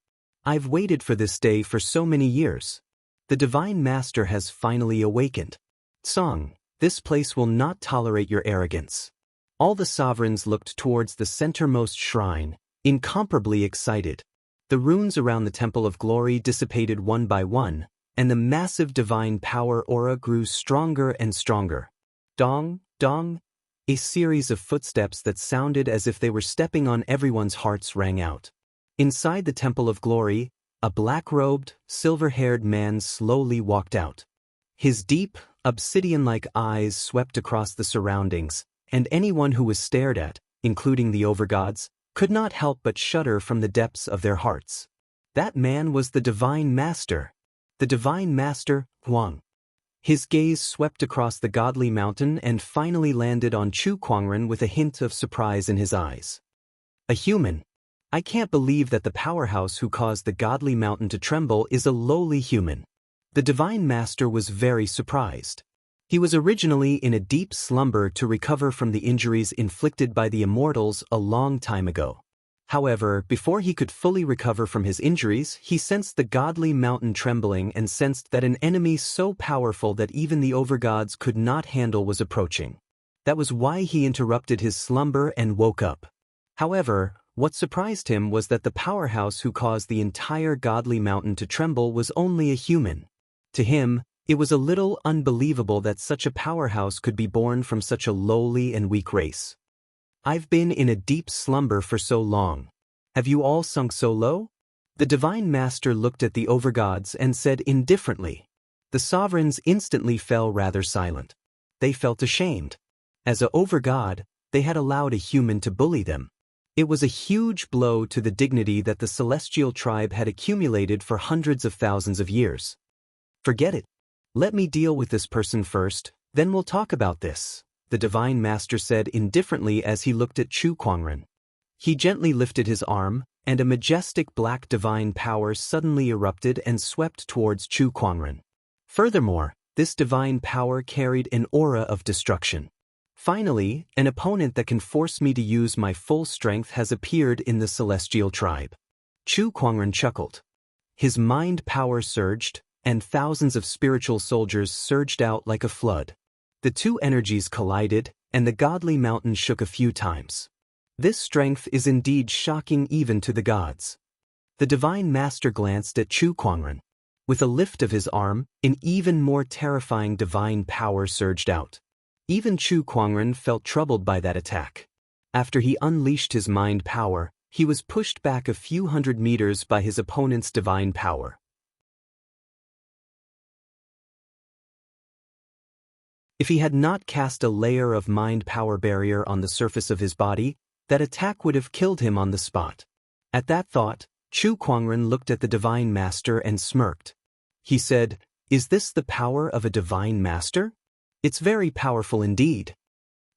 I've waited for this day for so many years. The Divine Master has finally awakened. Song, this place will not tolerate your arrogance. All the sovereigns looked towards the centermost shrine, incomparably excited. The runes around the Temple of Glory dissipated one by one, and the massive divine power aura grew stronger and stronger. Dong, dong, a series of footsteps that sounded as if they were stepping on everyone's hearts rang out. Inside the Temple of Glory, a black-robed, silver-haired man slowly walked out. His deep, obsidian-like eyes swept across the surroundings, and anyone who was stared at, including the overgods, could not help but shudder from the depths of their hearts. That man was the Divine Master. The Divine Master, Huang. His gaze swept across the godly mountain and finally landed on Chu Kuangren with a hint of surprise in his eyes. A human. I can't believe that the powerhouse who caused the godly mountain to tremble is a lowly human. The Divine Master was very surprised. He was originally in a deep slumber to recover from the injuries inflicted by the immortals a long time ago. However, before he could fully recover from his injuries, he sensed the godly mountain trembling and sensed that an enemy so powerful that even the overgods could not handle was approaching. That was why he interrupted his slumber and woke up. However, what surprised him was that the powerhouse who caused the entire godly mountain to tremble was only a human. To him, it was a little unbelievable that such a powerhouse could be born from such a lowly and weak race. I've been in a deep slumber for so long. Have you all sunk so low? The Divine Master looked at the overgods and said indifferently. The sovereigns instantly fell rather silent. They felt ashamed. As a overgod, they had allowed a human to bully them. It was a huge blow to the dignity that the celestial tribe had accumulated for hundreds of thousands of years. Forget it. Let me deal with this person first, then we'll talk about this, the Divine Master said indifferently as he looked at Chu Kuangren. He gently lifted his arm, and a majestic black divine power suddenly erupted and swept towards Chu Kuangren. Furthermore, this divine power carried an aura of destruction. Finally, an opponent that can force me to use my full strength has appeared in the celestial tribe. Chu Kuangren chuckled. His mind power surged, and thousands of spiritual soldiers surged out like a flood. The two energies collided, and the godly mountain shook a few times. This strength is indeed shocking even to the gods. The Divine Master glanced at Chu Kuangren. With a lift of his arm, an even more terrifying divine power surged out. Even Chu Kuangren felt troubled by that attack. After he unleashed his mind power, he was pushed back a few hundred meters by his opponent's divine power. If he had not cast a layer of mind power barrier on the surface of his body, that attack would have killed him on the spot. At that thought, Chu Kuangren looked at the Divine Master and smirked. He said, "Is this the power of a Divine Master? It's very powerful indeed."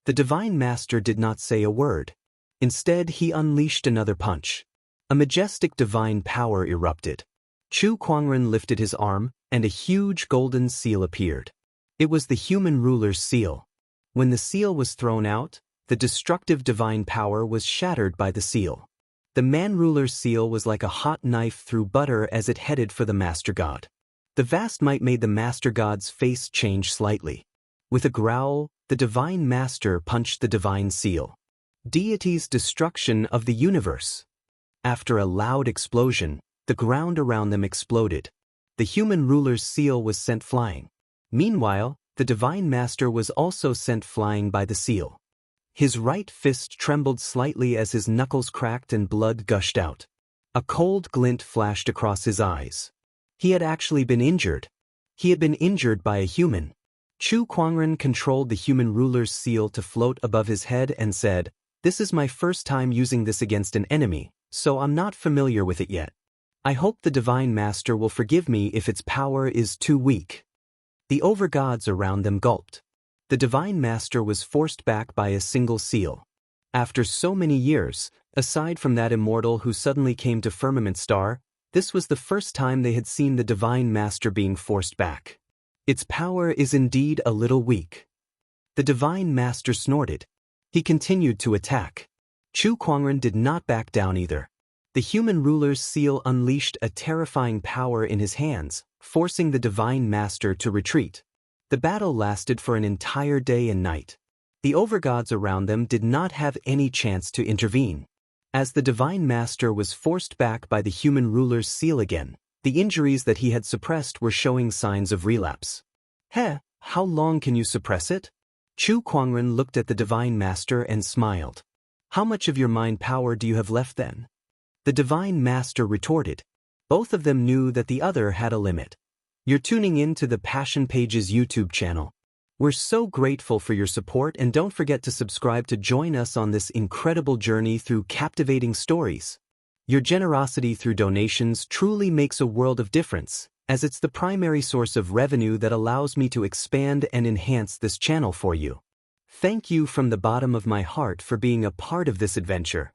The Divine Master did not say a word. Instead, he unleashed another punch. A majestic divine power erupted. Chu Kuangren lifted his arm, and a huge golden seal appeared. It was the human ruler's seal. When the seal was thrown out, the destructive divine power was shattered by the seal. The man-ruler's seal was like a hot knife through butter as it headed for the Master God. The vast might made the Master God's face change slightly. With a growl, the Divine Master punched the divine seal. Deity's destruction of the universe. After a loud explosion, the ground around them exploded. The human ruler's seal was sent flying. Meanwhile, the Divine Master was also sent flying by the seal. His right fist trembled slightly as his knuckles cracked and blood gushed out. A cold glint flashed across his eyes. He had actually been injured. He had been injured by a human. Chu Kuangren controlled the human ruler's seal to float above his head and said, "This is my first time using this against an enemy, so I'm not familiar with it yet. I hope the Divine Master will forgive me if its power is too weak." The overgods around them gulped. The Divine Master was forced back by a single seal. After so many years, aside from that immortal who suddenly came to Firmament Star, this was the first time they had seen the Divine Master being forced back. Its power is indeed a little weak. The Divine Master snorted. He continued to attack. Chu Kuangren did not back down either. The human ruler's seal unleashed a terrifying power in his hands, forcing the Divine Master to retreat. The battle lasted for an entire day and night. The overgods around them did not have any chance to intervene. As the Divine Master was forced back by the human ruler's seal again, the injuries that he had suppressed were showing signs of relapse. How long can you suppress it? Chu Kuangren looked at the Divine Master and smiled. How much of your mind power do you have left then? The Divine Master retorted. Both of them knew that the other had a limit. You're tuning in to the Passion Pages YouTube channel. We're so grateful for your support, and don't forget to subscribe to join us on this incredible journey through captivating stories. Your generosity through donations truly makes a world of difference, as it's the primary source of revenue that allows me to expand and enhance this channel for you. Thank you from the bottom of my heart for being a part of this adventure.